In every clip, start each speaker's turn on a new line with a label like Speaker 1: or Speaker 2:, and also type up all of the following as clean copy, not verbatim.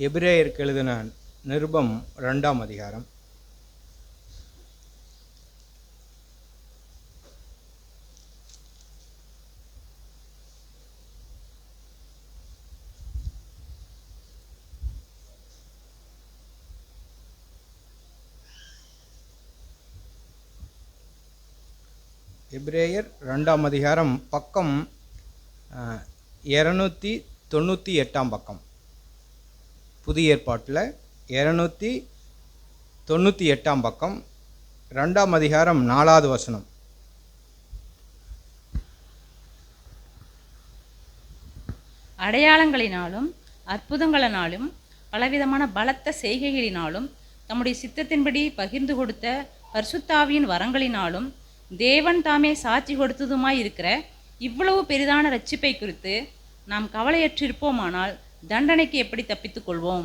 Speaker 1: எபிரேயருக்கு எழுதின நிருபம் 2ஆம் அதிகாரம். எபிரேயர் 2ஆம் அதிகாரம், பக்கம் 298ஆம் பக்கம். புதிய ஏற்பாட்டில் 298ஆம் பக்கம், 2ஆம் அதிகாரம் 4வது வசனம்.
Speaker 2: அடையாளங்களினாலும் அற்புதங்களினாலும் பலவிதமான பலத்த செய்கைகளினாலும் தம்முடைய சித்தத்தின்படி பகிர்ந்து கொடுத்த பரிசுத்தாவியின் வரங்களினாலும் தேவன் தாமே சாட்சி கொடுத்ததுமாய் இருக்கிற இவ்வளவு பெரிதான இரட்சிப்பை குறித்து நாம் கவலையற்றிருப்போமானால் தண்டனைக்கு எப்படி தப்பித்துக் கொள்வோம்?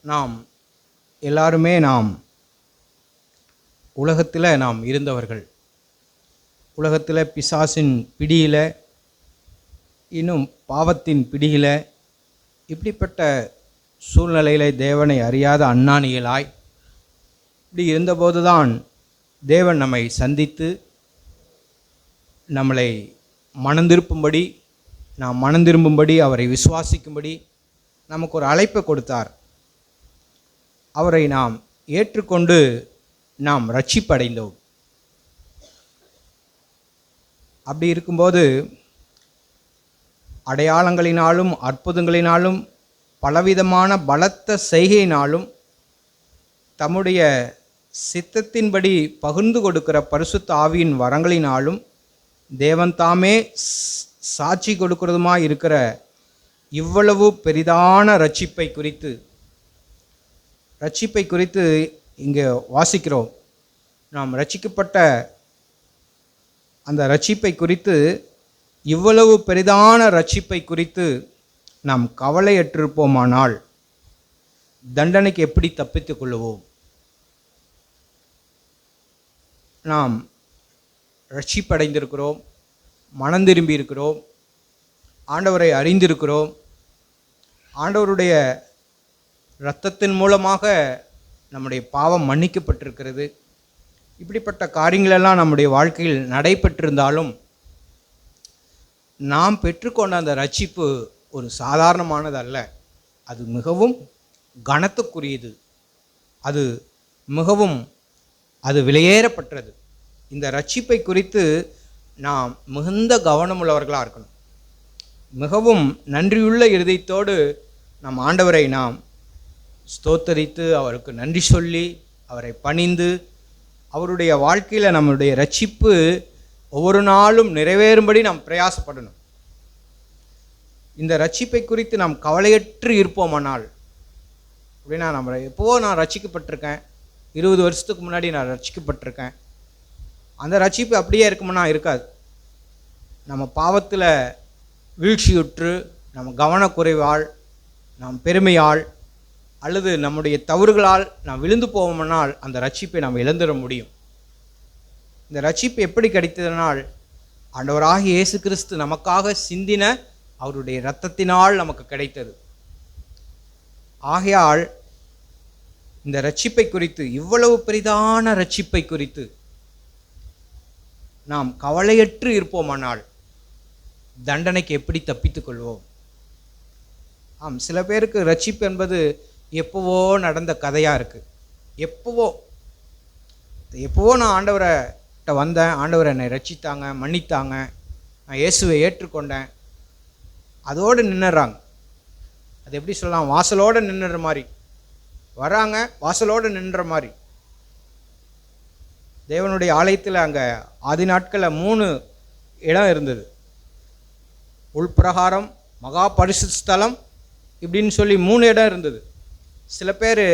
Speaker 1: நாம் எல்லாருமே உலகத்தில் நாம் இருந்தவர்கள். உலகத்தில் பிசாசின் பிடியில், இன்னும் பாவத்தின் பிடியில், இப்படிப்பட்ட சூழ்நிலையில் தேவனை அறியாத அஞ்ஞானிகளாய் இப்படி இருந்தபோது தான் தேவன் நம்மை சந்தித்து நம்மளை மனந்திருப்பும்படி, நாம் மனந்திரும்பும்படி, அவரை விசுவாசிக்கும்படி நமக்கு ஒரு அழைப்பை கொடுத்தார். அவரை நாம் ஏற்றுக்கொண்டு நாம் ரட்சிப்படைந்தோம். அப்படி இருக்கும்போது அடையாளங்களினாலும் அற்புதங்களினாலும் பலவிதமான பலத்த செய்கையினாலும் தம்முடைய சித்தத்தின்படி பகிர்ந்து கொடுக்கிற பரிசுத்த ஆவியின் வரங்களினாலும் தேவன் தாமே சாட்சி கொடுக்கிறதுமா இருக்கிற இவ்வளவு பெரிதான ரட்சிப்பை குறித்து இங்கே வாசிக்கிறோம். நாம் ரட்சிக்கப்பட்ட அந்த ரட்சிப்பை குறித்து, இவ்வளவு பெரிதான ரட்சிப்பை குறித்து நாம் கவலையற்றிருப்போமானால் தண்டனைக்கு எப்படி தப்பித்துக் கொள்ளுவோம்? நாம் ரட்சிப்படைந்திருக்கிறோம், மனம் திரும்பி இருக்கிறோம், ஆண்டவரை அறிந்திருக்கிறோம், ஆண்டவருடைய இரத்தத்தின் மூலமாக நம்முடைய பாவம் மன்னிக்கப்பட்டிருக்கிறது. இப்படிப்பட்ட காரியங்களெல்லாம் நம்முடைய வாழ்க்கையில் நடைபெற்றிருந்தாலும் நாம் பெற்றுக்கொண்ட அந்த ரட்சிப்பு ஒரு சாதாரணமானது அல்ல. அது மிகவும் கனத்துக்குரியது. அது மிகவும் விலையேறப்பட்டது. இந்த ரட்சிப்பை குறித்து நாம் மிகுந்த கவனமுள்ளவர்களாக இருக்கணும். மிகவும் நன்றியுள்ள இருதயத்தோடு நம் ஆண்டவரை நாம் ஸ்தோத்தரித்து, அவருக்கு நன்றி சொல்லி, அவரை பணிந்து, அவருடைய வாழ்க்கையில் நம்முடைய ரட்சிப்பு ஒவ்வொரு நாளும் நிறைவேறும்படி நாம் பிரயாசப்படணும். இந்த ரட்சிப்பை குறித்து நாம் கவலையற்று இருப்போமானால், அப்படின்னா நான் ரட்சிக்கப்பட்டிருக்கேன், 20 வருஷத்துக்கு முன்னாடி நான் ரட்சிக்கப்பட்டிருக்கேன், அந்த ரட்சிப்பு அப்படியே இருக்குமானா இருக்காது. நம்ம பாவத்தில் வீழ்ச்சியுற்று, நம்ம கவனக்குறைவால், நாம் பெருமையால் அல்லது நம்முடைய தவறுகளால் நாம் விழுந்து போவோம்னால் அந்த ரட்சிப்பை நாம் இழந்துட முடியும். இந்த ரட்சிப்பு எப்படி கிடைத்ததனால், ஆண்டவராகிய இயேசு கிறிஸ்து நமக்காக சிந்தின அவருடைய இரத்தத்தினால் நமக்கு கிடைத்தது. ஆகையால் இந்த ரட்சிப்பை குறித்து, இவ்வளவு பெரிதான ரட்சிப்பை குறித்து நாம் கவலையற்று இருப்போமானால் தண்டனைக்கு எப்படி தப்பித்துக் கொள்வோம்? சில பேருக்கு ரட்சிப்பு என்பது எப்போவோ நடந்த கதையாக இருக்குது. எப்போவோ நான் ஆண்டவர்கிட்ட வந்தேன், ஆண்டவர் என்னை ரட்சித்தாங்க, மன்னித்தாங்க, நான் இயேசுவை ஏற்றுக்கொண்டேன், அதோடு நின்றுறாங்க. அது எப்படி சொல்லலாம், வாசலோடு நின்றுற மாதிரி வராங்க, வாசலோடு நின்ற மாதிரி. தேவனுடைய ஆலயத்தில் அங்கே ஆதி நாட்களில் 3 இடம் இருந்தது. உள்பிரகாரம், மகா பரிசுத்த ஸ்தலம், இப்படின்னு சொல்லி 3 இடம் இருந்தது. சில பேர்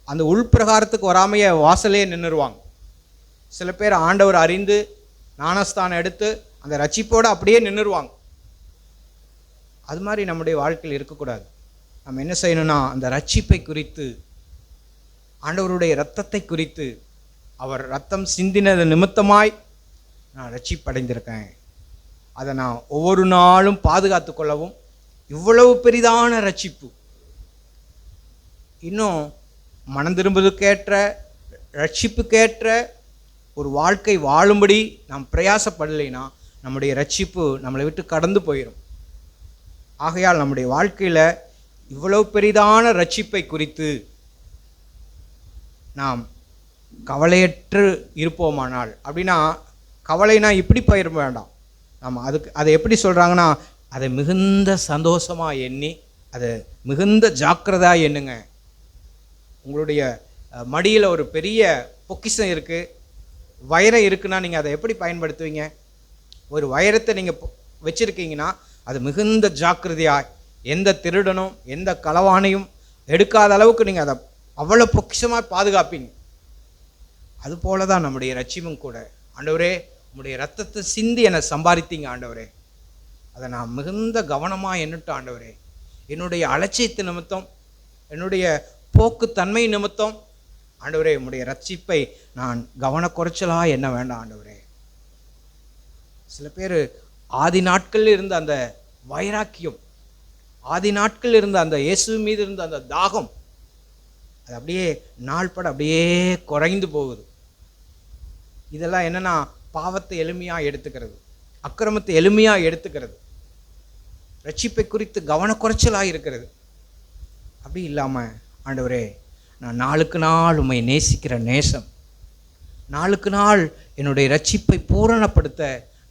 Speaker 1: அந்த உள்பிரகாரத்துக்கு வராமையே வாசலே நின்றுருவாங்க. சில பேர் ஆண்டவர் அறிந்து ஞானஸ்தானம் எடுத்து அந்த ரட்சிப்போடு அப்படியே நின்றுருவாங்க. அது மாதிரி நம்முடைய வாழ்க்கையில் இருக்கக்கூடாது. நம்ம என்ன செய்யணும்னா, அந்த ரட்சிப்பை குறித்து, ஆண்டவருடைய இரத்தத்தை குறித்து, அவர் இரத்தம் சிந்தினது நிமித்தமாய் நான் ரட்சிப்படைந்திருக்கேன், அதை நான் ஒவ்வொரு நாளும் பாதுகாத்து கொள்ளவும், இவ்வளவு பெரிதான ரட்சிப்பு. இன்னும் மனம் திரும்புவதற்கேற்ற, ரட்சிப்புக்கேற்ற ஒரு வாழ்க்கை வாழும்படி நாம் பிரயாசப்படலைன்னா நம்முடைய ரட்சிப்பு நம்மளை விட்டு கடந்து போயிடும். ஆகையால் நம்முடைய வாழ்க்கையில் இவ்வளவு பெரிதான ரட்சிப்பை குறித்து நாம் கவலையற்று இருப்போமானால், அப்படின்னா கவலைனா இப்படி பயிர வேண்டாம். நாம் அதை எப்படி சொல்கிறாங்கன்னா, அதை மிகுந்த சந்தோஷமாக எண்ணி அதை மிகுந்த ஜாக்கிரதையாக எண்ணுங்க. உங்களுடைய மடியில் ஒரு பெரிய பொக்கிஷம் இருக்குது, வைரம் இருக்குன்னா நீங்கள் அதை எப்படி பயன்படுத்துவீங்க? ஒரு வைரத்தை நீங்கள் வச்சுருக்கீங்கன்னா அது மிகுந்த ஜாக்கிரதையாக, எந்த திருடனும் எந்த களவானையும் எடுக்காத அளவுக்கு நீங்கள் அதை அவ்வளோ பொக்கிஷமாக பாதுகாப்பீங்க. அதுபோல தான் நம்முடைய ரட்சிப்பும் கூட. ஆண்டவரே, உங்களுடைய ரத்தத்தை சிந்தி என்னை சம்பாதித்தீங்க ஆண்டவரே, அதை நான் மிகுந்த கவனமாக எண்ணிட்டு ஆண்டவரே, என்னுடைய அலட்சியத்து நிமித்தம், என்னுடைய போக்குத்தன்மை நிமித்தம் ஆண்டவரே, உங்களுடைய ரட்சிப்பை நான் கவனக்குறைச்சலாக எண்ண வேண்டாம் ஆண்டவரே. சில பேர் ஆதி நாட்களில் இருந்த அந்த வைராக்கியம், ஆதி நாட்களில் இருந்த அந்த இயேசு மீது இருந்த அந்த தாகம், அது அப்படியே நாள்பட அப்படியே குறைந்து போகுது. இதெல்லாம் என்னென்னா, பாவத்தை எளிமையாக எடுத்துக்கிறது, அக்கிரமத்தை எளிமையாக எடுத்துக்கிறது, ரட்சிப்பை குறித்து கவனக்குறைச்சலாக இருக்கிறது. அப்படி இல்லாமல் ஆண்டவரே, நான் நாளுக்கு நாள் உம்மை நேசிக்கிற நேசம், நாளுக்கு நாள் என்னுடைய ரட்சிப்பை பூரணப்படுத்த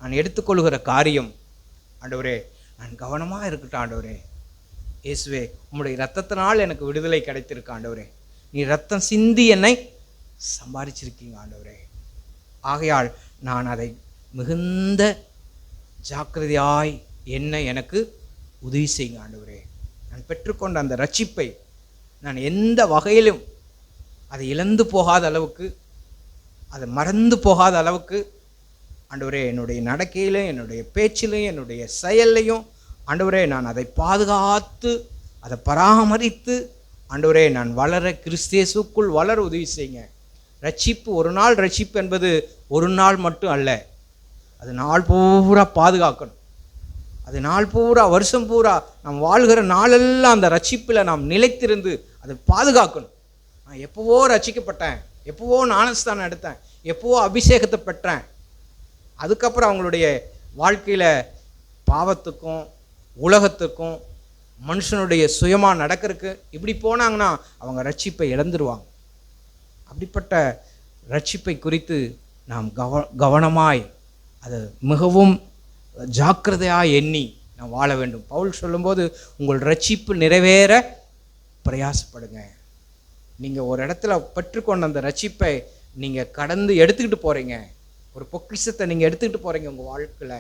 Speaker 1: நான் எடுத்துக்கொள்கிற காரியம், ஆண்டவரே நான் கவனமாக இருக்கட்டும் ஆண்டவரே. இயேசுவே, உம்முடைய இரத்தத்தினால் எனக்கு விடுதலை கிடைத்திருக்கு ஆண்டவரே, நீ ரத்தம் சிந்தி என்னை சம்பாதிச்சிருக்கீங்க ஆண்டவரே. ஆகையால் நான் அதை மிகுந்த ஜாக்கிரதையாய் என்ன எனக்கு உதவி செய்யுங்க ஆண்டவரே. நான் பெற்றுக்கொண்ட அந்த ரட்சிப்பை நான் எந்த வகையிலும் அதை இழந்து போகாத அளவுக்கு, அதை மறந்து போகாத அளவுக்கு ஆண்டவரே, என்னுடைய நடக்கையிலும் என்னுடைய பேச்சிலையும் என்னுடைய செயல்லையும் ஆண்டவரே நான் அதை பாதுகாத்து அதை பராமரித்து ஆண்டவரே நான் வளர, கிறிஸ்தேசுக்குள் வளர உதவி செய்யுங்க. ரட்சிப்பு, ஒரு நாள் ரட்சிப்பு என்பது ஒரு நாள் மட்டும் அல்ல, அது நாள் பூரா பாதுகாக்கணும். அது நாள் பூரா, வருஷம் பூரா நாம் வாழ்கிற நாளெல்லாம் அந்த ரட்சிப்பில் நாம் நிலைத்திருந்து அதை பாதுகாக்கணும். நான் எப்போவோ ரட்சிக்கப்பட்டேன், எப்போவோ ஞானஸ்தானம் எடுத்தேன், எப்போவோ அபிஷேகத்தை பெற்றேன், அதுக்கப்புறம் அவங்களுடைய வாழ்க்கையில் பாவத்துக்கும் உலகத்துக்கும் மனுஷனுடைய சுயமாக நடக்கிறதுக்கு இப்படி போனாங்கன்னா அவங்க ரட்சிப்பை இழந்துருவாங்க. அப்படிப்பட்ட ரட்சிப்பை குறித்து நாம் கவனமாய் அதை மிகவும் ஜாக்கிரதையாக எண்ணி நாம் வாழ வேண்டும். பவுல் சொல்லும்போது, உங்கள் ரட்சிப்பு நிறைவேற பிரயாசப்படுங்க. நீங்கள் ஒரு இடத்துல பெற்றுக்கொண்ட அந்த ரட்சிப்பை நீங்கள் கடந்து எடுத்துக்கிட்டு போகிறீங்க, ஒரு பொக்கிஷத்தை நீங்கள் எடுத்துக்கிட்டு போகிறீங்க உங்கள் வாழ்க்கையில்.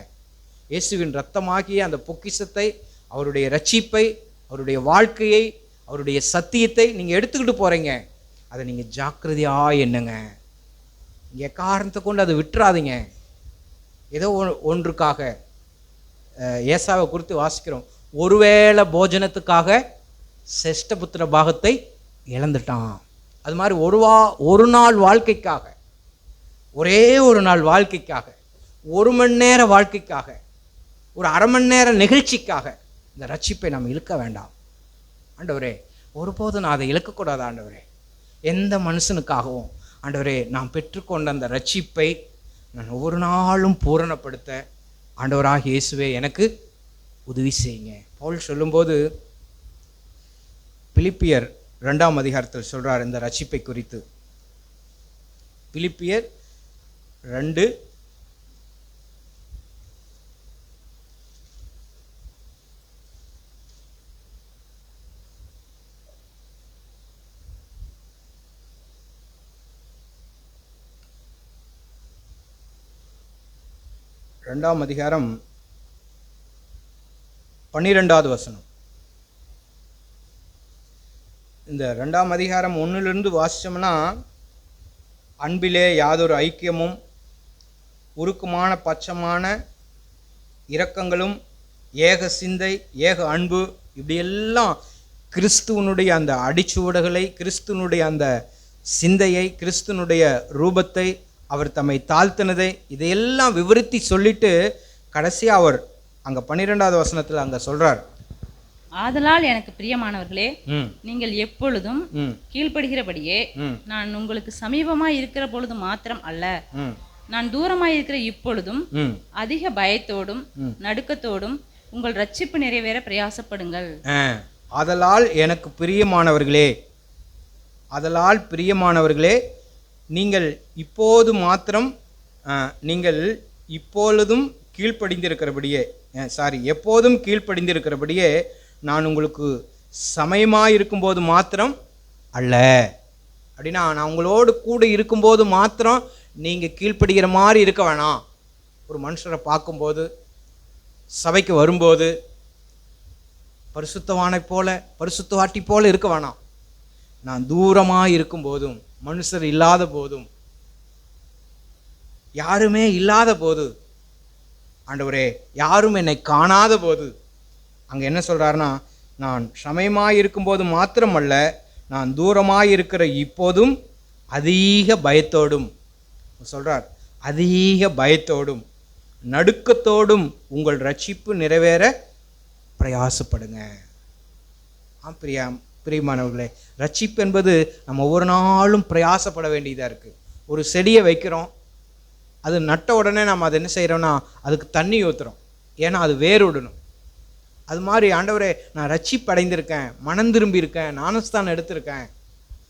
Speaker 1: இயேசுவின் ரத்தமாகிய அந்த பொக்கிஷத்தை, அவருடைய ரட்சிப்பை, அவருடைய வாழ்க்கையை, அவருடைய சத்தியத்தை நீங்கள் எடுத்துக்கிட்டு போகிறீங்க. அதை நீங்கள் ஜாக்கிரதையாக எண்ணுங்க. இங்கே காரணத்தை கொண்டு அதை விட்டுறாதீங்க. ஏதோ ஒன்றுக்காக ஏசாவை குறித்து வாசிக்கிறோம், ஒருவேளை போஜனத்துக்காக சிஷ்டபுத்திர பாகத்தை இழந்துட்டான். அது மாதிரி ஒரு நாள் வாழ்க்கைக்காக, ஒரே ஒரு நாள் வாழ்க்கைக்காக, ஒரு மணி நேர வாழ்க்கைக்காக, ஒரு அரை மணி நேர நிகழ்ச்சிக்காக இந்த ரட்சிப்பை நாம் இழுக்க வேண்டாம் ஆண்டவரே. ஒருபோதும் நான் அதை இழக்கக்கூடாது ஆண்டவரே. எந்த மனுஷனுக்காகவும் ஆண்டவரே, நான் பெற்றுக்கொண்ட அந்த ரட்சிப்பை நான் ஒவ்வொரு நாளும் பூரணப்படுத்த ஆண்டவராக இயேசுவே எனக்கு உதவி செய்யுங்க. பவுல் சொல்லும்போது பிலிப்பியர் 2ஆம் அதிகாரத்தில் சொல்கிறார் இந்த ரட்சிப்பை குறித்து. பிலிப்பியர் 2 2ஆம் அதிகாரம் 12வது வசனம். இந்த 2ஆம் அதிகாரம் 1லிருந்து வாசித்தோம்னா, அன்பிலே யாதொரு ஐக்கியமும் உருக்கமான பட்சமான இரக்கங்களும் ஏக சிந்தை ஏக அன்பு, இப்படியெல்லாம் கிறிஸ்துவனுடைய அந்த அடிச்சுவடுகளை, கிறிஸ்துவனுடைய அந்த சிந்தையை, கிறிஸ்துவனுடைய ரூபத்தை, அவர் தம்மை தாழ்த்தினதை, இதையெல்லாம் விவரித்து சொல்லிட்டு கடைசியாக அவர் அங்கே 12வது வசனத்தில் அங்கே சொல்கிறார்,
Speaker 2: ஆதலால் எனக்கு பிரியமானவர்களே,
Speaker 1: ம்
Speaker 2: நீங்கள் எப்பொழுதும்
Speaker 1: ம்
Speaker 2: கீழ்ப்படுகிறபடியே,
Speaker 1: ம்
Speaker 2: நான் உங்களுக்கு சமீபமாய் இருக்கிற பொழுது மாத்திரம் அல்ல,
Speaker 1: ம்
Speaker 2: நான் தூரமாய் இருக்கிற இப்பொழுதும்
Speaker 1: ம்
Speaker 2: அதிக பயத்தோடும் நடுக்கத்தோடும் உங்கள் ரட்சிப்பு நிறைவேற பிரயாசப்படுங்கள்.
Speaker 1: ஆதலால் எனக்கு பிரியமானவர்களே, ஆதலால் பிரியமானவர்களே, நீங்கள் இப்போது மாத்திரம் நீங்கள் இப்பொழுதும் கீழ்ப்படிந்திருக்கிறபடியே எப்போதும் கீழ்ப்படிந்திருக்கிறபடியே நான் உங்களுக்கு சமயமாக இருக்கும்போது மாத்திரம் அல்ல. அப்படின்னா நான் உங்களோடு கூட இருக்கும்போது மாத்திரம் நீங்கள் கீழ்ப்படுகிற மாதிரி இருக்க வேணாம். ஒரு மனுஷரை பார்க்கும்போது, சபைக்கு வரும்போது பரிசுத்தவானை போல பரிசுத்தவாட்டி போல இருக்க வேணாம். நான் தூரமாக இருக்கும்போதும், மனுஷர் இல்லாத போதும், யாருமே இல்லாத போது, ஆண்டவரே யாரும் என்னை காணாத போது, அங்கே என்ன சொல்கிறாருன்னா, நான் சமயமாக இருக்கும்போது மாத்திரமல்ல, நான் தூரமாக இருக்கிற இப்போதும் அதிக பயத்தோடும் சொல்கிறார், அதிக பயத்தோடும் நடுக்கத்தோடும் உங்கள் ரட்சிப்பு நிறைவேற பிரயாசப்படுங்க. பிரியமானவர்களே, ரட்சிப்பு என்பது நம்ம ஒவ்வொரு நாளும் பிரயாசப்பட வேண்டியதாக இருக்குது. ஒரு செடியை வைக்கிறோம், அது நட்ட உடனே நம்ம அதை என்ன செய்கிறோன்னா அதுக்கு தண்ணி ஊற்றுறோம், ஏன்னா அது வேறுடணும். அது மாதிரி ஆண்டவரே நான் ரட்சிப்பு அடைந்திருக்கேன், மனம் திரும்பி இருக்கேன், ஞானஸ்தானம் எடுத்திருக்கேன்,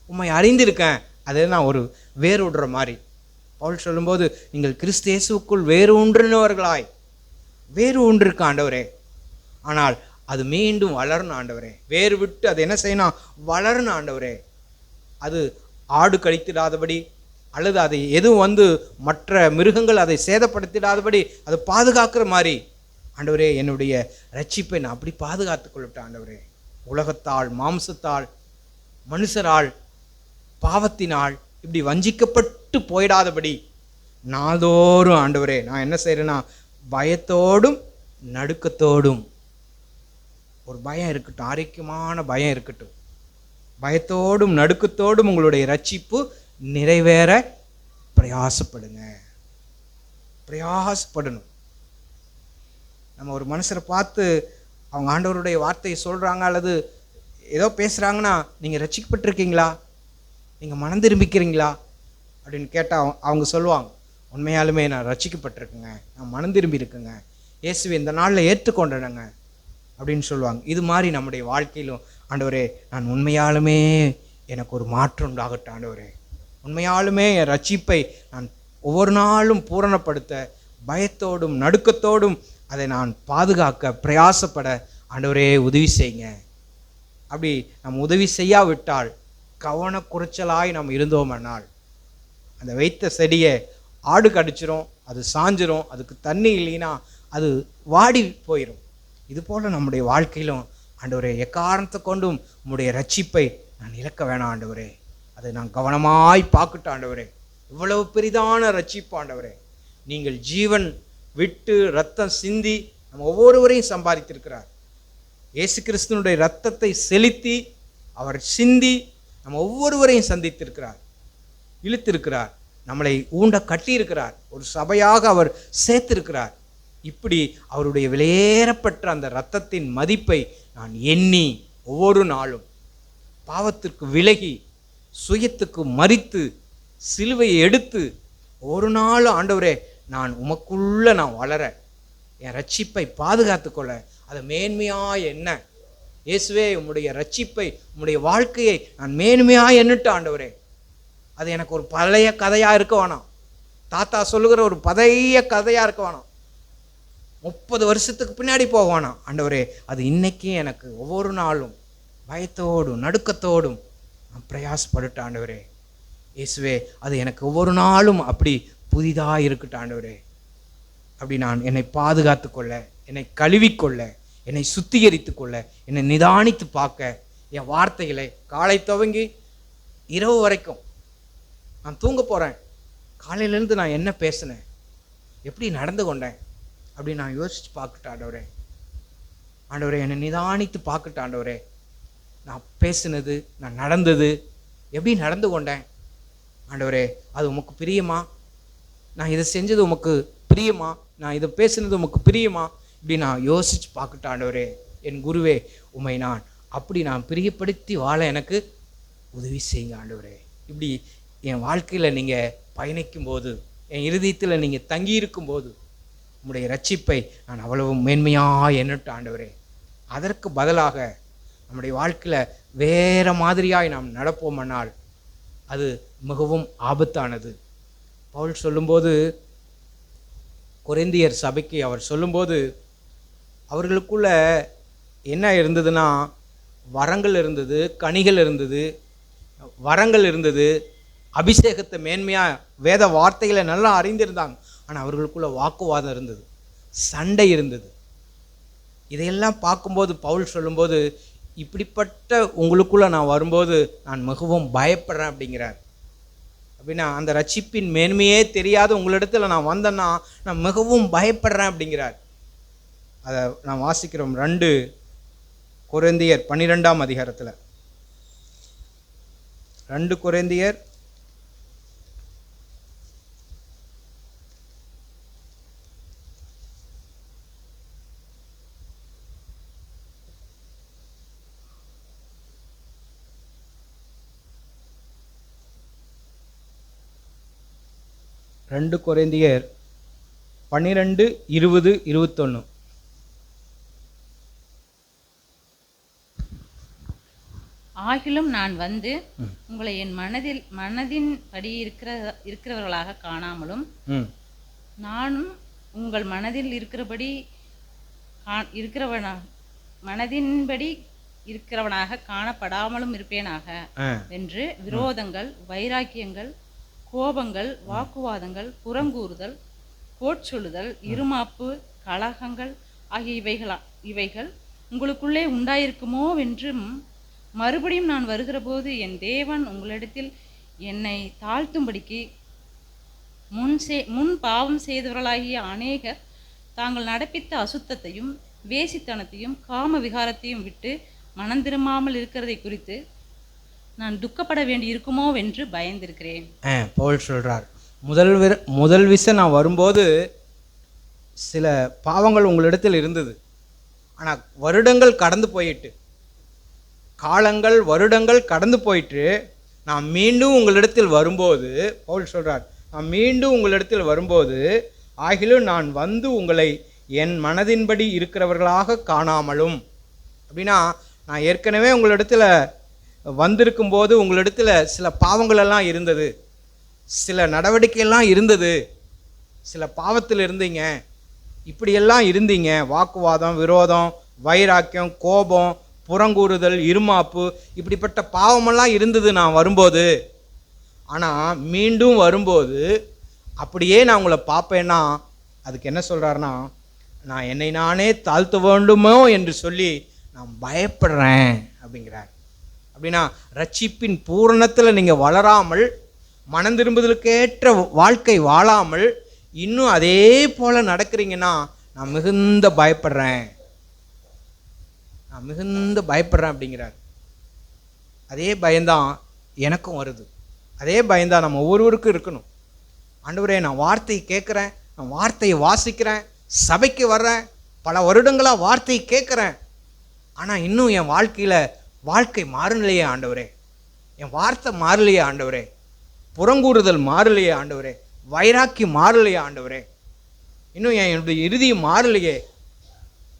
Speaker 1: உண்மை அறிந்திருக்கேன், அது நான் ஒரு வேறு விடுற மாதிரி. பவுல் சொல்லும்போது நீங்கள் கிறிஸ்து இயேசுவுக்குள் வேறு ஒன்றினவர்களாய், வேறு ஒன்று இருக்கு ஆண்டவரே, ஆனால் அது மீண்டும் வளரணும் ஆண்டவரே. வேறு விட்டு அது என்ன செய்யணும், வளரணும் ஆண்டவரே. அது ஆடு கழித்திடாதபடி, அல்லது அதை எதுவும் மற்ற மிருகங்கள் அதை சேதப்படுத்திடாதபடி அதை பாதுகாக்கிற மாதிரி ஆண்டவரே என்னுடைய ரட்சிப்பை நான் அப்படி பாதுகாத்து கொள்ளட்டேன் ஆண்டவரே. உலகத்தால், மாம்சத்தால், மனுஷரால், பாவத்தினால் இப்படி வஞ்சிக்கப்பட்டு போயிடாதபடி நாள்தோறும் ஆண்டவரே நான் என்ன செய்கிறேன்னா பயத்தோடும் நடுக்கத்தோடும், ஒரு பயம் இருக்கட்டும், ஆரோக்கியமான பயம் இருக்கட்டும், பயத்தோடும் நடுக்கத்தோடும் உங்களுடைய ரட்சிப்பு நிறைவேற பிரயாசப்படுங்க, பிரயாசப்படணும். நம்ம ஒரு மனுஷரை பார்த்து அவங்க ஆண்டவருடைய வார்த்தையை சொல்கிறாங்க அல்லது ஏதோ பேசுகிறாங்கன்னா, நீங்கள் ரட்சிக்கப்பட்டிருக்கீங்களா, நீங்கள் மனம் திரும்பிக்கிறீங்களா அப்படின்னு கேட்டால் அவங்க சொல்லுவாங்க, உண்மையாலுமே நான் ரட்சிக்கப்பட்டிருக்குங்க, நான் மனம் திரும்பி இருக்குங்க, இயேசுவை இந்த நாளில் ஏற்றுக்கொண்டேனுங்க அப்படின்னு சொல்லுவாங்க. இது மாதிரி நம்முடைய வாழ்க்கையிலும் ஆண்டவரே நான் உண்மையாலுமே எனக்கு ஒரு மாற்றம் உண்டாகட்டும் ஆண்டவரே, உண்மையாலுமே என் ரட்சிப்பை நான் ஒவ்வொரு நாளும் பூரணப்படுத்த பயத்தோடும் நடுக்கத்தோடும் அதை நான் பாதுகாக்க பிரயாசப்பட ஆண்டவரே உதவி செய்யுங்க. அப்படி நம்ம உதவி செய்யாவிட்டால், கவனக்குறைச்சலாய் நாம் இருந்தோம்னால், அந்த வைத்த செடியை ஆடு கடிச்சிரும், அது சாஞ்சிரும், அதுக்கு தண்ணி இல்லைன்னா அது வாடி போயிடும். இது போல் நம்முடைய வாழ்க்கையிலும் ஆண்டவரே எக்காரணத்தை கொண்டும் உம்முடைய ரட்சிப்பை நான் இழக்க வேணாம் ஆண்டவரே, அதை நான் கவனமாய் பார்க்கட்டும் ஆண்டவரே. இவ்வளவு பெரிதான ரட்சிப்பு ஆண்டவரே, நீங்கள் ஜீவன் விட்டு ரத்தம் சிந்தி நம்ம ஒவ்வொருவரையும் சம்பாதித்திருக்கிறார். இயேசு கிறிஸ்துவனுடைய ரத்தத்தை செலுத்தி அவர் சிந்தி நம்ம ஒவ்வொருவரையும் சந்தித்திருக்கிறார், இழுத்திருக்கிறார், நம்மளை ஊண்ட கட்டியிருக்கிறார், ஒரு சபையாக அவர் சேர்த்திருக்கிறார். இப்படி அவருடைய விலையேறப்பட்ட அந்த இரத்தத்தின் மதிப்பை நான் எண்ணி ஒவ்வொரு நாளும் பாவத்திற்கு விலகி சுயத்துக்கு மரித்து சிலுவையை எடுத்து ஒரு நாள் ஆண்டவரே நான் உமக்குள்ள நான் வளர, என் ரட்சிப்பை பாதுகாத்து கொள்ள, அதை மேன்மையாக என்ன இயேசுவே உம்முடைய ரட்சிப்பை உம்முடைய வாழ்க்கையை நான் மேன்மையாக எண்ணிட்டு ஆண்டவரே, அது எனக்கு ஒரு பழைய கதையாக இருக்க வேணாம், தாத்தா சொல்லுகிற ஒரு பழைய கதையாக இருக்க வேணாம், 30 வருஷத்துக்கு பின்னாடி போக வேணாம் ஆண்டவரே, அது இன்னைக்கும் எனக்கு ஒவ்வொரு நாளும் பயத்தோடும் நடுக்கத்தோடும் நான் பிரயாசப்பட்டுட்டு ஆண்டவரே இயேசுவே, அது எனக்கு ஒவ்வொரு நாளும் அப்படி புதிதாக இருக்கட்டும் ஆண்டவரே. அப்படி நான் என்னை பாதுகாத்து கொள்ள, என்னை கழுவிக்கொள்ள, என்னை சுத்திகரித்து கொள்ள, என்னை நிதானித்து பார்க்க, என் வார்த்தைகளை காலை துவங்கி இரவு வரைக்கும் நான் தூங்க போகிறேன், காலையிலேருந்து நான் என்ன பேசினேன், எப்படி நடந்து கொண்டேன் அப்படி நான் யோசித்து பார்க்கட்டேன் ஆண்டவரே. ஆண்டவரே என்னை நிதானித்து பார்க்கட்டேன் ஆண்டவரே, நான் பேசினது, நான் நடந்தது, எப்படி நடந்து கொண்டேன் ஆண்டவரே, அது உமக்கு பிரியமா, நான் இதை செஞ்சது உமக்கு பிரியமா, நான் இதை பேசினது உமக்கு பிரியமா, இப்படி நான் யோசித்து பார்க்கட்டேன் ஆண்டவரே. என் குருவே உம்மை நான் பிரியப்படுத்தி வாழ எனக்கு உதவி செய்யுங்க ஆண்டவரே. இப்படி என் வாழ்க்கையில் நீங்கள் பயணிக்கும்போது, என் இருதயத்தில் நீங்கள் தங்கியிருக்கும்போது உம்முடைய ரட்சிப்பை நான் அவ்வளவு மேன்மையாக எண்ணட்டும் ஆண்டவரே. அதற்கு பதிலாக நம்முடைய வாழ்க்கையில் வேறு மாதிரியாய் நாம் நடப்போமானால் அது மிகவும் ஆபத்தானது. பவுல் சொல்லும்போது, கொரிந்தியர் சபைக்கு அவர் சொல்லும்போது, அவர்களுக்குள்ள என்ன இருந்ததுன்னா, வரங்கள் இருந்தது, கனிகள் இருந்தது, வரங்கள் இருந்தது, அபிஷேகத்தை மேன்மையாக வேத வார்த்தைகளை நல்லா அறிந்திருந்தாங்க. ஆனால் அவர்களுக்குள்ள வாக்குவாதம் இருந்தது, சண்டை இருந்தது. இதையெல்லாம் பார்க்கும்போது பவுல் சொல்லும்போது, இப்படிப்பட்ட உங்களுக்குள்ளே நான் வரும்போது நான் மிகவும் பயப்படுறேன் அப்படிங்கிறார். அப்படின்னா அந்த ரட்சிப்பின் மேன்மையே தெரியாத உங்களிடத்தில் நான் வந்தேன்னா நான் மிகவும் பயப்படுறேன் அப்படிங்கிறார். அதை நான் வாசிக்கிறோம் 2 கொரிந்தியர் 12ஆம் அதிகாரத்தில். 2 கொரிந்தியர் 2 கொரிந்தியர் 12, 20, 21.
Speaker 2: ஆகிலும் நான் வந்து உங்களை என் மனதின்படி இருக்கிறவர்களாக காணாமலும், நானும் உங்கள் மனதில் மனதின்படி இருக்கிறவனாக காணப்படாமலும் இருப்பேனாக என்று விரோதங்கள், வைராக்கியங்கள், கோபங்கள், வாக்குவாதங்கள், புறங்கூறுதல், கோட்சொல்லுதல், இருமாப்பு, கலகங்கள் ஆகிய இவைகள் உங்களுக்குள்ளே உண்டாயிருக்குமோ என்றும், மறுபடியும் நான் வருகிற போது என் தேவன் உங்களிடத்தில் என்னை தாழ்த்தும்படிக்கு முன் பாவம் செய்தவர்களாகிய அநேகர் தாங்கள் நடப்பித்த அசுத்தத்தையும் வேசித்தனத்தையும் காம விகாரத்தையும் விட்டு மனம் திரும்பாமல் இருக்கிறதை குறித்து நான் துக்கப்பட வேண்டி இருக்குமோ என்று பயந்திருக்கிறேன்.
Speaker 1: பவுல் சொல்றார், முதல் விஷயம் நான் வரும்போது சில பாவங்கள் உங்களிடத்தில் இருந்தது. ஆனால் வருடங்கள் கடந்து போயிட்டு, காலங்கள் வருடங்கள் கடந்து போயிட்டு, நான் மீண்டும் உங்களிடத்தில் வரும்போது, பவுல் சொல்றார், நான் மீண்டும் உங்களிடத்தில் வரும்போது, ஆகிலும் நான் வந்து உங்களை என் மனதின்படி இருக்கிறவர்களாக காணாமலும். அப்படின்னா நான் ஏற்கனவே உங்களிடத்தில் வந்திருக்கும்போது உங்களிடத்தில் சில பாவங்களெல்லாம் இருந்தது, சில நடவடிக்கையெல்லாம் இருந்தது, சில பாவத்தில் இருந்தீங்க, இப்படியெல்லாம் இருந்தீங்க. வாக்குவாதம், விரோதம், வைராக்கியம், கோபம், புறங்கூறுதல், இருமாப்பு, இப்படிப்பட்ட பாவமெல்லாம் இருந்தது நான் வரும்போது. ஆனால் மீண்டும் வரும்போது அப்படியே நான் உங்களை பார்ப்பேன்னா அதுக்கு என்ன சொல்கிறாருன்னா, நான் என்னை நானே தாழ்த்த வேண்டுமோ என்று சொல்லி நான் பயப்படுறேன் அப்படிங்கிறார். அப்படின்னா ரட்சிப்பின் பூரணத்தில் நீங்கள் வளராமல், மனம் திரும்புதலுக்கேற்ற வாழ்க்கை வாழாமல் இன்னும் அதே போல் நடக்கிறீங்கன்னா நான் மிகுந்த பயப்படுறேன் அப்படிங்கிறார். அதே பயம்தான் எனக்கும் வருது, அதே பயம்தான் நம்ம ஒவ்வொருவருக்கும் இருக்கணும். ஆண்டவரே, நான் வார்த்தையை கேட்குறேன், நான் வார்த்தையை வாசிக்கிறேன், சபைக்கு வர்றேன், பல வருடங்களாக வார்த்தையை கேட்குறேன், ஆனால் இன்னும் என் வாழ்க்கை மாறலையே ஆண்டவரே, என் வார்த்தை மாறலையே ஆண்டவரே, புறங்கூறுதல் மாறலையே ஆண்டவரே, வைராக்கியம் மாறலையே ஆண்டவரே, இன்னும் என்னுடைய இறுதியும் மாறலையே.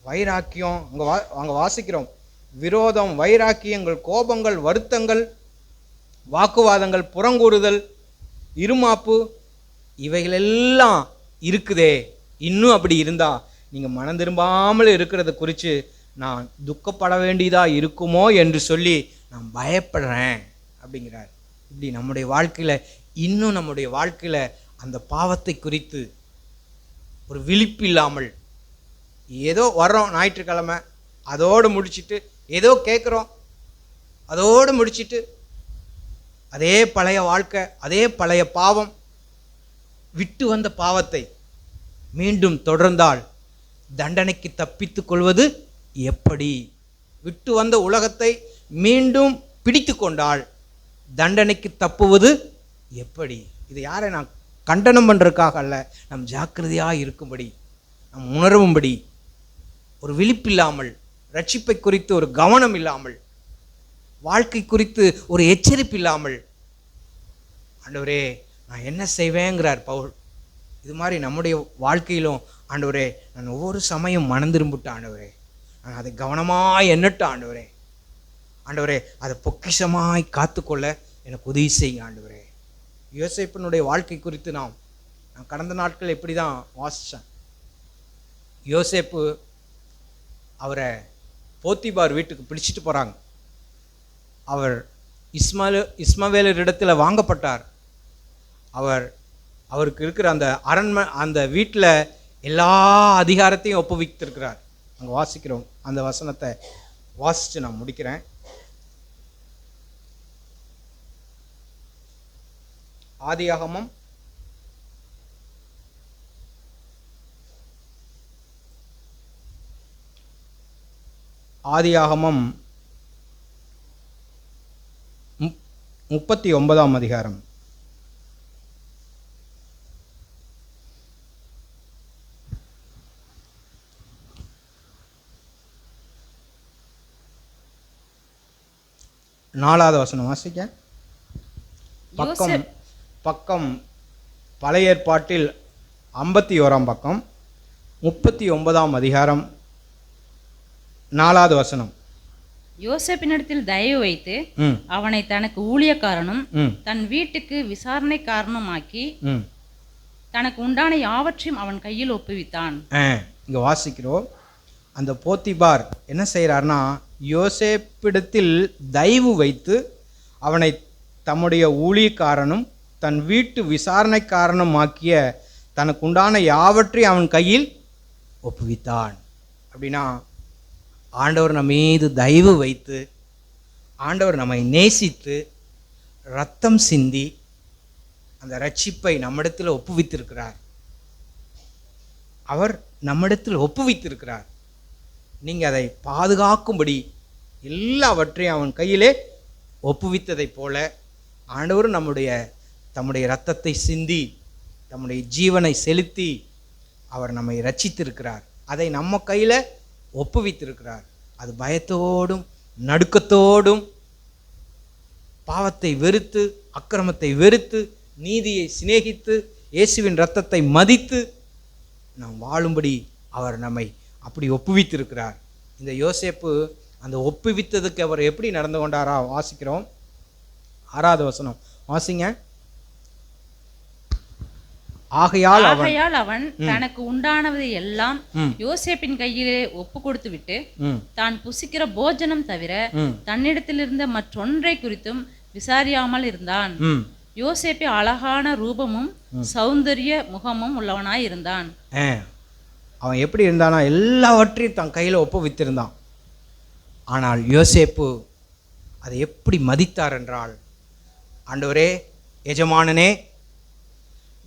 Speaker 1: வைராக்கியம் அங்கே வாசிக்கிறோம், விரோதம், வைராக்கியங்கள், கோபங்கள், வருத்தங்கள், வாக்குவாதங்கள், புறங்கூறுதல், இருமாப்பு, இவைகளெல்லாம் இருக்குதே. இன்னும் அப்படி இருந்தால் நீங்கள் மனம் திரும்பாமல் இருக்கிறத குறித்து நான் துக்கப்பட வேண்டியதாக இருக்குமோ என்று சொல்லி நான் பயப்படுறேன் அப்படிங்கிறார். இப்படி நம்முடைய வாழ்க்கையில் அந்த பாவத்தை குறித்து ஒரு விழிப்பு இல்லாமல் ஏதோ வர்றோம், ஞாயிற்றுக்கிழமை அதோடு முடிச்சுட்டு, ஏதோ கேட்குறோம் அதோடு முடிச்சுட்டு, அதே பழைய வாழ்க்கை, அதே பழைய பாவம், விட்டு வந்த பாவத்தை மீண்டும் தொடர்ந்தால் தண்டனைக்கு தப்பித்து கொள்வது எப்படி? விட்டு வந்த உலகத்தை மீண்டும் பிடித்து கொண்டால் தண்டனைக்கு தப்புவது எப்படி? இது யாரை நான் கண்டனம் பண்ணுறதுக்காக அல்ல, நம் ஜாக்கிரதையாக இருக்கும்படி, நம் உணரும்படி, ஒரு விழிப்பில்லாமல் ரட்சிப்பை குறித்து ஒரு கவனம் இல்லாமல், வாழ்க்கை குறித்து ஒரு எச்சரிப்பு இல்லாமல், ஆண்டவரே நான் என்ன செய்வேங்கிறார் பவுல். இது மாதிரி நம்முடைய வாழ்க்கையிலும் ஆண்டவரே நான் ஒவ்வொரு சமயம் மனம் திரும்பிட்டேன் ஆண்டவரே, நான் அதை கவனமாய் எண்ணட்டேன் ஆண்டவரே, ஆண்டவரே அதை பொக்கிஷமாய் காத்துக்கொள்ள எனக்கு உதவி செய்யுங்க ஆண்டவரே. யோசேப்பினுடைய வாழ்க்கை குறித்து நான் கடந்த நாட்கள் இப்படி தான் வாசித்தேன். யோசேப்பு அவரை போத்திபார் வீட்டுக்கு பிடிச்சிட்டு போகிறாங்க. அவர் இஸ்மவேலர் இடத்துல வாங்கப்பட்டார். அவருக்கு இருக்கிற அந்த வீட்டில் எல்லா அதிகாரத்தையும் ஒப்புவித்திருக்கிறார். அங்கே வாசிக்கிறோம், அந்த வசனத்தை வாசித்து நான் முடிக்கிறேன். ஆதியாகமம் 39ஆம் அதிகாரம். நாலாவது வசனம் வாசிக்க. பக்கம் பழைய ஏற்பாட்டில் 51ஆம் பக்கம் 39ஆம் அதிகாரம் 4வது வசனம்.
Speaker 2: யோசேப்பினிடத்தில் தயவு வைத்து அவனை தனக்கு ஊழியக்காரனும் தன் வீட்டுக்கு விசாரணைக்காரனுமாக்கி தனக்கு உண்டான யாவற்றையும் அவன் கையில் ஒப்புவித்தான்.
Speaker 1: இங்க வாசிக்கிறோம், அந்த போத்திபார் என்ன செய்யறாருன்னா, யோசேப்பிடத்தில் தயவு வைத்து அவனை தம்முடைய ஊழியக்காரனும் தன் வீட்டு விசாரணைக்காரனும் ஆக்கிய தனக்கு உண்டான யாவற்றையும் அவன் கையில் ஒப்புவித்தான். அப்படின்னா ஆண்டவர் நம்ம மீது தயவு வைத்து, ஆண்டவர் நம்மை நேசித்து இரத்தம் சிந்தி அந்த ரட்சிப்பை நம்மிடத்தில் ஒப்புவித்திருக்கிறார். அவர் நம்மிடத்தில் ஒப்புவித்திருக்கிறார். நீங்கள் அதை பாதுகாக்கும்படி எல்லாவற்றையும் அவன் கையிலே ஒப்புவித்ததைப் போல ஆண்டவர் தம்முடைய இரத்தத்தை சிந்தி தம்முடைய ஜீவனை செலுத்தி அவர் நம்மை ரட்சித்திருக்கிறார். அதை நம்ம கையில் ஒப்புவித்திருக்கிறார். அது பயத்தோடும் நடுக்கத்தோடும் பாவத்தை வெறுத்து, அக்கிரமத்தை வெறுத்து, நீதியை சிநேகித்து, இயேசுவின் இரத்தத்தை மதித்து நாம் வாழும்படி அவர் நம்மை அப்படி ஒப்புவித்திருக்கிறார். இந்த யோசேப்பு அந்த ஒப்புவித்ததுக்கு அவர் எப்படி நடந்து கொண்டாரா வாசிக்கிறோம். 6வது வசனம் வாசிங்க. ஆகையால்
Speaker 2: அவன் தனக்கு உண்டானதை எல்லாம் யோசேப்பின் கையிலே ஒப்பு கொடுத்து விட்டு தான் புசிக்கிற போஜனம் தவிர தன்னிடத்தில் இருந்த மற்றொன்றை குறித்தும் விசாரியாமல் இருந்தான். யோசேப்பு அழகான ரூபமும் சௌந்தரிய முகமும் உள்ளவனாய் இருந்தான்.
Speaker 1: அவன் எப்படி இருந்தானா, எல்லாவற்றையும் தன் கையில் ஒப்புவித்திருந்தான். ஆனால் யோசேப்பு அதை எப்படி மதித்தார் என்றால், ஆண்டவரே எஜமானனே,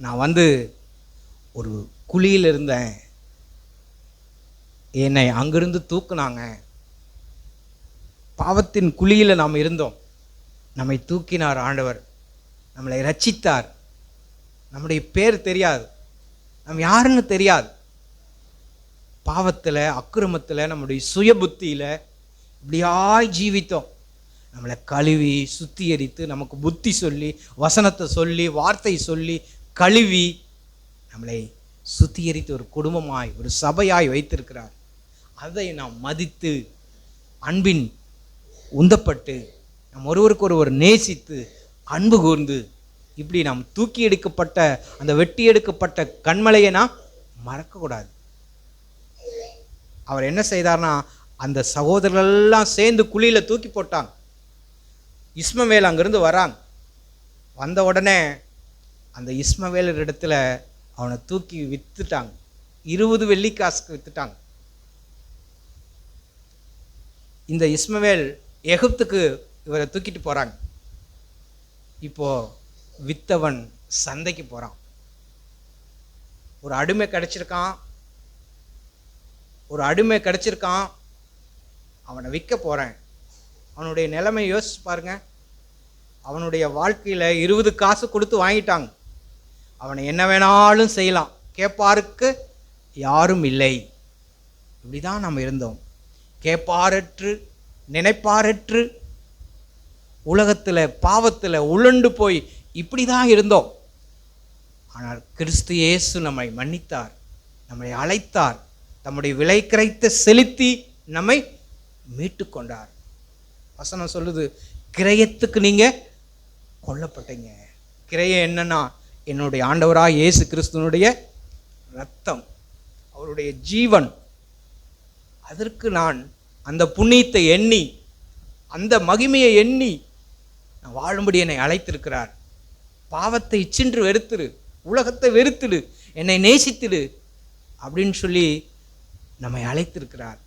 Speaker 1: நான் ஒரு குழியில் இருந்தேன், என்னை அங்கிருந்து தூக்குனாங்க, பாவத்தின் குழியில் நாம் இருந்தோம், நம்மை தூக்கினார் ஆண்டவர், நம்மளை ரட்சித்தார். நம்முடைய பேர் தெரியாது, நம்ம யாருன்னு தெரியாது, பாவத்தில் அக்கிரமத்தில் நம்முடைய சுய புத்தியில் இப்படியாய் ஜீவித்தோம். நம்மளை கழுவி சுத்திகரித்து நமக்கு புத்தி சொல்லி வசனத்தை சொல்லி வார்த்தை சொல்லி கழுவி நம்மளை சுத்திகரித்து ஒரு குடும்பமாய் ஒரு சபையாய் வைத்திருக்கிறார். அதை நாம் மதித்து அன்பின் உந்தப்பட்டு நம் ஒருவருக்கு ஒருவர் நேசித்து அன்பு கூர்ந்து இப்படி நாம் தூக்கி எடுக்கப்பட்ட அந்த வெட்டி எடுக்கப்பட்ட கண்மலையை நாம் மறக்கக்கூடாது. அவர் என்ன செய்தார்னா, அந்த சகோதரர்களெல்லாம் சேர்ந்து குழியில் தூக்கி போட்டாங்க. இஸ்மவேல் அங்கிருந்து வராங்க. வந்த உடனே அந்த இஸ்மவேலர் இடத்துல அவனை தூக்கி வித்துட்டாங்க. 20 வெள்ளிக்காசுக்கு வித்துட்டாங்க. இந்த இஸ்மவேல் எகிப்துக்கு இவரை தூக்கிட்டு போகிறாங்க. இப்போ வித்தவன் சந்தைக்கு போகிறான். ஒரு அடிமை கிடைச்சிருக்கான், அவனை விற்க போகிறேன். அவனுடைய நிலைமை யோசிச்சு பாருங்க. அவனுடைய வாழ்க்கையில் 20 காசு கொடுத்து வாங்கிட்டாங்க. அவனை என்ன வேணாலும் செய்யலாம், கேட்பாருக்கு யாரும் இல்லை. இப்படி தான் நம்ம இருந்தோம். கேட்பாரற்று நினைப்பாரற்று உலகத்தில் பாவத்தில் உழண்டு போய் இப்படி தான் இருந்தோம். ஆனால் கிறிஸ்து இயேசு நம்மை மன்னித்தார், நம்மை அழைத்தார், தம்முடைய விலை கிரைத்த செலுத்தி நம்மை மீட்டு கொண்டார். வசனம் சொல்லுது, கிரயத்துக்கு நீங்கள் கொல்லப்பட்டீங்க. கிரயம் என்னன்னா, என்னுடைய ஆண்டவராக இயேசு கிறிஸ்துவனுடைய இரத்தம், அவருடைய ஜீவன். அதற்கு நான் அந்த புண்ணியத்தை எண்ணி, அந்த மகிமையை எண்ணி நான் வாழும்படி என்னை அழைத்திருக்கிறார். பாவத்தை இச்சின்று வெறுத்துடு, உலகத்தை வெறுத்துடு, என்னை நேசித்துடு அப்படின்னு சொல்லி நம்மை அழைத்திருக்கிறார்.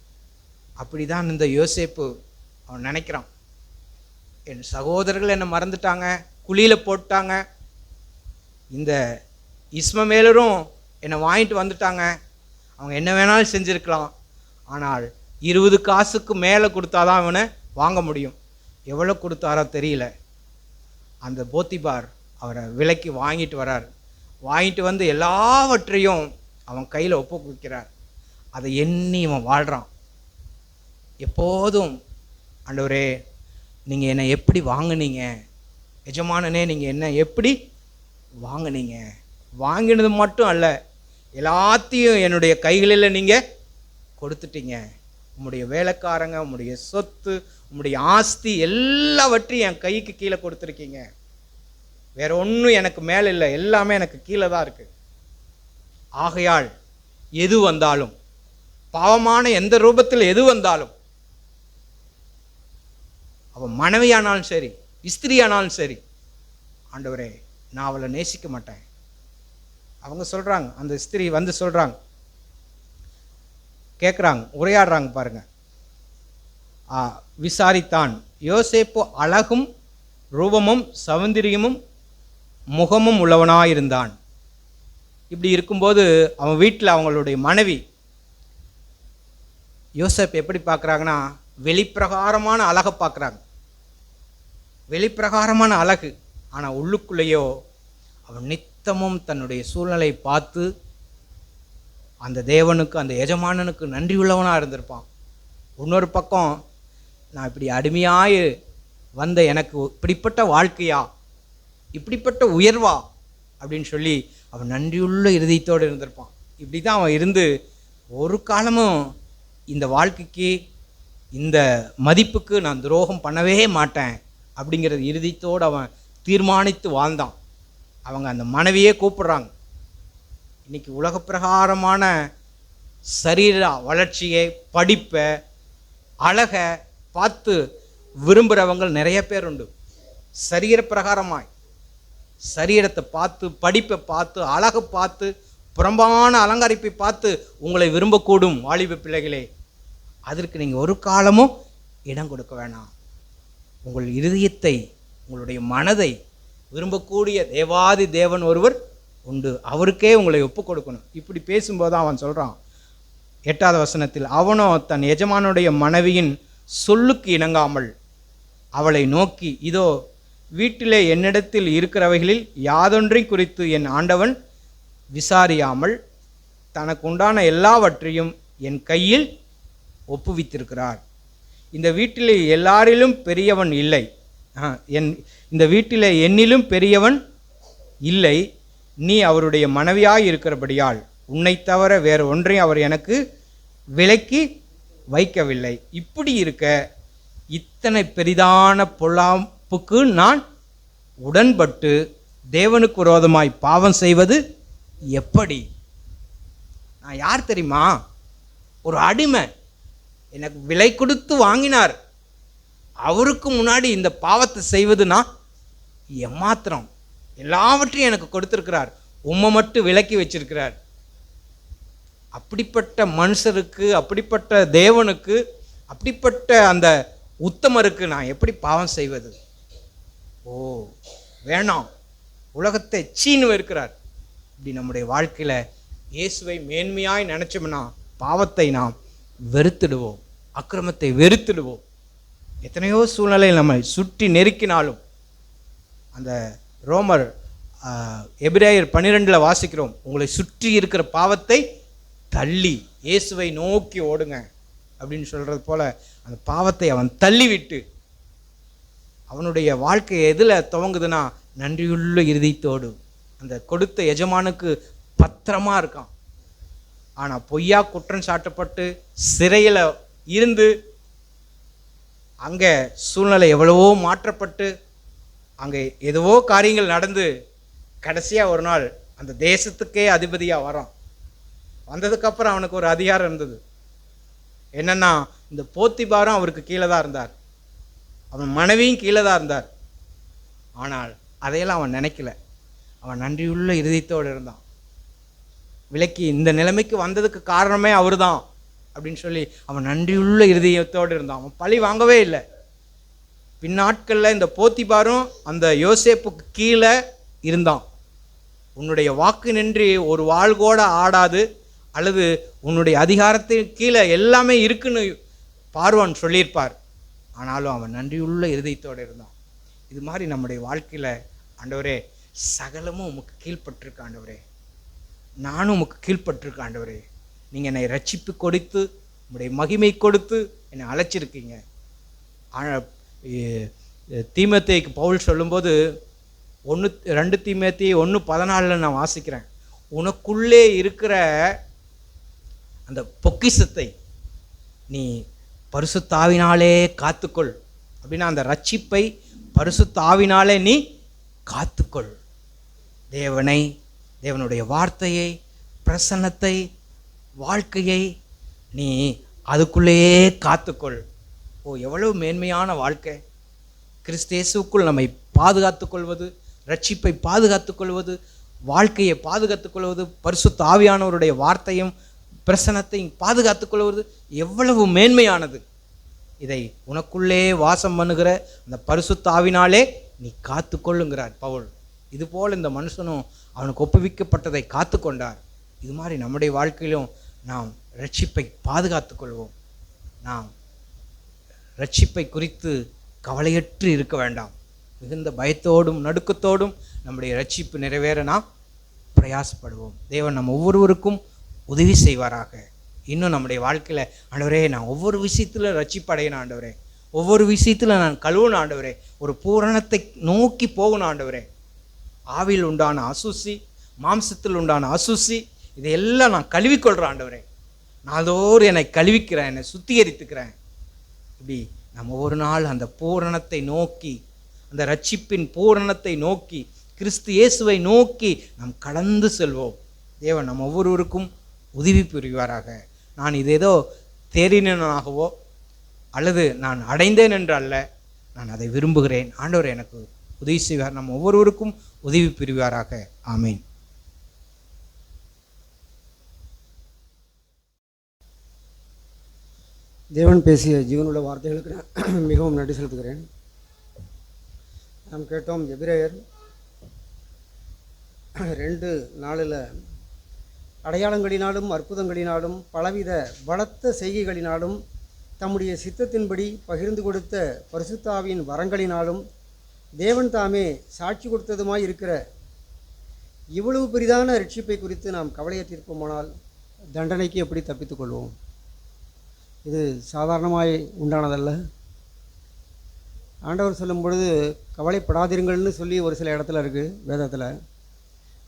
Speaker 1: அப்படி தான் இந்த யோசேப்பு அவன் நினைக்கிறான். என் சகோதரர்கள் என்னை மறந்துட்டாங்க, குழியில் போட்டாங்க, இந்த இஸ்மவேலரும் என்னை வாங்கிட்டு வந்துட்டாங்க, அவங்க என்ன வேணாலும் செஞ்சுருக்கலாம், ஆனால் 20 காசுக்கு மேலே கொடுத்தாதான் அவனை வாங்க முடியும். எவ்வளோ கொடுத்தாரோ தெரியல. அந்த போத்திபார் அவரை விலைக்கு வாங்கிட்டு வரார். வாங்கிட்டு வந்து எல்லாவற்றையும் அவன் கையில் ஒப்புவிக்கிறார். அதை எண்ணி அவன் வாழ்கிறான். எப்போதும், ஆண்டவரே நீங்கள் என்னை எப்படி வாங்கினீங்க, எஜமானனே நீங்கள் என்ன எப்படி வாங்கினீங்க, வாங்கினது மட்டும் அல்ல, எல்லாத்தையும் என்னுடைய கைகளில் நீங்கள் கொடுத்துட்டீங்க. உம்முடைய வேலைக்காரங்க, உம்முடைய சொத்து, உம்முடைய ஆஸ்தி எல்லாவற்றையும் என் கைக்கு கீழே கொடுத்துருக்கீங்க. வேற ஒன்றும் எனக்கு மேலே இல்லை, எல்லாமே எனக்கு கீழே தான் இருக்குது. ஆகையால் எது வந்தாலும், பாவமான எந்த ரூபத்தில் எது வந்தாலும், அவன் மனைவியானாலும் சரி, ஸ்திரியானாலும் சரி, ஆண்டவரே நான் அவளை நேசிக்க மாட்டேன். அவங்க சொல்கிறாங்க, அந்த ஸ்திரீ வந்து சொல்கிறாங்க, கேட்குறாங்க, உரையாடுறாங்க பாருங்க. விசாரித்தான், யோசேப்பு அழகும் ரூபமும் சௌந்தரியமும் முகமும் உள்ளவனாயிருந்தான். இப்படி இருக்கும்போது அவன் வீட்டில் அவங்களுடைய மனைவி யோசேப் எப்படி பார்க்குறாங்கன்னா, வெளிப்பிரகாரமான அழகை பார்க்குறாங்க. வெளிப்பிரகாரமான அழகு, ஆனால் உள்ளுக்குள்ளேயோ அவன் நித்தமும் தன்னுடைய சூழ்நிலை பார்த்து அந்த தேவனுக்கு, அந்த எஜமானனுக்கு நன்றி உள்ளவனாக இருந்திருப்பான். இன்னொரு பக்கம், நான் இப்படி அடிமையாய் வந்த எனக்கு இப்படிப்பட்ட வாழ்க்கையா, இப்படிப்பட்ட உயர்வா அப்படின்னு சொல்லி அவன் நன்றியுள்ள இருதயத்தோடு இருந்திருப்பான். இப்படி தான் அவன் இருந்து ஒரு காலமும் இந்த வாழ்க்கைக்கு, இந்த மதிப்புக்கு நான் துரோகம் பண்ணவே மாட்டேன் அப்படிங்கிறது இருதயத்தோடு அவன் தீர்மானித்து வாழ்ந்தான். அவங்க அந்த மனைவியே கூப்பிடுறாங்க. இன்றைக்கி உலக பிரகாரமான சரீர வளர்ச்சியை, படிப்பை, அழகை பார்த்து விரும்புகிறவங்க நிறைய பேர் உண்டு. சரீர பிரகாரமாய் சரீரத்தை பார்த்து, படிப்பை பார்த்து, அழகை பார்த்து, புறம்பான அலங்கரிப்பை பார்த்து உங்களை விரும்பக்கூடும் வாலிப பிள்ளைகளே. அதற்கு நீங்கள் ஒரு காலமும் இடம் கொடுக்க வேணாம். உங்கள் இருதயத்தை, உங்களுடைய மனதை விரும்பக்கூடிய தேவாதி தேவன் ஒருவர் உண்டு, அவருக்கே உங்களை ஒப்பு கொடுக்கணும். இப்படி பேசும்போது அவன் சொல்கிறான் 8வது வசனத்தில், அவனோ தன் எஜமானுடைய மனைவியின் சொல்லுக்கு இணங்காமல் அவளை நோக்கி, இதோ வீட்டிலே என்னிடத்தில் இருக்கிறவைகளில் யாதொன்றை குறித்து என் ஆண்டவன் விசாரியாமல் தனக்கு உண்டான எல்லாவற்றையும் என் கையில் ஒப்புவித்திருக்கிறார். இந்த வீட்டிலே எல்லாரிலும் பெரியவன் இல்லை, இந்த வீட்டிலே என்னிலும் பெரியவன் இல்லை. நீ அவருடைய மனைவியாய் இருக்கிறபடியால் உன்னை தவிர வேறு ஒன்றையும் அவர் எனக்கு விலக்கி வைக்கவில்லை. இப்படி இருக்க இத்தனை பெரிதான பொல்லாப்புக்கு நான் உடன்பட்டு தேவனுக்கு விரோதமாய் பாவம் செய்வது எப்படி? நான் யார் தெரியுமா? ஒரு அடிமை, எனக்கு விலை கொடுத்து வாங்கினார். அவருக்கு முன்னாடி இந்த பாவத்தை செய்வதுனா ஏமாத்திரம். எல்லாவற்றையும் எனக்கு கொடுத்துருக்கிறார், உம்மை மட்டும் விலக்கி வச்சிருக்கிறார். அப்படிப்பட்ட மனுஷருக்கு, அப்படிப்பட்ட தேவனுக்கு, அப்படிப்பட்ட அந்த உத்தமருக்கு நான் எப்படி பாவம் செய்வது? ஓ வேணாம், உலகத்தை சீனு இருக்கிறார். இப்படி நம்முடைய வாழ்க்கையில் இயேசுவை மேன்மையாய் நினச்சோம்னா பாவத்தை நாம் வெறுத்துடுவோம், அக்கிரமத்தை வெறுத்துடுவோம். எத்தனையோ சூழ்நிலையில் நம்மை சுற்றி நெருக்கினாலும், அந்த ரோமர் எபிரேயர் 12 வாசிக்கிறோம், உங்களை சுற்றி இருக்கிற பாவத்தை தள்ளி இயேசுவை நோக்கி ஓடுங்க அப்படின்னு சொல்கிறது போல் அந்த பாவத்தை அவன் தள்ளிவிட்டு அவனுடைய வாழ்க்கை எதில் துவங்குதுன்னா நன்றியுள்ள இருதயத்தோடு அந்த கொடுத்த எஜமானுக்கு பத்திரமா இருக்கான். ஆனால் பொய்யா குற்றம் சாட்டப்பட்டு சிறையில் இருந்து அங்கே சூழ்நிலை எவ்வளவோ மாற்றப்பட்டு அங்கே எதுவோ காரியங்கள் நடந்து கடைசியாக ஒரு நாள் அந்த தேசத்துக்கே அதிபதியாக வரான். வந்ததுக்கப்புறம் அவனுக்கு ஒரு அதிகாரம் இருந்தது. என்னென்னா, இந்த போத்திபாரும் அவருக்கு கீழே தான் இருந்தார், அவன் மனைவியும் கீழே தான் இருந்தார். ஆனால் அதையெல்லாம் அவன் நினைக்கல. அவன் நன்றியுள்ள இருதயத்தோடு இருந்தான். விலக்கி இந்த நிலைமைக்கு வந்ததுக்கு காரணமே அவர் தான் அப்படின்னு சொல்லி அவன் நன்றியுள்ள இருதயத்தோடு இருந்தான். அவன் பழி வாங்கவே இல்லை. பின்னாட்களில் இந்த போத்திபாரும் அந்த யோசேப்புக்கு கீழே இருந்தான். உன்னுடைய வாக்கு நின்று ஒரு வாள் கூட ஆடாது, அல்லது உன்னுடைய அதிகாரத்தின் கீழே எல்லாமே இருக்குன்னு பார்வான் சொல்லியிருப்பார். ஆனாலும் அவன் நன்றியுள்ள இருதயத்தோடு இருந்தான். இது மாதிரி நம்முடைய வாழ்க்கையில் ஆண்டவரே சகலமும் உமக்கு கீழ்ப்பட்டிருக்க ஆண்டவரே, நானும் உமக்கு கீழ்ப்பட்டிருக்க ஆண்டவரே, நீங்கள் என்னை ரட்சிப்பு கொடுத்து உங்களுடைய மகிமை கொடுத்து என்னை அழைச்சிருக்கீங்க. தீமோத்தேயுக்கு பவுல் சொல்லும்போது 2 தீமோத்தேயு 1:14 நான் வாசிக்கிறேன். உனக்குள்ளே இருக்கிற அந்த பொக்கிஷத்தை நீ பரிசுத்த ஆவினாலே காத்துக்கொள் அப்படின்னா, அந்த ரட்சிப்பை பரிசுத்த ஆவினாலே நீ காத்துக்கொள். தேவனை, தேவனுடைய வார்த்தையை, பிரசன்னத்தை, வாழ்க்கையை நீ அதுக்குள்ளேயே காத்துக்கொள். ஓ, எவ்வளவு மேன்மையான வாழ்க்கை! கிறிஸ்து இயேசுவுக்குள் நம்மை பாதுகாத்து கொள்வது, ரட்சிப்பை பாதுகாத்து கொள்வது, வாழ்க்கையை பாதுகாத்து கொள்வது, பரிசுத்த ஆவியானவருடைய வார்த்தையும் பிரசன்னத்தையும் பாதுகாத்து கொள்வது எவ்வளவு மேன்மையானது! இதை உனக்குள்ளே வாசம் பண்ணுகிற அந்த பரிசுத்த ஆவினாலே நீ காத்து கொள்ளுங்கிறார் பவுல். இதுபோல் இந்த மனுஷனும் அவனுக்கு ஒப்புவிக்கப்பட்டதை காத்து கொண்டார். இது மாதிரி நம்முடைய வாழ்க்கையிலும் நாம் ரட்சிப்பை பாதுகாத்து கொள்வோம். நாம் ரட்சிப்பை குறித்து கவலையற்று இருக்க வேண்டாம். மிகுந்த பயத்தோடும் நடுக்கத்தோடும் நம்முடைய ரட்சிப்பு நிறைவேற நாம் பிரயாசப்படுவோம். தேவன் நம்ம ஒவ்வொருவருக்கும் உதவி செய்வாராக. இன்னும் நம்முடைய வாழ்க்கையில் ஆண்டவரே, நான் ஒவ்வொரு விஷயத்தில் ரட்சிப்படையணும் ஆண்டவரே, ஒவ்வொரு விஷயத்தில் நான் கழுவணும் ஆண்டவரே, ஒரு பூரணத்தை நோக்கி போகணும் ஆண்டவரே. ஆவியில் உண்டான அசுசி, மாம்சத்தில் உண்டான அசுசி, இதையெல்லாம் நான் கழுவிக்கொள்கிறேன் ஆண்டவரே. நாளோடு என்னை கழுவிக்கிறேன், என்னை சுத்திகரித்துக்கிறேன். இப்படி நம்ம ஒவ்வொரு நாள் அந்த பூரணத்தை நோக்கி, அந்த ரட்சிப்பின் பூரணத்தை நோக்கி, கிறிஸ்து இயேசுவை நோக்கி நாம் கடந்து செல்வோம். தேவன் நம்ம ஒவ்வொருவருக்கும் உதவி புரிவாராக. நான் இது ஏதோ தேறினாகவோ அல்லது நான் அடைந்தேன் என்று அல்ல, நான் அதை விரும்புகிறேன். ஆண்டவர் எனக்கு உதவி செய்வார். நம்ம ஒவ்வொருவருக்கும் உதவி புரிவாராக. ஆமீன்.
Speaker 3: தேவன் பேசிய ஜீவனுள்ள வார்த்தைகளுக்கு நான் மிகவும் நன்றி செலுத்துகிறேன். நாம் கேட்டோம், எபிரேயர் 2:4 அடையாளங்களினாலும் அற்புதங்களினாலும் பலவித பலத்த செய்கைகளினாலும் தம்முடைய சித்தத்தின்படி பகிர்ந்து கொடுத்த பரிசுத்த ஆவியின் வரங்களினாலும் தேவன் தாமே சாட்சி கொடுத்ததுமாய் இருக்கிற இவ்வளவு பெரிதான ரட்சிப்பை குறித்து நாம் கவலையற்றிருப்போமானால் தண்டனைக்கு எப்படி தப்பித்துக் கொள்வோம்? இது சாதாரணமாய் உண்டானதல்ல. ஆண்டவர் சொல்லும் பொழுது கவலைப்படாதீர்கள்னு சொல்லி ஒரு சில இடத்துல இருக்குது வேதத்தில்.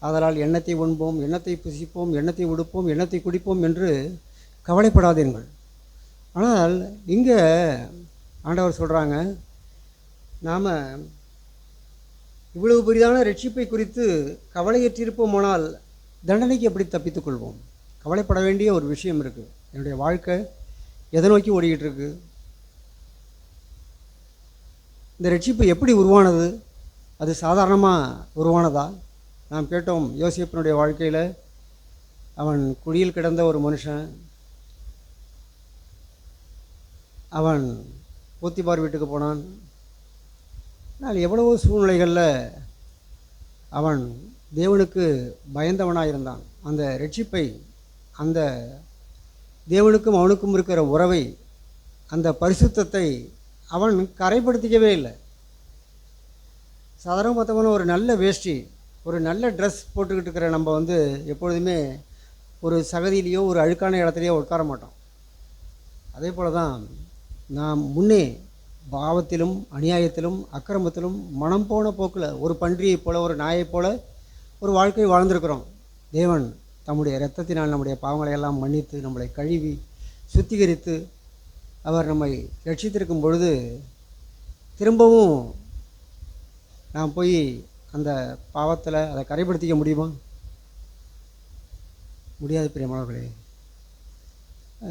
Speaker 3: ஆதலால் எண்ணத்தை உண்போம், எண்ணத்தை புசிப்போம், எண்ணத்தை உடுப்போம், எண்ணத்தை குடிப்போம் என்று கவலைப்படாதீர்கள். ஆனால் இங்கே ஆண்டவர் சொல்கிறாங்க, நாம் இவ்வளவு பெரிதான ரட்சிப்பை குறித்து கவலையற்றிருப்போமானால் தண்டனைக்கு எப்படி தப்பித்துக் கொள்வோம்? கவலைப்பட வேண்டிய ஒரு விஷயம் இருக்குது. என்னுடைய வாழ்க்கை எதை நோக்கி ஓடிக்கிட்டு இருக்கு? இந்த ரட்சிப்பு எப்படி உருவானது? அது சாதாரணமாக உருவானதா? நாம் கேட்டோம், யோசேப்பினுடைய வாழ்க்கையில் அவன் குழியில் கிடந்த ஒரு மனுஷன், அவன் போத்திபார் வீட்டுக்கு போனான். ஆனால் எவ்வளவோ சூழ்நிலைகளில் அவன் தேவனுக்கு பயந்தவனாக இருந்தான். அந்த ரட்சிப்பை, அந்த தேவனுக்கும் அவனுக்கும் இருக்கிற உறவை, அந்த பரிசுத்தத்தை அவன் கரைப்படுத்திக்கவே இல்லை. சாதாரண பார்த்தவன ஒரு நல்ல வேஷ்டி, ஒரு நல்ல ட்ரெஸ் போட்டுக்கிட்டு இருக்கிற நம்ம எப்பொழுதுமே ஒரு சகதியிலையோ ஒரு அழுக்கான இடத்துலையோ உட்கார மாட்டோம். அதே போல தான் நாம் முன்னே பாவத்திலும் அநியாயத்திலும் அக்கிரமத்திலும் மனம் போன போக்கில் ஒரு பன்றியைப் போல ஒரு நாயைப் போல ஒரு வாழ்க்கை வாழ்ந்திருக்கிறோம். தேவன் தம்முடைய இரத்தத்தினால் நம்முடைய பாவங்களை எல்லாம் மன்னித்து நம்மளை கழுவி சுத்திகரித்து அவர் நம்மை ரட்சித்திருக்கும் பொழுது திரும்பவும் நாம் போய் அந்த பாவத்தில் அதை கரைப்படுத்திக்க முடியுமா? முடியாது பிரியமானவர்களே.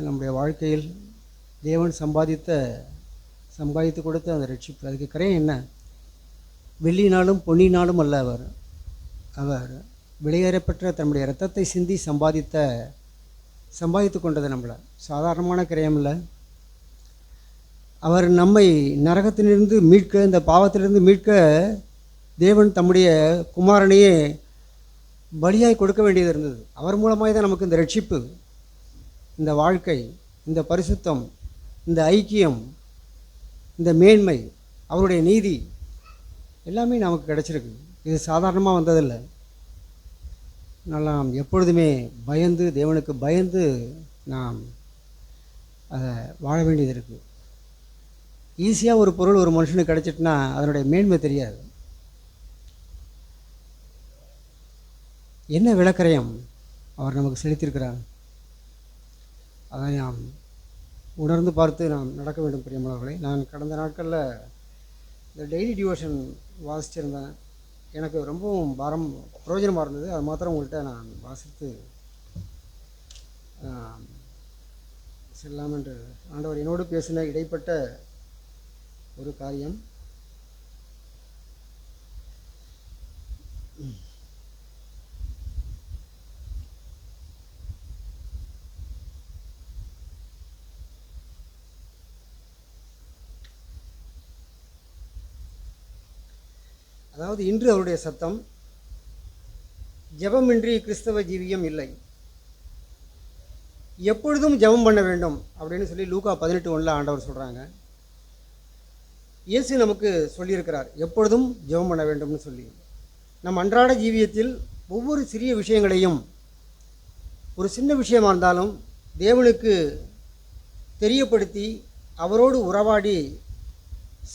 Speaker 3: நம்முடைய வாழ்க்கையில் தேவன் சம்பாதித்து கொடுத்த அந்த ரட்சிப்பு, அதுக்கு கரையம் என்ன? வெள்ளினாலும் பொன்னினாலும் அல்ல. அவர் விலையேறப்பெற்ற தன்னுடைய இரத்தத்தை சிந்தி சம்பாதித்து கொண்டது நம்மளை. சாதாரணமான கிரயம் இல்லை. அவர் நம்மை நரகத்திலிருந்து மீட்க, இந்த பாவத்திலிருந்து மீட்க தேவன் தம்முடைய குமாரனையே பலியாய் கொடுக்க வேண்டியது இருந்தது. அவர் மூலமாக தான் நமக்கு இந்த ரட்சிப்பு, இந்த வாழ்க்கை, இந்த பரிசுத்தம், இந்த ஐக்கியம், இந்த மேன்மை, அவருடைய நீதி எல்லாமே நமக்கு கிடச்சிருக்கு. இது சாதாரணமாக வந்ததில்லை. நாம் எப்பொழுதுமே பயந்து, தேவனுக்கு பயந்து நாம் அதை வாழ வேண்டியது இருக்குது. ஈஸியாக ஒரு பொருள் ஒரு மனுஷனுக்கு கிடச்சிட்டுனா அதனுடைய மேன்மை தெரியாது. என்ன விளக்கரையம் அவர் நமக்கு செலுத்தியிருக்கிறார், அதை நாம் உணர்ந்து பார்த்து நாம் நடக்க வேண்டும் பிரியமானவர்களே. நான் கடந்த நாட்களில் இந்த டெய்லி டிவோஷன் வாசிச்சிருந்தேன். எனக்கு ரொம்பவும் பிரயோஜனமாக இருந்தது. அது மாத்திரம் உங்கள்கிட்ட நான் வாசித்து செல்லாம் என்று ஆண்டவர் என்னோடு பேசின இடைப்பட்ட ஒரு காரியம். அதாவது, இன்று அவருடைய சத்தம், ஜெபமின்றி கிறிஸ்தவ ஜீவியம் இல்லை, எப்பொழுதும் ஜெபம் பண்ண வேண்டும் அப்படின்னு சொல்லி லூக்கா 18:1 ஆண்டவர் சொல்கிறாங்க. இயேசு நமக்கு சொல்லியிருக்கிறார் எப்பொழுதும் ஜெபம் பண்ண வேண்டும்னு சொல்லி. நம் அன்றாட ஜீவியத்தில் ஒவ்வொரு சிறிய விஷயங்களையும், ஒரு சின்ன விஷயமாக இருந்தாலும் தேவனுக்கு தெரியப்படுத்தி அவரோடு உறவாடி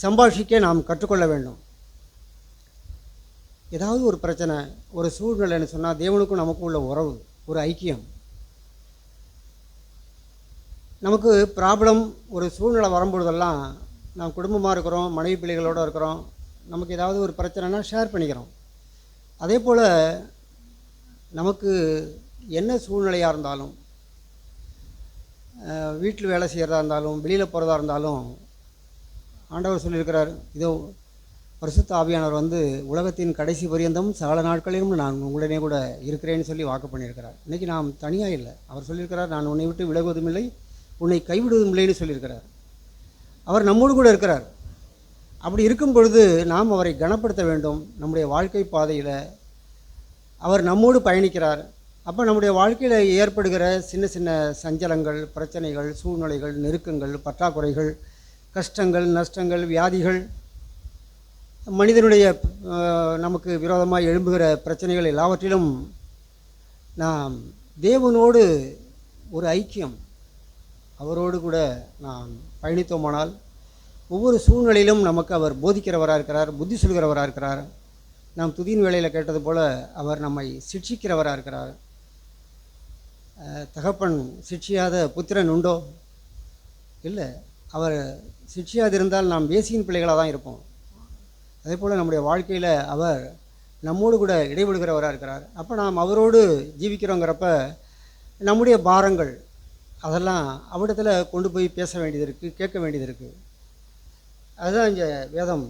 Speaker 3: சம்பாஷிக்க நாம் கற்றுக்கொள்ள வேண்டும். ஏதாவது ஒரு பிரச்சனை, ஒரு சூழ்நிலைன்னு சொன்னால் தேவனுக்கும் நமக்கும் உள்ள உறவு, ஒரு ஐக்கியம். நமக்கு ப்ராப்ளம், ஒரு சூழ்நிலை வரும்பொழுதெல்லாம் நாம் குடும்பமாக இருக்கிறோம், மனைவி பிள்ளைகளோடு இருக்கிறோம், நமக்கு ஏதாவது ஒரு பிரச்சனைனா ஷேர் பண்ணிக்கிறோம். அதே போல் நமக்கு என்ன சூழ்நிலையாக இருந்தாலும், வீட்டில் வேலை செய்கிறதா இருந்தாலும், வெளியில் போகிறதா இருந்தாலும், ஆண்டவர் சொல்லியிருக்கிறார், இதோ பரிசுத்த ஆவியானவர் உலகத்தின் கடைசி பரியந்தம் சகல நாட்களிலும் நான் உடனே கூட இருக்கிறேன்னு சொல்லி வாக்கு பண்ணியிருக்கிறார். இன்றைக்கி நாம் தனியாக இல்லை. அவர் சொல்லியிருக்கிறார், நான் உன்னை விட்டு விலகுவதும் இல்லை, உன்னை கைவிடுவதும் இல்லைன்னு சொல்லியிருக்கிறார். அவர் நம்மோடு கூட இருக்கிறார். அப்படி இருக்கும் பொழுது நாம் அவரை கனப்படுத்த வேண்டும். நம்முடைய வாழ்க்கை பாதையில் அவர் நம்மோடு பயணிக்கிறார். அப்போ நம்முடைய வாழ்க்கையில் ஏற்படுகிற சின்ன சின்ன சஞ்சலங்கள், பிரச்சனைகள், சூழ்நிலைகள், நெருக்கங்கள், பற்றாக்குறைகள், கஷ்டங்கள், நஷ்டங்கள், வியாதிகள், மனிதனுடைய நமக்கு விரோதமாக எழும்புகிற பிரச்சனைகள் எல்லாவற்றிலும் நாம் தேவனோடு ஒரு ஐக்கியம், அவரோடு கூட நாம் பயணித்தோமானால் ஒவ்வொரு சூழ்நிலையிலும் நமக்கு அவர் போதிக்கிறவராக இருக்கிறார், புத்தி சொல்கிறவராக இருக்கிறார். நாம் துதியின் வேளையில் கேட்டது போல் அவர் நம்மை சிட்சிக்கிறவராக இருக்கிறார். தகப்பன் சிட்சியாத புத்திரன் உண்டோ? இல்லை. அவர் சிட்சியாதிருந்தால் நாம் வேசியின் பிள்ளைகளாக தான் இருப்போம். அதே போல் நம்முடைய வாழ்க்கையில் அவர் நம்மோடு கூட இடைபடுகிறவராக இருக்கிறார். அப்போ நாம் அவரோடு ஜீவிக்கிறோங்கிறப்ப நம்முடைய பாரங்கள் அதெல்லாம் அவரிடத்தில் கொண்டு போய் பேச வேண்டியது இருக்குது, கேட்க வேண்டியது இருக்குது. அதுதான் இங்கே வேதம்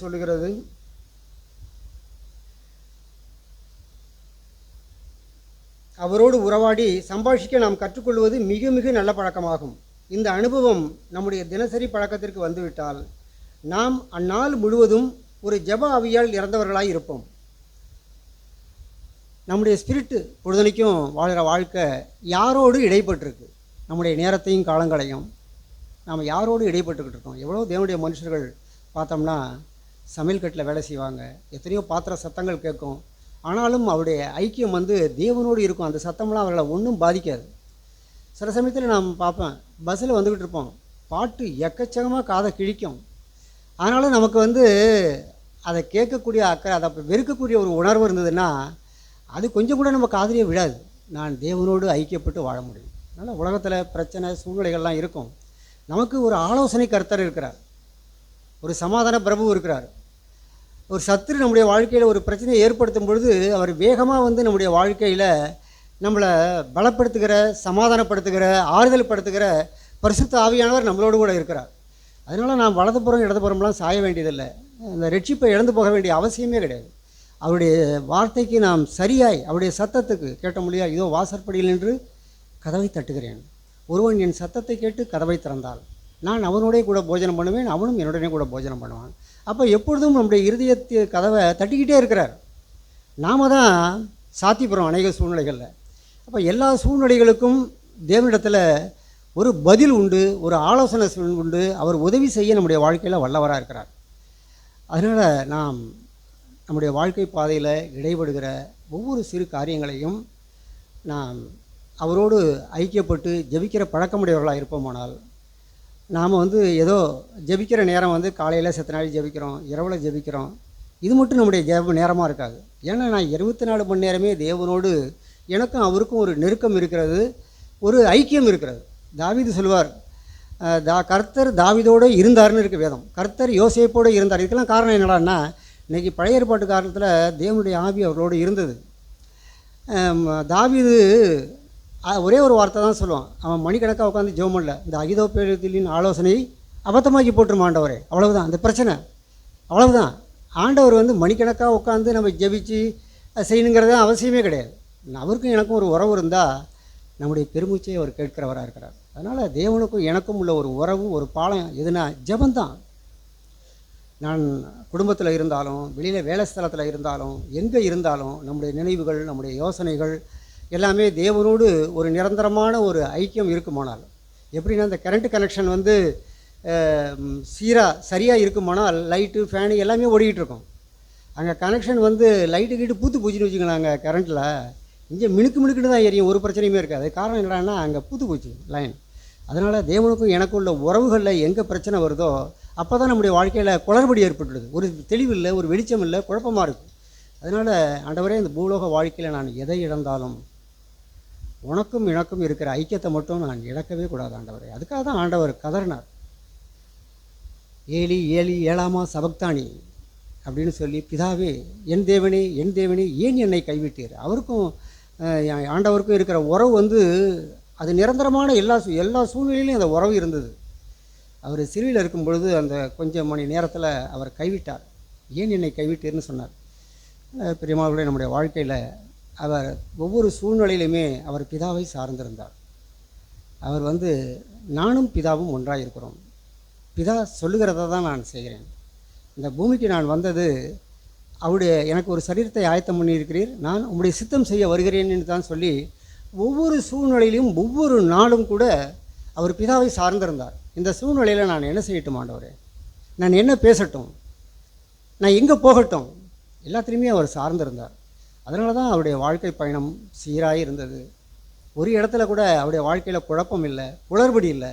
Speaker 3: சொல்லுகிறது. அவரோடு உறவாடி சம்பாஷிக்க நாம் கற்றுக்கொள்வது மிக மிக நல்ல பழக்கமாகும். இந்த அனுபவம் நம்முடைய தினசரி பழக்கத்திற்கு வந்துவிட்டால் நாம் அந்நாள் முழுவதும் ஒரு ஜெப ஆவியால் இறந்தவர்களாய் இருப்போம். நம்முடைய ஸ்பிரிட்டு பொழுதனைக்கும் வாழ்கிற வாழ்க்கை யாரோடு இடைப்பட்டிருக்கு? நம்முடைய நேரத்தையும் காலங்களையும் நாம் யாரோடு இடைப்பட்டுக்கிட்டு இருக்கோம்? எவ்வளோ தேவனுடைய மனுஷர்கள் பார்த்தோம்னா சமையல் கட்டில் வேலை செய்வாங்க, எத்தனையோ பாத்திர சத்தங்கள் கேட்கும், ஆனாலும் அவருடைய ஐக்கியம் தேவனோடு இருக்கும். அந்த சத்தம்லாம் அவர்களை ஒன்றும் பாதிக்காது. சில சமயத்தில் நான் பார்ப்பேன், பஸ்ஸில் வந்துக்கிட்டு இருப்போம், பாட்டு எக்கச்சக்கமாக காதை கிழிக்கும். அதனால் நமக்கு வந்து அதை கேட்கக்கூடிய அக்கறை, அதை வெறுக்கக்கூடிய ஒரு உணர்வு இருந்ததுன்னா அது கொஞ்சம் கூட நம்ம காதுலேயே விடாது. நான் தேவனோடு ஐக்கியப்பட்டு வாழ முடியும். அதனால் உலகத்தில் பிரச்சனை சூழ்நிலைகள்லாம் இருக்கும், நமக்கு ஒரு ஆலோசனை கர்த்தர் இருக்கிறார், ஒரு சமாதான பிரபு இருக்கிறார். ஒரு சத்துரு நம்முடைய வாழ்க்கையில் ஒரு பிரச்சனையை ஏற்படுத்தும் பொழுது அவர் வேகமாக வந்து நம்முடைய வாழ்க்கையில் நம்மளை பலப்படுத்துகிற, சமாதானப்படுத்துகிற, ஆறுதல் படுத்துகிற பரிசுத்த ஆவியானவர் நம்மளோடு கூட இருக்கிறார். அதனால் நாம் வலதுபுறம் இடதுபுறம்லாம் சாய வேண்டியதில்லை, அந்த ரட்சிப்பை இழந்து போக வேண்டிய அவசியமே கிடையாது. அவருடைய வார்த்தைக்கு நாம் சரியாய், அவருடைய சத்தத்துக்கு கேட்ட முடியா, இதோ வாசற்படியில் நின்று கதவை தட்டுகிறேன், ஒருவன் என் சத்தத்தை கேட்டு கதவை திறந்தால் நான் அவனோடே கூட போஜனம் பண்ணுவேன், அவனும் என்னுடனே கூட போஜனம் பண்ணுவான். அப்போ எப்பொழுதும் நம்முடைய இருதயத்து கதவை தட்டிக்கிட்டே இருக்கிறார். நாம் தான் சாத்திப்புறோம் அநேக சூழ்நிலைகளில். அப்போ எல்லா சூழ்நிலைகளுக்கும் தேவனிடத்தில் ஒரு பதில் உண்டு, ஒரு ஆலோசனை உண்டு. அவர் உதவி செய்ய நம்முடைய வாழ்க்கையில் வல்லவராக இருக்கிறார். அதனால் நாம் நம்முடைய வாழ்க்கை பாதையில் இடைபடுகிற ஒவ்வொரு சிறு காரியங்களையும் நாம் அவரோடு ஐக்கியப்பட்டு ஜெபிக்கிற பழக்கமுடையவர்களாக இருப்போமானால், நாம் வந்து ஏதோ ஜெபிக்கிற நேரம் வந்து காலையில் செத்த நாள் ஜெபிக்கிறோம், இரவில் ஜெபிக்கிறோம், இது மட்டும் நம்முடைய ஜெப நேரமாக இருக்காது. ஏன்னா நான் 24 மணி நேரமே தேவனோடு எனக்கும் அவருக்கும் ஒரு நெருக்கம் இருக்கிறது, ஒரு ஐக்கியம் இருக்கிறது. தாவீது சொல்வார், கர்த்தர் தாவீதோடு இருந்தார்னு இருக்க வேதம், கர்த்தர் யோசேப்போடு இருந்தார். இதுக்கெல்லாம் காரணம் என்னடான்னா, இன்றைக்கி பழைய ஏற்பாட்டு காலத்தில் தேவனுடைய ஆவி அவர்களோடு இருந்தது. தாவீது ஒரே ஒரு வார்த்தை தான் சொல்லுவான், அவன் மணிக்கணக்காக உட்காந்து ஜெபம் பண்ணல, இந்த அகிதோப்பேலின் ஆலோசனையை அபத்தமாக்கி போட்டுருமா ஆண்டவரே, அவ்வளவுதான் அந்த பிரச்சனை, அவ்வளவுதான். ஆண்டவர் வந்து மணிக்கணக்காக உட்காந்து நம்ம ஜெபிச்சு செய்யணுங்கிறது அவசியமே கிடையாது. அவருக்கும் எனக்கும் ஒரு உறவு இருந்தால் நம்முடைய பெருமூச்சை அவர் கேட்கிறவராக இருக்கிறார். அதனால் தேவனுக்கும் எனக்கும் உள்ள ஒரு உறவு, ஒரு பாலம் எதுனா ஜெபந்தான். நான் குடும்பத்தில் இருந்தாலும், வெளியில் வேலை ஸ்தலத்தில் இருந்தாலும், எங்கே இருந்தாலும் நம்முடைய நினைவுகள், நம்முடைய யோசனைகள் எல்லாமே தேவனோடு ஒரு நிரந்தரமான ஒரு ஐக்கியம் இருக்குமானால், எப்படின்னா இந்த கரண்ட் கனெக்ஷன் வந்து சரியாக இருக்குமானால் லைட்டு ஃபேனு எல்லாமே ஓடிக்கிட்டு இருக்கும். அங்கே கனெக்ஷன் வந்து லைட்டு கீட்டு பூத்து பூச்சின்னு வச்சுக்கலாம். அங்கே கரண்ட்டில் இங்கே மினுக்குன்னு தான் எரியும், ஒரு பிரச்சனையுமே இருக்காது. காரணம் என்னடான்னா அங்கே பூத்து பூச்சி லைன். அதனால் தேவனுக்கும் எனக்கும் உள்ள உறவுகளில் எங்கே பிரச்சனை வருதோ அப்போ தான் நம்முடைய வாழ்க்கையில் குளறுபடி ஏற்பட்டுடுது, ஒரு தெளிவு இல்லை, ஒரு வெளிச்சம் இல்லை, குழப்பமாக இருக்குது. அதனால் ஆண்டவரே, இந்த பூலோக வாழ்க்கையில் நான் எதை இழந்தாலும் உனக்கும் எனக்கும் இருக்கிற ஐக்கியத்தை மட்டும் நான் இழக்கவே கூடாது ஆண்டவரே. அதுக்காக தான் ஆண்டவர் கதறினார், ஏலி ஏலி ஏலாமா சபக்தானி அப்படின்னு சொல்லி, பிதாவே என் தேவனே என் தேவனே ஏன் என்னை கைவிட்டீர். அவருக்கும் ஆண்டவருக்கும் இருக்கிற உறவு வந்து அது நிரந்தரமான எல்லா சூழ்நிலையிலும் அந்த உறவு இருந்தது. அவர் சிறுவையில் இருக்கும் பொழுது அந்த கொஞ்சம் மணி நேரத்தில் அவர் கைவிட்டார். ஏன் என்னை கைவிட்டீர்னு சொன்னார். பிரியமானவர்களே, நம்முடைய வாழ்க்கையில் அவர் ஒவ்வொரு சூழ்நிலையிலுமே அவர் பிதாவை சார்ந்திருந்தார். அவர் வந்து நானும் பிதாவும் ஒன்றாக இருக்கிறோம், பிதா சொல்லுகிறத தான் நான் செய்கிறேன். இந்த பூமிக்கு நான் வந்தது அவருடைய எனக்கு ஒரு சரீரத்தை ஆயத்தம் பண்ணியிருக்கிறீர், நான் உங்களுடைய சித்தம் செய்ய வருகிறேன்னு தான் சொல்லி ஒவ்வொரு சூழ்நிலையிலும் ஒவ்வொரு நாளும் கூட அவர் பிதாவை சார்ந்திருந்தார். இந்த சூழ்நிலையில் நான் என்ன செய்யட்டும் ஆண்டவரே, நான் என்ன பேசட்டும், நான் எங்கே போகட்டும், எல்லாத்துலேயுமே அவர் சார்ந்திருந்தார். அதனால தான் அவருடைய வாழ்க்கை பயணம் சீராக இருந்தது. ஒரு இடத்துல கூட அவருடைய வாழ்க்கையில் குழப்பம் இல்லை, குளறுபடி இல்லை,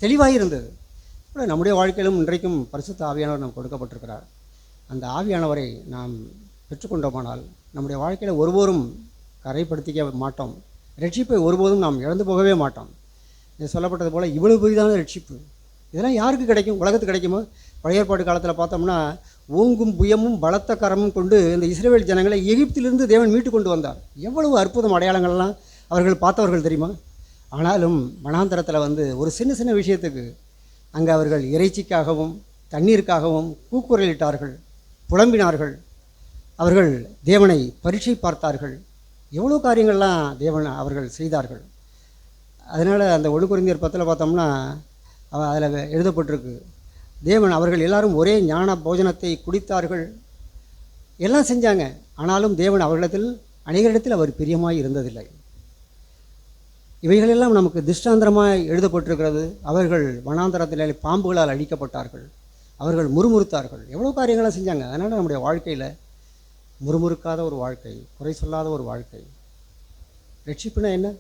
Speaker 3: தெளிவாக இருந்தது. கூட நம்முடைய வாழ்க்கையிலும் இன்றைக்கும் பரிசுத்த ஆவியானவர் நாம் கொடுக்கப்பட்டிருக்கிறார். அந்த ஆவியானவரை நாம் பெற்றுக்கொண்டோமானால் நம்முடைய வாழ்க்கையில் ஒருபோதும் கரைப்படுத்திக்க மாட்டோம், ரட்சிப்பை ஒருபோதும் நாம் இழந்து போகவே மாட்டோம். இது சொல்லப்பட்டது போல் இவ்வளவு பெரிதான ரட்சிப்பு இதெல்லாம் யாருக்கு கிடைக்கும்? உலகத்துக்கு கிடைக்குமோ? பழைய ஏற்பாடு காலத்தில் பார்த்தோம்னா ஓங்கும் புயமும் பலத்த கரமும் கொண்டு இந்த இஸ்ரவேல் ஜனங்களை எகிப்திலிருந்து தேவன் மீட்டு கொண்டு வந்தார். எவ்வளவு அற்புதம் அடையாளங்கள்லாம் அவர்கள் பார்த்தவர்கள் தெரியுமா? ஆனாலும் வனாந்தரத்தில் வந்து ஒரு சின்ன சின்ன விஷயத்துக்கு அங்கே அவர்கள் இறைச்சிக்காகவும் தண்ணீருக்காகவும் கூக்குரலிட்டார்கள், புலம்பினார்கள், அவர்கள் தேவனை பரீட்சை பார்த்தார்கள், எவ்வளோ காரியங்கள்லாம் தேவன் அவர்கள் செய்தார்கள். அதனால் அந்த 1 கொரிந்தியர் 10 பார்த்தோம்னா அதில் எழுதப்பட்டிருக்கு, தேவன் அவர்கள் எல்லாரும் ஒரே ஞான போஜனத்தை குடித்தார்கள், எல்லாம் செஞ்சாங்க. ஆனாலும் தேவன் அவர்களிடத்தில் அநேகரிடத்தில் அவர் பிரியமாய் இருந்ததில்லை. இவைகளெல்லாம் நமக்கு திஷ்டாந்தரமாக எழுதப்பட்டிருக்கிறது. அவர்கள் வனாந்தரத்தில் பாம்புகளால் அழிக்கப்பட்டார்கள், அவர்கள் முறுமுறுத்தார்கள், எவ்வளோ காரியங்களாம் செஞ்சாங்க. அதனால் நம்முடைய வாழ்க்கையில் முறுமுறுக்காத ஒரு வாழ்க்கை, குறை சொல்லாத ஒரு வாழ்க்கை. ரட்சிப்புனா என்ன?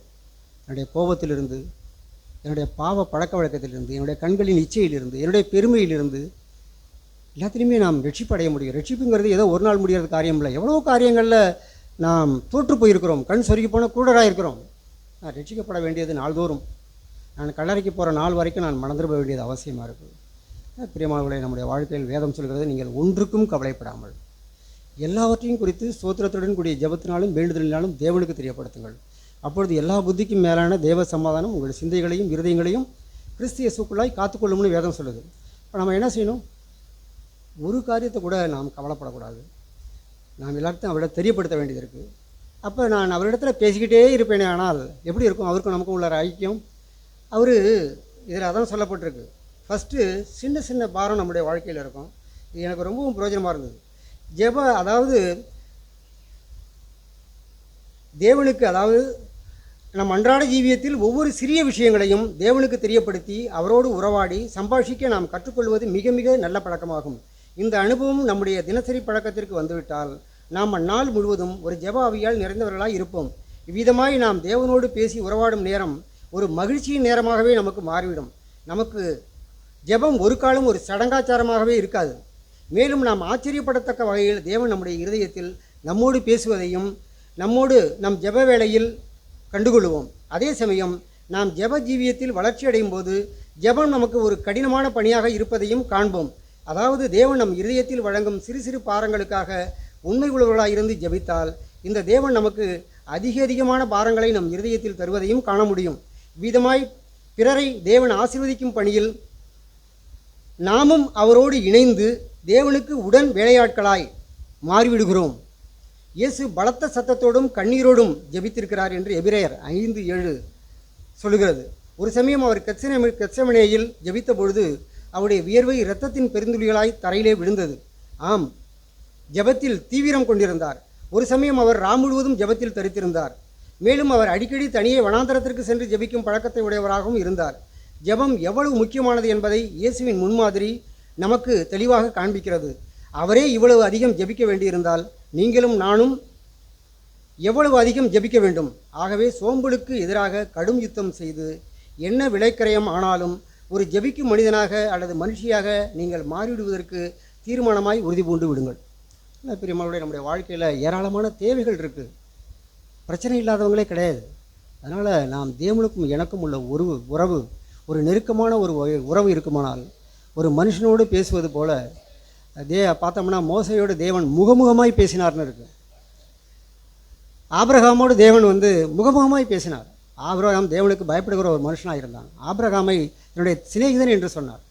Speaker 3: என்னுடைய கோபத்திலிருந்து, என்னுடைய பாவ பழக்க வழக்கத்திலிருந்து, என்னுடைய கண்களின் இச்சையிலிருந்து, என்னுடைய பெருமையிலிருந்து எல்லாத்துலேயுமே நாம் ரட்சிப்படைய முடியும். ரட்சிப்புங்கிறது ஏதோ ஒரு நாள் முடிகிறது காரியம் இல்லை. எவ்வளோ காரியங்களில் நாம் தோற்று போயிருக்கிறோம், கண் சொருகி போன கூடராக இருக்கிறோம். நான் ரட்சிக்கப்பட வேண்டியது நாள்தோறும். நான் கல்லறைக்கு போகிற நாள் வரைக்கும் நான் மணந்துட வேண்டியது அவசியமாக இருக்குது. பிரியமானவர்களே, நம்முடைய வாழ்க்கையில் வேதம் சொல்கிறது, நீங்கள் ஒன்றுக்கும் கவலைப்படாமல் எல்லாவற்றையும் குறித்து ஸ்தோத்திரத்துடன் கூடிய ஜெபத்தினாலும் வேண்டுதலினாலும் தேவனுக்கு தெரியப்படுத்துங்கள். அப்பொழுது எல்லா புத்திக்கும் மேலான தேவ சமாதானம் உங்கள் சிந்தைகளையும் இருதயங்களையும் கிறிஸ்து இயேசுக்குள்ளாய் காத்துக்கொள்ளும்னு வேதம் சொல்லுது. இப்போ நம்ம என்ன செய்யணும்? ஒரு காரியத்தை கூட நாம் கவலைப்படக்கூடாது. நாம் எல்லாத்தையும் அவரிடம் தெரியப்படுத்த வேண்டியது இருக்குது. அப்போ நான் அவரிடத்தில் பேசிக்கிட்டே இருப்பேனே, ஆனால் எப்படி இருக்கும் அவருக்கும் நமக்கும் உள்ள ஐக்கியம்? அவர் இதில் அதான் சொல்லப்பட்டிருக்கு. ஃபஸ்ட்டு சின்ன சின்ன பாரம் நம்முடைய வாழ்க்கையில் இருக்கும். இது எனக்கு ரொம்பவும் பிரயோஜனமாக இருந்தது. அதாவது தேவனுக்கு, அதாவது நம் அன்றாட ஜீவியத்தில் ஒவ்வொரு சிறிய விஷயங்களையும் தேவனுக்கு தெரியப்படுத்தி அவரோடு உறவாடி சம்பாஷிக்க நாம் கற்றுக்கொள்வது மிக மிக நல்ல பழக்கமாகும். இந்த அனுபவம் நம்முடைய தினசரி பழக்கத்திற்கு வந்துவிட்டால் நாம் அந்நாள் முழுவதும் ஒரு ஜெப ஆவியால் நிறைந்தவர்களாய் இருப்போம். இவ்விதமாய் நாம் தேவனோடு பேசி உறவாடும் நேரம் ஒரு மகிழ்ச்சியின் நேரமாகவே நமக்கு மாறிவிடும். நமக்கு ஜெபம் ஒரு காலம் ஒரு சடங்காச்சாரமாகவே இருக்காது. மேலும் நாம் ஆச்சரியப்படத்தக்க வகையில் தேவன் நம்முடைய இருதயத்தில் நம்மோடு பேசுவதையும் நம்மோடு நம் ஜெப வேளையில் கண்டுகொள்வோம். அதே சமயம் நாம் ஜெப ஜீவியத்தில் வளர்ச்சி அடையும் போது ஜெபம் நமக்கு ஒரு கடினமான பணியாக இருப்பதையும் காண்போம். அதாவது தேவன் நம் இருதயத்தில் வழங்கும் சிறு சிறு பாரங்களுக்காக உண்மை உள்ளவர்களாக இருந்து ஜெபித்தால் இந்த தேவன் நமக்கு அதிகமான பாரங்களை நம் இருதயத்தில் தருவதையும் காண முடியும். விதமாய் பிறரை தேவன் ஆசீர்வதிக்கும் பணியில் நாமும் அவரோடு இணைந்து தேவனுக்கு உடன் வேலையாட்களாய் மாறிவிடுகிறோம். இயேசு பலத்த சத்தத்தோடும் கண்ணீரோடும் ஜெபித்திருக்கிறார் என்று எபிரேயர் 5:7 சொல்லுகிறது. ஒரு சமயம் அவர் கெத்செமனேயில் ஜெபித்த பொழுது அவருடைய வியர்வை இரத்தத்தின் பெருந்துளிகளாய் தரையிலே விழுந்தது. ஆம், ஜெபத்தில் தீவிரம் கொண்டிருந்தார். ஒரு சமயம் அவர் முழுவதும் ஜெபத்தில் தரித்திருந்தார். மேலும் அவர் அடிக்கடி தனியே வனாந்தரத்திற்கு சென்று ஜெபிக்கும் பழக்கத்தை உடையவராகவும் இருந்தார். ஜெபம் எவ்வளவு முக்கியமானது என்பதை இயேசுவின் முன்மாதிரி நமக்கு தெளிவாக காண்பிக்கிறது. அவரே இவ்வளவு அதிகம் ஜெபிக்க வேண்டியிருந்தால் நீங்களும் நானும் எவ்வளவு அதிகம் ஜெபிக்க வேண்டும். ஆகவே சோம்பலுக்கு எதிராக கடும் யுத்தம் செய்து என்ன விலைக்கரையம் ஆனாலும் ஒரு ஜெபிக்கும் மனிதனாக அல்லது மனுஷியாக நீங்கள் மாறிவிடுவதற்கு தீர்மானமாய் உறுதி பூண்டு விடுங்கள். பிரியமானவர்களே, நம்முடைய வாழ்க்கையில் ஏராளமான தேவைகள் இருக்குது. பிரச்சனை இல்லாதவங்களே கிடையாது. அதனால் நாம் தேவனுக்கும் எனக்கும் உள்ள உறவு ஒரு நெருக்கமான ஒரு உறவு இருக்குமானால் ஒரு மனுஷனோடு பேசுவது போல பார்த்தோம்னா மோசையோடு தேவன் முகமுகமாய் பேசினார்னு இருக்குது. ஆபிரகாமோடு தேவன் முகமுகமாய் பேசினார். ஆபிரகாம் தேவனுக்கு பயப்படுகிற ஒரு மனுஷனாக இருந்தான். ஆபிரகாமை என்னுடைய சிநேகிதன் என்று சொன்னார்.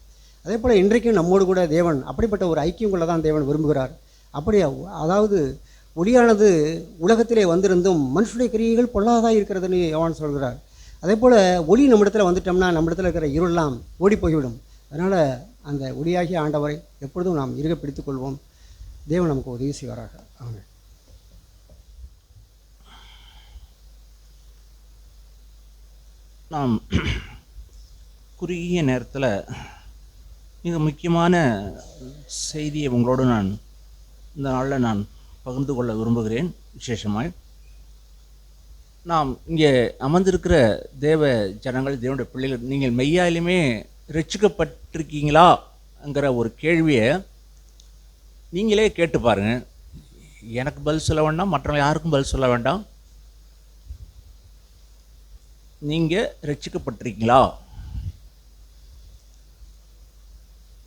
Speaker 3: அதே போல் இன்றைக்கும் நம்மோடு கூட தேவன் அப்படிப்பட்ட ஒரு ஐக்கியம் கொள்ள தான் தேவன் விரும்புகிறார். அப்படி அதாவது ஒளியானது உலகத்திலே வந்திருந்தும் மனுஷனுடைய கிரியைகள் பொல்லாததாக இருக்கிறதுன்னு யோவான் சொல்கிறார். அதே போல் ஒளி நம்மிடத்தில் வந்துட்டோம்னா நம்மிடத்தில் இருக்கிற இருளெல்லாம் ஓடி போய்விடும். அதனால் அந்த ஒளியாகிய ஆண்டவரை எப்பொழுதும் நாம் இருக பிடித்துக் கொள்வோம். தேவன் நமக்கு உதவி செய்வாராக. ஆமென்.
Speaker 4: நாம் குறுகிய நேரத்தில் மிக முக்கியமான செய்தியை உங்களோடு நான் இந்த நாளில் நான் பகிர்ந்து கொள்ள விரும்புகிறேன். விசேஷமாய் நாம் இங்கே அமர்ந்திருக்கிற தேவ ஜனங்கள், தேவனுடைய பிள்ளைகள், நீங்கள் மெய்யாலுமே ரட்சிக்கப்பட்டிருக்கீங்களாங்கிற ஒரு கேள்வியை நீங்களே கேட்டு பாருங்கள். எனக்கு பதில் சொல்ல வேண்டாம், மற்றவங்க யாருக்கும் பதில் சொல்ல வேண்டாம். நீங்கள் ரட்சிக்கப்பட்டிருக்கீங்களா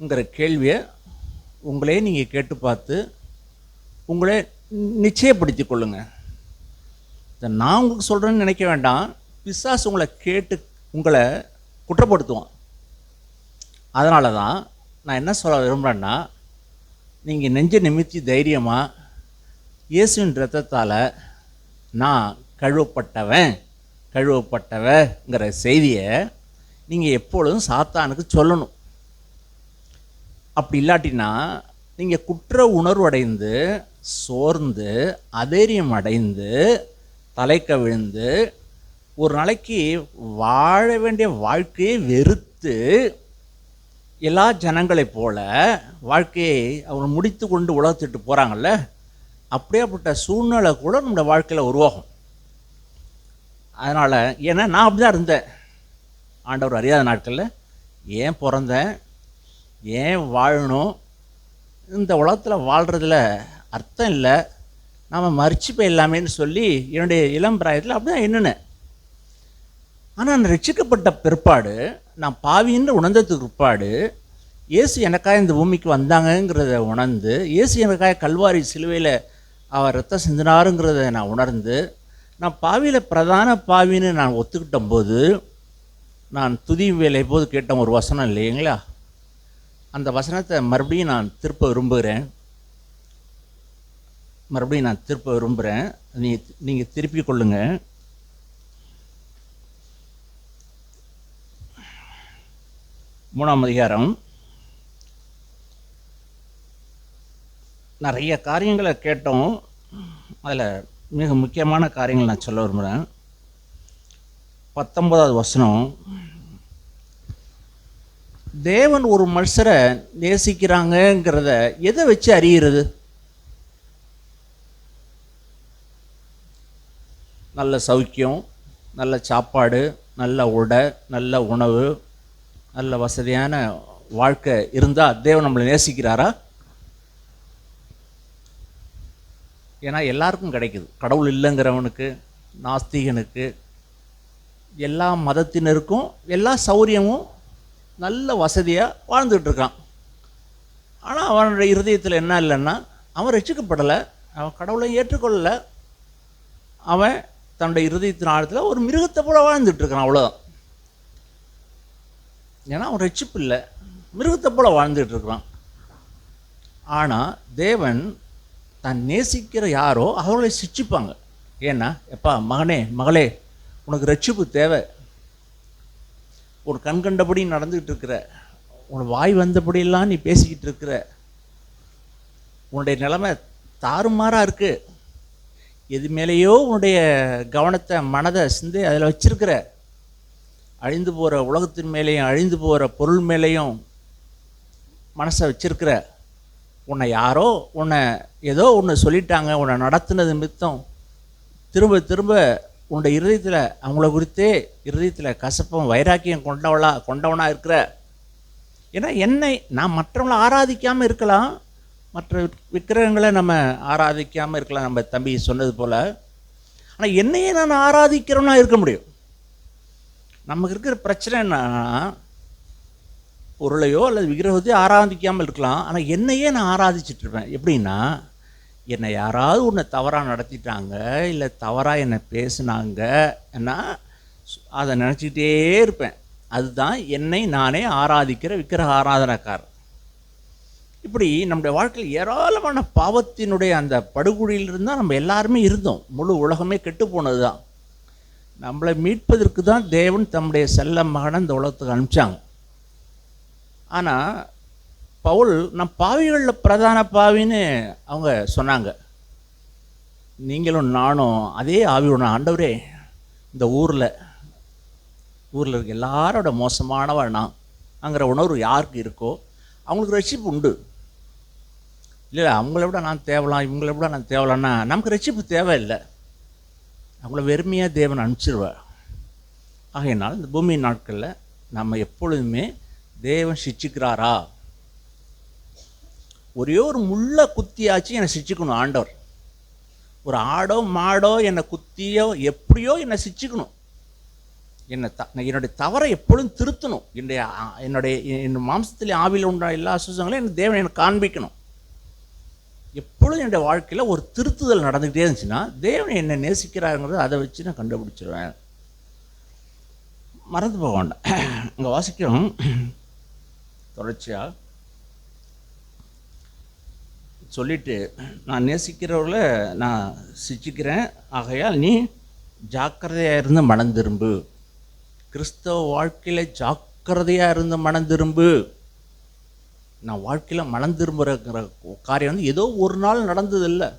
Speaker 4: ங்கிற கேள்வியை உங்களே நீங்கள் கேட்டு பார்த்து உங்களே நிச்சயப்படுத்தி கொள்ளுங்கள். இதை நான் உங்களுக்கு சொல்கிறேன்னு நினைக்க வேண்டாம். பிசாசு உங்களை கேட்டு உங்களை குற்றப்படுத்துவான். அதனால தான் நான் என்ன சொல்ல விரும்புகிறேன்னா, நீங்கள் நெஞ்ச நிமித்தி தைரியமாக இயேசுவின் இரத்தத்தால் நான் கழுவப்பட்டவங்கிற செய்தியை நீங்கள் எப்பொழுதும் சாத்தானுக்கு சொல்லணும். அப்படி இல்லாட்டினா நீங்கள் குற்ற உணர்வு அடைந்து சோர்ந்து அதைரியம் அடைந்து தலைக்க விழுந்து ஒரு நாளைக்கு வாழ வேண்டிய வாழ்க்கையை வெறுத்து எல்லா ஜனங்களைப் போல வாழ்க்கையை அவங்க முடித்து கொண்டு உலகத்திட்டு போகிறாங்கல்ல, அப்படியேப்பட்ட சூழ்நிலை கூட நம்முடைய வாழ்க்கையில் உருவாகும். அதனால் ஏன்னா நான் அப்படி தான் இருந்தேன். ஆண்டவர் அறியாத நாட்களில் ஏன் பிறந்தேன், ஏன் வாழணும், இந்த உலகத்தில் வாழ்கிறதுல அர்த்தம் இல்லை, நாம் மறிச்சு போயிடலாமேன்னு சொல்லி என்னுடைய இளம் பிராயத்தில் அப்படி தான் எண்ணினேன். ஆனால் நான் ரட்சிக்கப்பட்ட பிற்பாடு, நான் பாவின்னு உணர்ந்ததுக்கு பிற்பாடு, இயேசு எனக்காக இந்த பூமிக்கு வந்தாங்கங்கிறத உணர்ந்து, இயேசு எனக்காக கல்வாரி சிலுவையில் அவர் ரத்தம் சிந்தினாருங்கிறத நான் உணர்ந்து, நான் பாவியில் பிரதான பாவின்னு நான் ஒத்துக்கிட்ட போது, நான் துதி வேலை போது கேட்ட ஒரு வசனம் இல்லைங்களா, அந்த வசனத்தை மறுபடியும் நான் திருப்ப விரும்புகிறேன். நீங்கள் திருப்பி கொள்ளுங்க. மூணாம் அதிகாரம். நிறைய காரியங்களை கேட்டோம், அதில் மிக முக்கியமான காரியங்கள் நான் சொல்ல விரும்புகிறேன். 19வது வசனம், தேவன் ஒரு மனுஷரை நேசிக்கிறாங்கங்கிறத எதை வச்சு அறிகிறது? நல்ல சௌக்கியம், நல்ல சாப்பாடு, நல்ல உடை, நல்ல உணவு, நல்ல வசதியான வாழ்க்கை இருந்தால் தேவன் நம்மளை நேசிக்கிறாரா? ஏன்னா எல்லாருக்கும் கிடைக்குது. கடவுள் இல்லைங்கிறவனுக்கு, நாஸ்திகனுக்கு, எல்லா மதத்தினருக்கும் எல்லா சௌரியமும் நல்ல வசதியாக வாழ்ந்துட்டுருக்கான். ஆனால் அவனுடைய இருதயத்தில் என்ன இல்லைன்னா, அவன் ரட்சிக்கப்படலை, அவன் கடவுளை ஏற்றுக்கொள்ளலை, அவன் தன்னுடைய இருதயத்தின் ஆழத்தில் ஒரு மிருகத்தை போல வாழ்ந்துட்டுருக்கான், அவ்வளோதான். ஏன்னா அவன் ரட்சிப்பு இல்லை, மிருகத்தை போல வாழ்ந்துட்டுருக்கான். ஆனால் தேவன் தான் நேசிக்கிற யாரோ அவர்களை சிட்சிப்பாங்க. ஏன்னா, எப்பா மகனே மகளே, உனக்கு ரட்சிப்பு தேவை, ஒரு கண் கண்டபடி நடந்துக்கிட்டு இருக்கிற, உனக்கு வாய் வந்தபடியெல்லாம் நீ பேசிக்கிட்டு இருக்கிற, உன்னுடைய நிலைமை தாறுமாறாக இருக்குது, எது மேலேயோ உன்னுடைய கவனத்தை, மனதை, சிந்தை அதில் வச்சிருக்கிற, அழிந்து போகிற உலகத்தின் மேலேயும் அழிந்து போகிற பொருள் மேலேயும் மனசை வச்சிருக்கிற, உன்னை யாரோ உன்னை ஏதோ ஒன்று சொல்லிட்டாங்க, உன்னை நடத்துனது நிமித்தம் திரும்ப திரும்ப உன்னுடைய இருதயத்தில் அவங்கள குறித்தே இருதயத்தில் கசப்பம் வைராக்கியம் கொண்டவனாக இருக்கிற. ஏன்னா என்னை நான் மற்றவங்களை ஆராதிக்காமல் இருக்கலாம், மற்ற விக்கிரகங்களை நம்ம ஆராதிக்காமல் இருக்கலாம், நம்ம தம்பி சொன்னது போல். ஆனால் என்னையே நான் ஆராதிக்கிறவனா இருக்க முடியும். நமக்கு இருக்கிற பிரச்சனை என்னன்னா, பொருளையோ அல்லது விக்கிரகத்தையோ ஆராதிக்காமல் இருக்கலாம், ஆனால் என்னையே நான் ஆராதிச்சிட்ருப்பேன். எப்படின்னா, என்னை யாராவது ஒன்று தவறாக நடத்திட்டாங்க, இல்லை தவறாக என்னை பேசுனாங்க, ஏன்னா அதை நினச்சிக்கிட்டே இருப்பேன். அதுதான் என்னை நானே ஆராதிக்கிற விக்கிரக ஆராதனைக்காரர். இப்படி நம்முடைய வாழ்க்கையில் ஏராளமான பாவத்தினுடைய அந்த படுகொழியிலிருந்து தான் நம்ம எல்லாருமே இருந்தோம். முழு உலகமே கெட்டு போனது தான். நம்மளை மீட்பதற்கு தான் தேவன் தம்முடைய செல்ல மகனை இந்த உலகத்துக்கு அனுப்பிச்சாங்க. ஆனால் பவுல் நம் பாவிகளில் பிரதான பாவின்னு அவங்க சொன்னாங்க. நீங்களும் நானும் அதே ஆவியோட, ஆண்டவரே இந்த ஊரில் இருக்க எல்லாரோட மோசமானவள் நான் அங்கிற உணர்வு யாருக்கு இருக்கோ அவங்களுக்கு ரட்சிப்பு உண்டு. இல்லை அவங்கள விட நான் தேவலாம், இவங்கள விட நான் தேவலான்னா நமக்கு ரட்சிப்பு தேவையில்லை. அவங்கள வெறுமையாக தேவன் அனுப்பிச்சிருவார். ஆகையினால் இந்த பூமி நாட்களில் நம்ம எப்பொழுதுமே தேவன் சிச்சிக்கிறாரா? ஒரே ஒரு முள்ள குத்தியாச்சு என்னை சிச்சிக்கணும் ஆண்டவர். ஒரு ஆடோ மாடோ என்னை குத்தியோ எப்படியோ என்னை சிச்சிக்கணும். என்னுடைய தவறை எப்பொழுதும் திருத்தணும். என்னுடைய மாம்சத்திலே ஆவியில் உண்டான எல்லா அசுசங்களையும் என் தேவன் எனக்கு காண்பிக்கணும். எப்பொழுதும் என்னுடைய வாழ்க்கையில் ஒரு திருத்துதல் நடந்துக்கிட்டே இருந்துச்சுன்னா தேவன் என்னை நேசிக்கிறாருங்கிறது அதை வச்சு நான் கண்டுபிடிச்சிருவேன். மறந்து போக வேண்டாம். இங்கே வாசிக்கிறோம் தொடர்ச்சியாக சொல்லிட்டு, நான் நேசிக்கிறவர்களை நான் சிச்சிக்கிறேன், ஆகையால் நீ ஜாக்கிரதையாக இருந்து மனம் திரும்பு. கிறிஸ்தவ வாழ்க்கையில் ஜாக்கிரதையாக இருந்து மனம் திரும்பு. நான் வாழ்க்கையில் மனம் திரும்புகிற காரியம் வந்து ஏதோ ஒரு நாள் நடந்ததில்லை.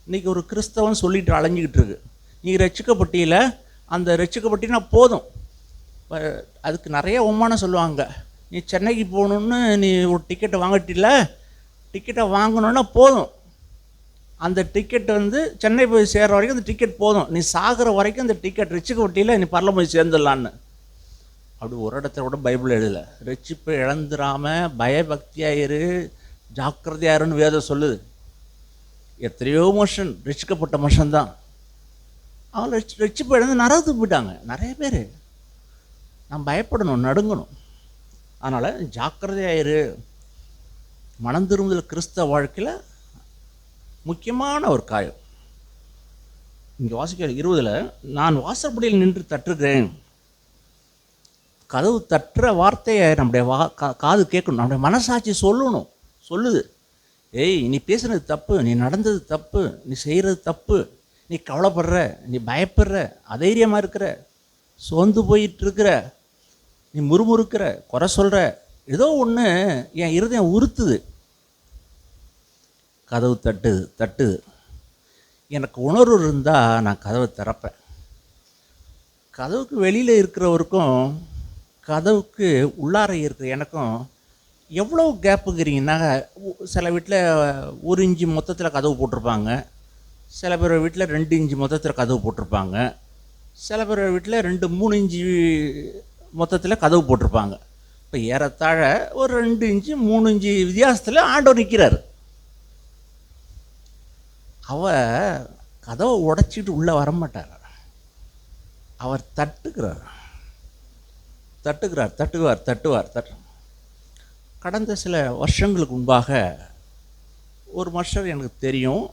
Speaker 4: இன்றைக்கி ஒரு கிறிஸ்தவன் சொல்லிட்டு அலைஞ்சிக்கிட்டு இருக்கு, நீ ரட்சிக்கப்பட்டியில் அந்த ரட்சிக்கப்பட்டினா போதும். அதுக்கு நிறைய அவமானம் சொல்லுவாங்க. நீ சென்னைக்கு போகணுன்னு நீ ஒரு டிக்கெட்டை வாங்கிட்டில்ல, டிக்கெட்டை வாங்கணுன்னா போதும், அந்த டிக்கெட் வந்து சென்னை போய் சேர்ற வரைக்கும் அந்த டிக்கெட் போதும், நீ சாகிற வரைக்கும் அந்த டிக்கெட் ரட்சிக்க வட்டியில் நீ பரல போய் சேர்ந்துடலான்னு. அப்படி ஒரு இடத்துல கூட பைபிள் எழுதலை. ரட்சிப்பை இழந்துடாமல் பயபக்தியாயிரு, ஜாக்கிரதையாருன்னு வேதம் சொல்லுது. எத்தனையோ மனுஷன் ரட்சிக்கப்பட்ட மனுஷன்தான் அவங்க ரட்சிப்பை இழந்து நரகத்துக்கு போயிட்டாங்க நிறைய பேர். நான் பயப்படணும், நடுங்கணும். அதனால் ஜாக்கிரதையாயிரு. மனம் திரும்புதல் கிறிஸ்தவ வாழ்க்கையில் முக்கியமான ஒரு காயம். இங்கே வாசிக்கிற 20 நான் வாசற்படியில் நின்று தட்டுகிறேன். கதவு தட்டுற வார்த்தையை நம்முடைய காது கேட்கணும், நம்முடைய மனசாட்சி சொல்லுது. ஏய், நீ பேசுனது தப்பு, நீ நடந்தது தப்பு, நீ செய்கிறது தப்பு, நீ கவலைப்படுற, நீ பயப்படுற, அதைரியமாக இருக்கிற, சோர்ந்து போயிட்டுருக்கிற, நீ முறுமுறுக்கிற, குறை சொல்கிற, ஏதோ ஒன்று என் இருதயம் உறுத்துது. கதவு தட்டுது. எனக்கு உணர்வு இருந்தால் நான் கதவை திறப்பேன். கதவுக்கு வெளியில் இருக்கிறவருக்கும் கதவுக்கு உள்ளார இருக்கிற எனக்கும் எவ்வளோ கேப்புங்கிறீங்கன்னா, சில வீட்டில் 1 இன்ச்சு மொத்தத்தில் கதவு போட்டிருப்பாங்க, சில பேர் வீட்டில் 2 இன்ச்சு மொத்தத்தில் கதவு போட்டிருப்பாங்க, சில பேர் வீட்டில் 2-3 இன்ச்சு மொத்தத்தில் கதவு போட்டிருப்பாங்க. இப்போ ஏறத்தாழ ஒரு 2 இன்ச்சு 3 இன்ச்சு வித்தியாசத்தில் ஆண்டவர் நிற்கிறார். கதவை உடைச்சிட்டு உள்ளே வரமாட்டார். அவர் தட்டுவார். கடந்த சில வருஷங்களுக்கு முன்பாக ஒரு மனுஷர் எனக்கு தெரியும்.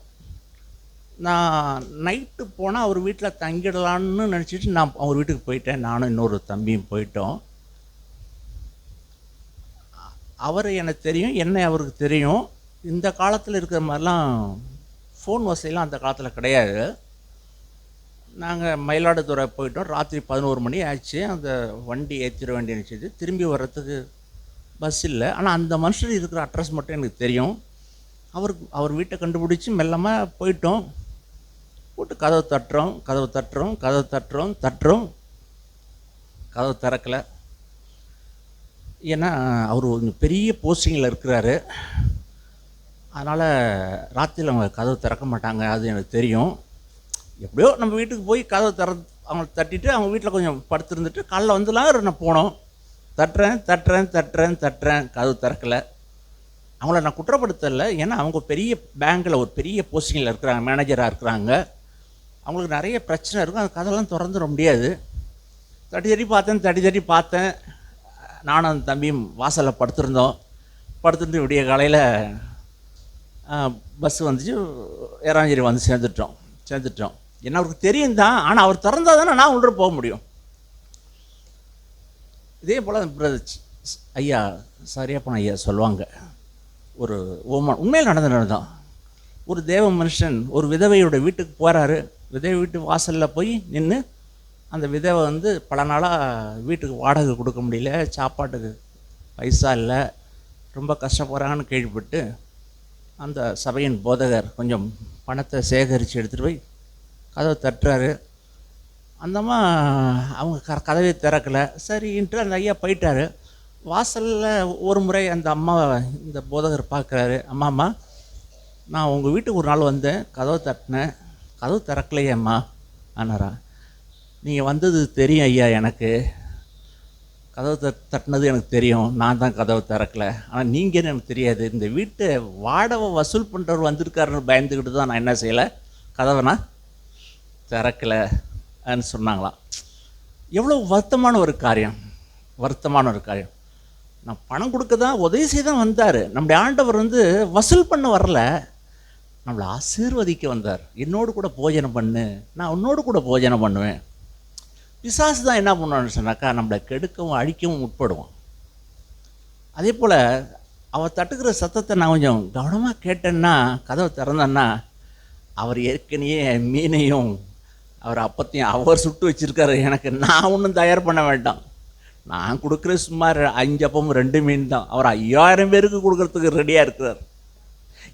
Speaker 4: நான் நைட்டு போனால் அவர் வீட்டில் தங்கிடலான்னு நினச்சிட்டு நான் அவர் வீட்டுக்கு போயிட்டேன். நானும் இன்னொரு தம்பியும் போயிட்டோம். அவர் எனக்கு தெரியும், என்ன அவருக்கு தெரியும். இந்த காலத்தில் இருக்கிற மாதிரிலாம் ஃபோன் வசதிலாம் அந்த காலத்தில் கிடையாது. நாங்கள் மயிலாடுதுறை போயிட்டோம். ராத்திரி 11 மணி ஆச்சு. அந்த வண்டி ஏற்றிட வேண்டி இருந்துச்சு. திரும்பி வர்றதுக்கு பஸ் இல்லை. ஆனால் அந்த மனுஷர் இருக்கிற அட்ரஸ் மட்டும் எனக்கு தெரியும். அவர் வீட்டை கண்டுபிடிச்சி மெல்லமாக போயிட்டோம். போட்டு கதவு தட்டுறோம். கதவு திறக்கலை. ஏன்னா அவர் ஒரு பெரிய போஸ்டிங்கில் இருக்கிறாரு. அதனால் ராத்திரியில் அவங்க கதவு திறக்க மாட்டாங்க, அது எனக்கு தெரியும். எப்படியோ நம்ம வீட்டுக்கு போய் கதவு அவங்க தட்டிட்டு அவங்க வீட்டில் கொஞ்சம் படுத்துருந்துட்டு காலைல வந்துலாம் நான் போனோம். தட்டுறேன், கதவு திறக்கலை. அவங்கள நான் குற்றப்படுத்தலை. ஏன்னா அவங்க பெரிய பேங்கில் ஒரு பெரிய போஸ்டிங்கில் இருக்கிறாங்க, மேனேஜராக இருக்கிறாங்க. அவங்களுக்கு நிறைய பிரச்சனை இருக்கும். அந்த கதவெல்லாம் திறந்துட முடியாது. தட்டி பார்த்தேன். நானும் அந்த தம்பியும் வாசலில் படுத்துட்டு விடிய காலையில் பஸ் வந்துச்சு, ஏறாஞ்சேரி வந்து சேர்ந்துட்டோம். என்ன அவருக்கு தெரியும் தான், ஆனால் அவர் திறந்தால் தானே நான் உள்ள போக முடியும். இதே போல் ஐயா சரியாப்பன ஐயா சொல்லுவாங்க, ஒரு உண்மையில் நடந்ததான். ஒரு தேவ மனுஷன் ஒரு விதவையோட வீட்டுக்கு போகிறாரு. விதவை வீட்டு வாசலில் போய் நின்று அந்த விதவை வந்து பல நாளாக வீட்டுக்கு வாடகை கொடுக்க முடியல, சாப்பாட்டுக்கு பைசா இல்லை, ரொம்ப கஷ்டப்படுறாங்கன்னு கேள்விப்பட்டு அந்த சபையின் போதகர் கொஞ்சம் பணத்தை சேகரித்து எடுத்துகிட்டு போய் கதவை தட்டுறாரு. அந்தம்மா அவங்க கதவை திறக்கலை. சரின்ட்டு அந்த ஐயா போயிட்டார். வாசலில் ஒரு முறை அந்த அம்மாவை இந்த போதகர் பார்க்குறாரு. அம்மா, நான் உங்கள் வீட்டுக்கு ஒரு நாள் வந்தேன், கதவை தட்டினேன், கதவு திறக்கலையே அம்மா ஆனாரா. நீங்கள் வந்தது தெரியும் ஐயா, எனக்கு கதவு தட்டினது எனக்கு தெரியும், நான் தான் கதவை திறக்கலை. ஆனால் நீங்கன்னு எனக்கு தெரியாது. இந்த வீட்டை வாடகை வசூல் பண்ணுறவர் வந்திருக்காருன்னு பயந்துக்கிட்டு தான் நான் என்ன செய்யலை, கதவை நான் திறக்கலைன்னு சொன்னாங்களாம். எவ்வளோ வருத்தமான ஒரு காரியம். நான் பணம் கொடுக்க தான் உதவி செய்ய தான் வந்தார். நம்முடைய ஆண்டவர் வந்து வசூல் பண்ண வரல, நம்மளை ஆசீர்வதிக்க வந்தார். என்னோடு கூட போஜனம் பண்ணு, நான் உன்னோடு கூட போஜனம் பண்ணுவேன். பிசாசு தான் என்ன பண்ணுவான்னு சொன்னாக்கா, நம்மளை கெடுக்கவும் அழிக்கவும் உட்படுவோம். அதே போல் அவர் தட்டுக்கிற சத்தத்தை நான் கொஞ்சம் கவனமாக கேட்டேன்னா, கதவை திறந்தேன்னா, அவர் ஏற்கனவே மீனையும் அவர் அப்பத்தையும் அவர் சுட்டு வச்சுருக்காரு. எனக்கு நான் ஒன்றும் தயார் பண்ண வேண்டாம். நான் கொடுக்குற சுமார் 5 அப்பமும் 2 மீன் தான். அவர் 5000 பேருக்கு கொடுக்குறதுக்கு ரெடியாக இருக்கிறார்.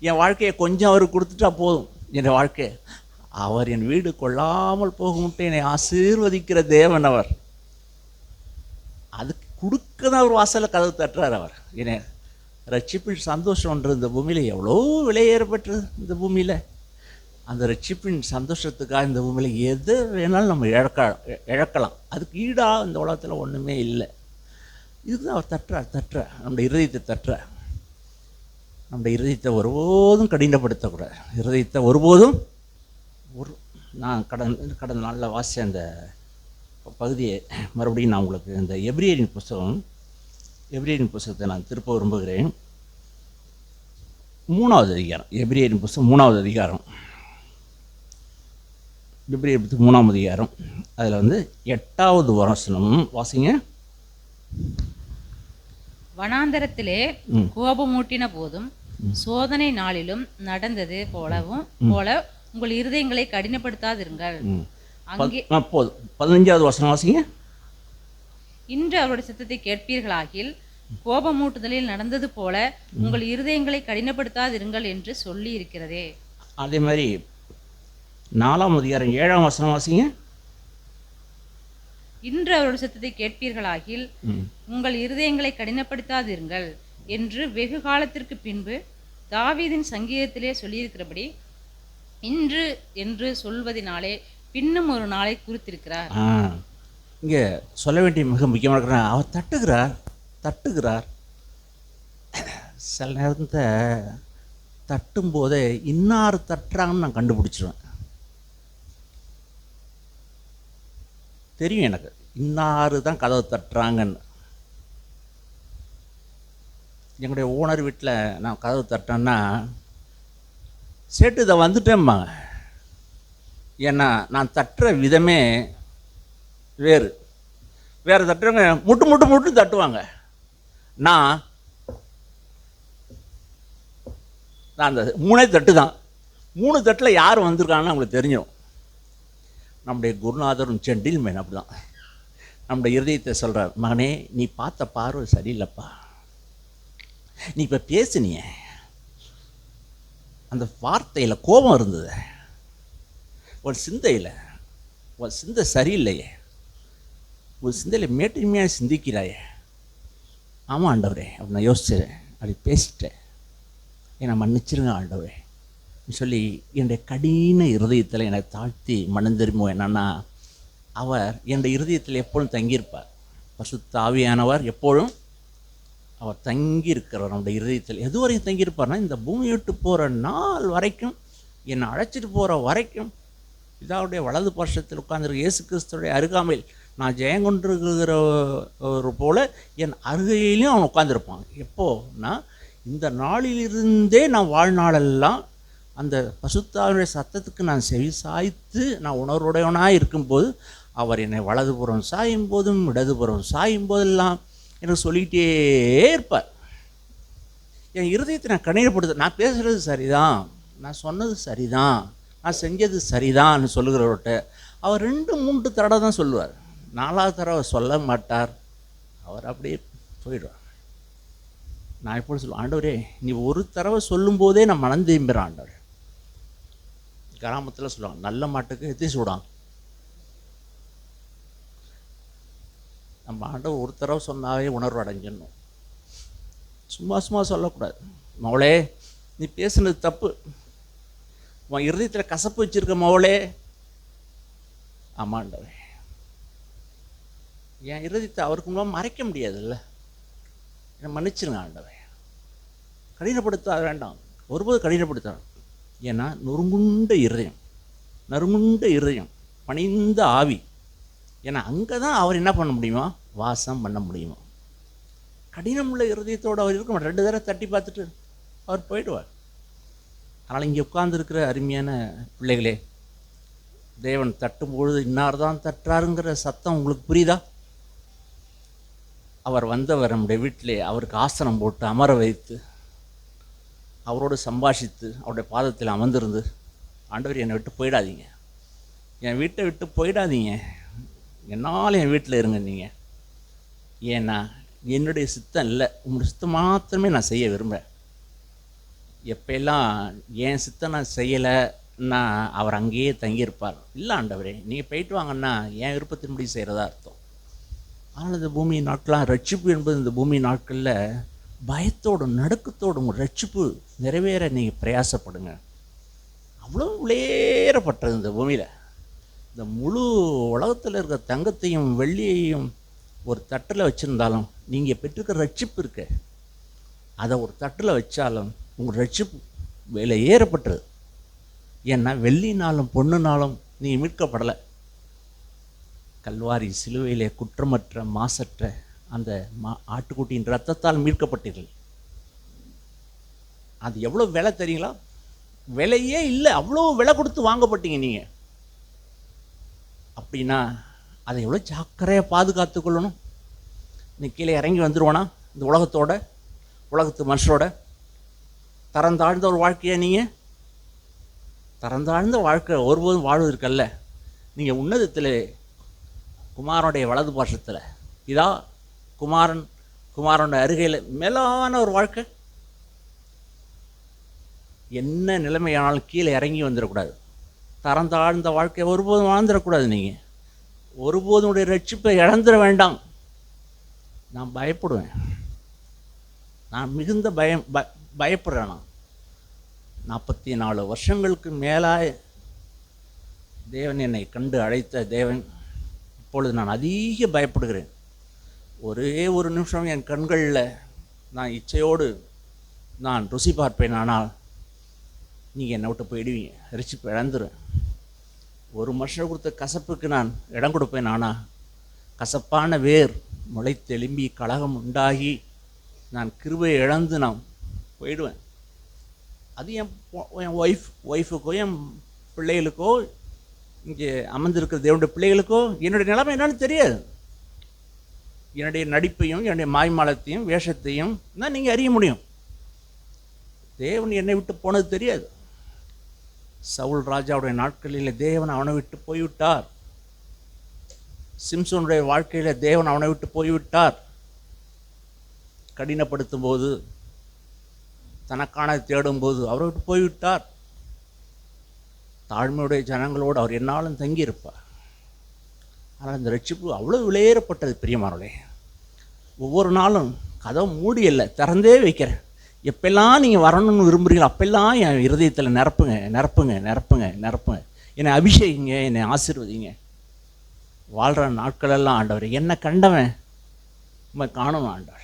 Speaker 4: என் வாழ்க்கையை கொஞ்சம் அவருக்கு கொடுத்துட்டா போதும். என் வாழ்க்கை அவர் என் வீடு கொள்ளாமல் போகும்ட்டு என்னை ஆசீர்வதிக்கிற தேவன் அவர். அதுக்கு கொடுக்க தான் அவர் வாசலில் கதவு தட்டுறார். அவர் என்னை ரட்சிப்பின் சந்தோஷம்ன்ற இந்த பூமியில் எவ்வளோ விலையேறப்பட்டது. இந்த பூமியில் அந்த ரட்சிப்பின் சந்தோஷத்துக்காக இந்த பூமியில் எது வேணாலும் நம்ம இழக்கலாம். அதுக்கு ஈடாக இந்த உலகத்தில் ஒன்றுமே இல்லை. இதுதான் அவர் தட்டுறார் நம்முடைய இருதயத்தை தட்டுறார். நம்முடைய இருதயத்தை ஒருபோதும் கடினப்படுத்தக்கூடாது. இருதயத்தை ஒருபோதும் நான் கடந்த நாளில் வாசித்த அந்த பகுதியை மறுபடியும் நான் உங்களுக்கு இந்த எபிரேயரின் புஸ்தகத்தை நான் திருப்ப விரும்புகிறேன். 3வது அதிகாரம், எபிரேயரின் புஸ்தகம் 3வது அதிகாரம், எபிரேயர் 3ஆம் அதிகாரம், அதில் 8வது வசனம் வாசிங்க.
Speaker 2: வனாந்தரத்திலே கோபமூட்டின போதும் சோதனை நாளிலும் நடந்தது போல உங்கள் இருதயங்களை கடினப்படுத்தாதிருங்கள். அங்கே
Speaker 4: 15வது வசனம் வாசிங்க.
Speaker 2: இன்று அவருடைய சித்தத்தை கேட்பீர்களாகில் கோபமூட்டுதலில் நடந்தது போல உங்கள் இருதயங்களை கடினப்படுத்தாதிருங்கள் என்று சொல்லி இருக்கிறதே.
Speaker 4: அதே மாதிரி 4ஆம் அதிகாரம் 7ஆம் வசனம் வாசிங்க.
Speaker 2: இன்று அவருடைய சித்தத்தை கேட்பீர்களாகில் உங்கள் இருதயங்களை கடினப்படுத்தாதிருங்கள் என்று வெகு காலத்திற்கு பின்பு தாவீதின் சங்கீதத்திலே சொல்லியிருக்கிறபடி இன்று என்று சொல்வதனாலே பின்னும் ஒரு நாளை குறித்திருக்கிறார்.
Speaker 4: இங்கே சொல்ல வேண்டிய மிக முக்கியமான இருக்கிறார். அவர் தட்டுகிறார். சில நேரத்தை தட்டும் போதே இன்னார் தட்டுறாங்கன்னு நான் கண்டுபிடிச்சிருவேன். தெரியும் எனக்கு இன்னாரு தான் கதவை தட்டுறாங்கன்னு. எங்களுடைய ஓனர் வீட்டில் நான் கதவு தட்டேன்னா சேட்டு இதை வந்துட்டேம்மாங்க. ஏன்னா நான் தட்டுற விதமே வேறு தட்டுறவங்க முட்டு தட்டுவாங்க. நான் அந்த 3 தட்டு தான். 3 தட்டில் யார் வந்திருக்காங்கன்னு அவங்களுக்கு தெரிஞ்சிடும். நம்முடைய குருநாதரும் செண்டில்மேன் அப்படி தான் நம்முடைய இருதயத்தை சொல்கிறார், மகனே நீ பார்த்த பார்வை சரியில்லைப்பா, நீ இப்போ பேசுனிய அந்த வார்த்தையில் கோபம் இருந்தது, உன் சிந்தை சரியில்லையே, உன் சிந்தையில் மேட்டுமையாக சிந்திக்கிறாயே. ஆமாம் ஆண்டவரே அப்படி நான் யோசிச்சேன், அப்படி பேசிட்டேன், என்னை மன்னிச்சிருங்க ஆண்டவரே சொல்லி என்னுடைய கடின இருதயத்தில் என்னை தாழ்த்தி மனந்திருமோ. என்னன்னா அவர் என்னுடைய இருதயத்தில் எப்பொழுதும் தங்கியிருப்பார். பரிசுத்த ஆவியானவர் எப்பொழுதும் அவர் தங்கியிருக்கிறார் நம்முடைய இருதயத்தில். எதுவரையும் தங்கியிருப்பார்னா இந்த பூமி விட்டு போகிற நாள் வரைக்கும், என்னை அழைச்சிட்டு போகிற வரைக்கும் பிதாவுடைய வலது பட்சத்தில் உட்கார்ந்துருக்க இயேசு கிறிஸ்துடைய அருகாமையில் நான் ஜெயங்கொண்டிருக்கிற ஒரு போல் என் அருகையிலையும் அவன் உட்காந்துருப்பான். எப்போனா இந்த நாளிலிருந்தே நான் வாழ்நாளெல்லாம் அந்த பசுத்தாவினுடைய சத்தத்துக்கு நான் செவி சாய்த்து நான் உணர்வுடையவனாக இருக்கும்போது அவர் என்னை வலதுபுறம் சாயும் போதும் இடதுபுறம் சாயும் போதெல்லாம் எனக்கு சொல்லிக்கிட்டே இருப்பார். என் இருதயத்தை நான் கணிதப்படுத்த, நான் பேசுகிறது சரிதான், நான் சொன்னது சரிதான், நான் செஞ்சது சரிதான்னு சொல்லுகிறவர்கிட்ட அவர் 2-3 தடவை தான் சொல்லுவார். 4வது தடவை சொல்ல மாட்டார். அவர் அப்படியே போயிடுவார். நான் எப்பொழுது சொல்லுவேன், ஆண்டவரே நீ ஒரு தடவை சொல்லும்போதே நான் மனம் திரும்புகிறேன் ஆண்டவர். கிராமத்தில் சொல்லுவாங்க, நல்ல மாட்டுக்கு எத்தி சூடான். நம்ம ஆண்டவர் ஒரு தடவை சொன்னாவே உணர்வு அடைஞ்சிடணும். சும்மா சொல்லக்கூடாது. மவளே நீ பேசுனது தப்பு, உன் இருதயத்தில் கசப்பு வச்சிருக்க மவளே. ஆமாண்டவே என் இருதயத்தை அவருக்கு முன்னாடி மறைக்க முடியாதுல்ல, என்னை மன்னிச்சிருங்க ஆண்டவே. கடினப்படுத்த வேண்டாம், ஒருபோது கடினப்படுத்த. ஏன்னா நறுங்குண்ட இருதயம், பணிந்த ஆவி. ஏன்னா அங்கே தான் அவர் என்ன பண்ண முடியுமா, வாசம் பண்ண முடியுமா. கடினமுள்ள இருதயத்தோடு அவர் இருக்க மாட்டார். 2 தடவை தட்டி பார்த்துட்டு அவர் போயிடுவார். அதனால் இங்கே உட்கார்ந்துருக்கிற அருமையான பிள்ளைகளே, தேவன் தட்டும்பொழுது இன்னார் தான் தட்டுறாருங்கிற சத்தம் உங்களுக்கு புரியுதா? அவர் வந்தவர் நம்முடைய வீட்டிலே அவருக்கு ஆசனம் போட்டு அமர வைத்து அவரோடு சம்பாஷித்து அவருடைய பாதத்தில் அமர்ந்திருந்து, ஆண்டவர் என்னை விட்டு போயிடாதீங்க, என் வீட்டை விட்டு போயிடாதீங்க, என்னால் என் வீட்டில் இருங்க நீங்கள், ஏன்னா என்னுடைய சித்தம் இல்லை, உங்களுடைய சித்தம் மாத்திரமே நான் செய்ய விரும்புகிறேன். எப்பெல்லாம் என் சித்தம் நான் செய்யலைன்னா அவர் அங்கேயே தங்கியிருப்பார். இல்லை ஆண்டவரே நீங்கள் போயிட்டு வாங்கன்னா என் விருப்பத்தின்படி செய்கிறதா அர்த்தம். ஆனால் இந்த பூமி நாட்களாக ரட்சிப்பு என்பது இந்த பூமி நாட்களில் பயத்தோடும் நடுக்கத்தோடும் ரட்சிப்பு நிறைவேற நீங்கள் பிரயாசப்படுங்க. அவ்வளோ விலையேறப்பட்டது இந்த பூமியில். இந்த முழு உலகத்தில் இருக்கிற தங்கத்தையும் வெள்ளியையும் ஒரு தட்டில் வச்சுருந்தாலும் நீங்கள் பெற்றிருக்கிற ரட்சிப்பு இருக்க, அதை ஒரு தட்டில் வச்சாலும் உங்கள் ரட்சிப்பு விலை ஏறப்பட்டது. ஏன்னா வெள்ளினாலும் பொண்ணுனாலும் நீங்கள் மீட்கப்படலை. கல்வாரி சிலுவையிலே குற்றமற்ற மாசற்ற அந்த ஆட்டுக்குட்டியின் ரத்தத்தால் மீட்கப்பட்டீர்கள். அது எவ்வளோ விலை தெரியுங்களா? விலையே இல்லை, அவ்வளோ விலை கொடுத்து வாங்கப்பட்டீங்க நீங்கள். அப்படின்னா அதை எவ்வளோ ஜாக்கிரதையாக பாதுகாத்து கொள்ளணும். நீ கீழே இறங்கி வந்துடுவோனா இந்த உலகத்து மனுஷரோட தரந்தாழ்ந்த ஒரு வாழ்க்கையை நீங்கள் தரந்தாழ்ந்த வாழ்க்கை ஒருபோதும் வாழ்வதற்கல்ல. நீங்கள் உன்னதத்தில் குமாரனுடைய வலது பாஷத்தில் இதா குமாரனுடைய அருகையில் மேலான ஒரு வாழ்க்கை. என்ன நிலைமையானாலும் கீழே இறங்கி வந்துடக்கூடாது. தரந்தாழ்ந்த வாழ்க்கையை ஒருபோதும் வாழ்ந்துடக்கூடாது. நீங்கள் ஒருபோதும் உடைய ரட்சிப்பை இழந்துட வேண்டாம். நான் பயப்படுவேன், நான் மிகுந்த பயப்படுறேன். நான் 44 வருஷங்களுக்கு மேலாக தேவன் என்னை கண்டு அழைத்த தேவன். இப்பொழுது நான் அதிக பயப்படுகிறேன். ஒரே ஒரு நிமிஷம் என் கண்களில் நான் இச்சையோடு நான் ருசி பார்ப்பேன், ஆனால் நீங்கள் என்னை விட்டு போயிடுவீங்க, ரட்சிப்பு இழந்துருவேன். ஒரு மனுஷன் கொடுத்த கசப்புக்கு நான் இடம் கொடுப்பேன், ஆனால் கசப்பான வேர் முளைத்தெலும்பி கலகம் உண்டாகி நான் கிருபையை இழந்து நான் போயிடுவேன். அது என் ஒய்ஃபுக்கோ என் பிள்ளைகளுக்கோ இங்கே அமர்ந்திருக்கிற தேவனுடைய பிள்ளைகளுக்கோ என்னுடைய நிலைமை என்னன்னு தெரியாது. என்னுடைய நடிப்பையும் என்னுடைய மாய்மாலத்தையும் வேஷத்தையும் தான் நீங்கள் அறிய முடியும். தேவன் என்னை விட்டு போனது தெரியாது. சவுல் ராஜாவுடைய நாட்களில் தேவன் அவனை விட்டு போய்விட்டார். சிம்சோனுடைய வாழ்க்கையில் தேவன் அவனை விட்டு போய்விட்டார். கடினப்படுத்தும் போது, தனக்கான தேடும்போது அவரை விட்டு போய்விட்டார். தாழ்மையுடைய ஜனங்களோடு அவர் என்னாலும் தங்கியிருப்பார். ஆனால் இந்த ரட்சிப்பு அவ்வளோ விலையேறப்பட்டது பிரியமானவர்களே. ஒவ்வொரு நாளும் கதவை மூடி இல்லை, திறந்தே வைக்கிறேன். எப்பெல்லாம் நீங்கள் வரணும்னு விரும்புகிறீங்களோ அப்பெல்லாம் என் இருதயத்தில் நிரப்புங்க நிரப்புங்க நிரப்புங்க நிரப்புங்க. என்னை அபிஷேகிங்க, என்னை ஆசீர்வதிங்க. வாழ்கிற நாட்களெல்லாம் ஆண்டவர் என்னை கண்டவன் நம்ம காணணும் ஆண்டவர்.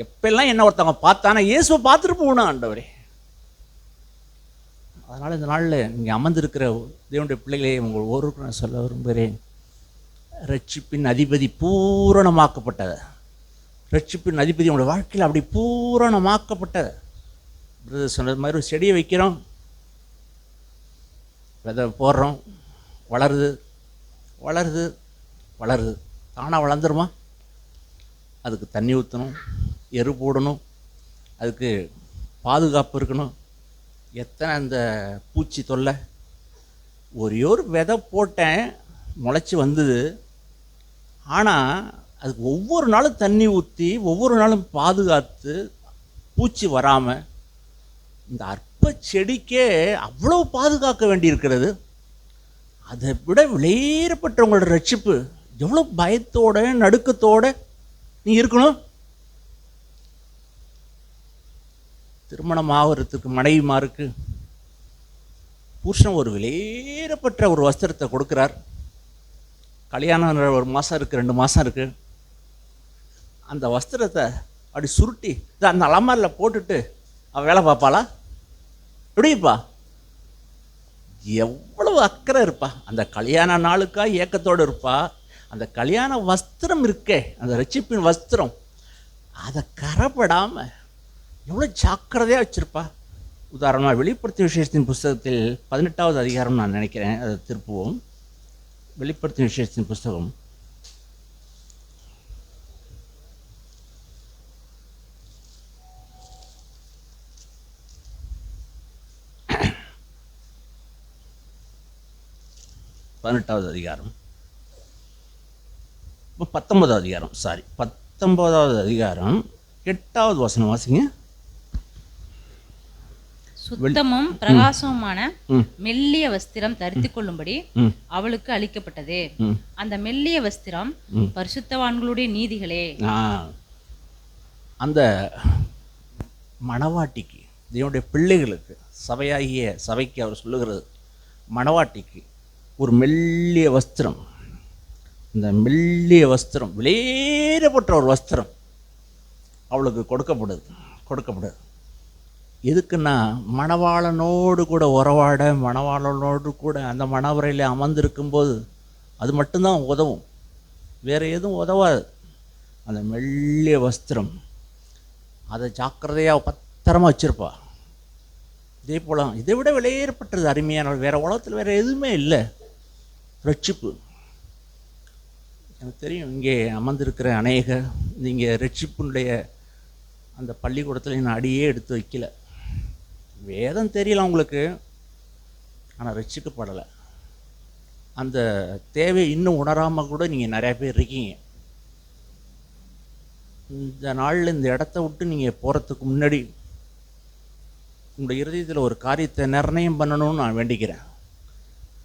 Speaker 4: எப்பெல்லாம் என்ன ஒருத்தவங்க பார்த்தானா இயேசுவை பார்த்துட்டு போகணும் ஆண்டவரே. அதனால் இந்த நாளில் நீங்கள் அமர்ந்திருக்கிற தேவனுடைய பிள்ளைகளே உங்கள் ஒருவருக்கு நான் சொல்ல விரும்புகிறேன், ரட்சிப்பின் அதிபதி பூரணமாக்கப்பட்டது. ரட்சிப்பின் அதிபதி உங்களுடைய வாழ்க்கையில் அப்படி பூரணமாக்கப்பட்டது. பிரதர் சொன்னது மாதிரி ஒரு செடியை வைக்கிறோம், விதை போடுறோம், வளருது வளருது வளருது. தானாக வளர்ந்துருமா? அதுக்கு தண்ணி ஊற்றணும், எரு போடணும், அதுக்கு பாதுகாப்பு இருக்கணும். எத்தனை அந்த பூச்சி தொல்லை. ஒரே ஒரு விதை போட்டேன், முளைச்சி வந்தது. ஆனால் அதுக்கு ஒவ்வொரு நாளும் தண்ணி ஊற்றி ஒவ்வொரு நாளும் பாதுகாத்து பூச்சி வராமல் இந்த அற்ப செடிக்கே அவ்வளோ பாதுகாக்க வேண்டியிருக்கிறது. அதை விட விலையேறப்பட்ட உங்களோட ரட்சிப்பு எவ்வளோ பயத்தோட நடுக்கத்தோட நீ இருக்கணும். திருமணம் ஆகிறதுக்கு மனைவிமாருக்கு புருஷன் ஒரு விலையேறப்பட்ட ஒரு வஸ்திரத்தை கொடுக்குறார். கல்யாணம் 1 மாதம் இருக்குது, 2 மாதம் இருக்குது. அந்த வஸ்திரத்தை அப்படி சுருட்டி அந்த அலமாரில் போட்டுட்டு அவள் வேலை பார்ப்பாளா? எப்படிப்பா? எவ்வளவு அக்கறை இருப்பா. அந்த கல்யாண நாளுக்காக ஏக்கத்தோடு இருப்பா. அந்த கல்யாண வஸ்திரம் இருக்கே, அந்த ரட்சிப்பின் வஸ்திரம், அதை கரைப்படாமல் எவ்வளோ ஜாக்கிரதையாக வச்சுருப்பா. உதாரணமாக வெளிப்படுத்தின விசேஷத்தின் புஸ்தகத்தில் 18வது அதிகாரம் நான் நினைக்கிறேன், அதை திருப்புவோம். வெளிப்படுத்தின விசேஷத்தின் புஸ்தகம் 18வது அதிகாரம் 19வது அதிகாரம் 19வது அதிகாரம் 8வது வசனம் வாசிங்க.
Speaker 2: சுத்தமும் பிரகாசமுமான மெல்லிய வஸ்திரம் தரித்து கொள்ளும்படி அவளுக்கு அளிக்கப்பட்டது. அந்த மெல்லிய வஸ்திரம் பரிசுத்தவான்களுடைய நீதிகளே.
Speaker 4: அந்த மணவாட்டிக்கு, தேவனுடைய பிள்ளைகளுக்கு சபைக்கு அவர் சொல்லுகிறது, மணவாட்டிக்கு ஒரு மெல்லிய வஸ்திரம், இந்த மெல்லிய வஸ்திரம், வெளியேறப்பட்ட ஒரு வஸ்திரம் அவளுக்கு கொடுக்கப்படுது. எதுக்குன்னா மணவாளனோடு கூட உறவாட, மணவாளனோடு கூட அந்த மணவரையில் அமர்ந்திருக்கும்போது அது மட்டும்தான் உதவும், வேறு எதுவும் உதவாது. அந்த மெல்லிய வஸ்திரம் அதை ஜாக்கிரதையாக பத்திரமாக வச்சுருப்பா. இதே போல இதை விட வெளியேறப்பட்டது அருமையான, வேறு உலகத்தில் வேறு எதுவுமே இல்லை. ரட்சிப்பு. எனக்கு தெரியும் இங்கே அமர்ந்திருக்கிற அநேகர் நீங்கள் ரட்சிப்புடைய அந்த பள்ளிக்கூடத்தில் நான் அடியே எடுத்து வைக்கல. வேதம் தெரியல உங்களுக்கு, ஆனால் ரட்சிக்கப்படலை. அந்த தேவை இன்னும் உணராமல் கூட நீங்கள் நிறையா பேர் இருக்கீங்க. இந்த நாளில் இந்த இடத்த விட்டு நீங்கள் போகிறதுக்கு முன்னாடி உங்களுடைய இருதயத்தில் ஒரு காரியத்தை நிர்ணயம் பண்ணணும்னு நான் வேண்டிக்கிறேன்.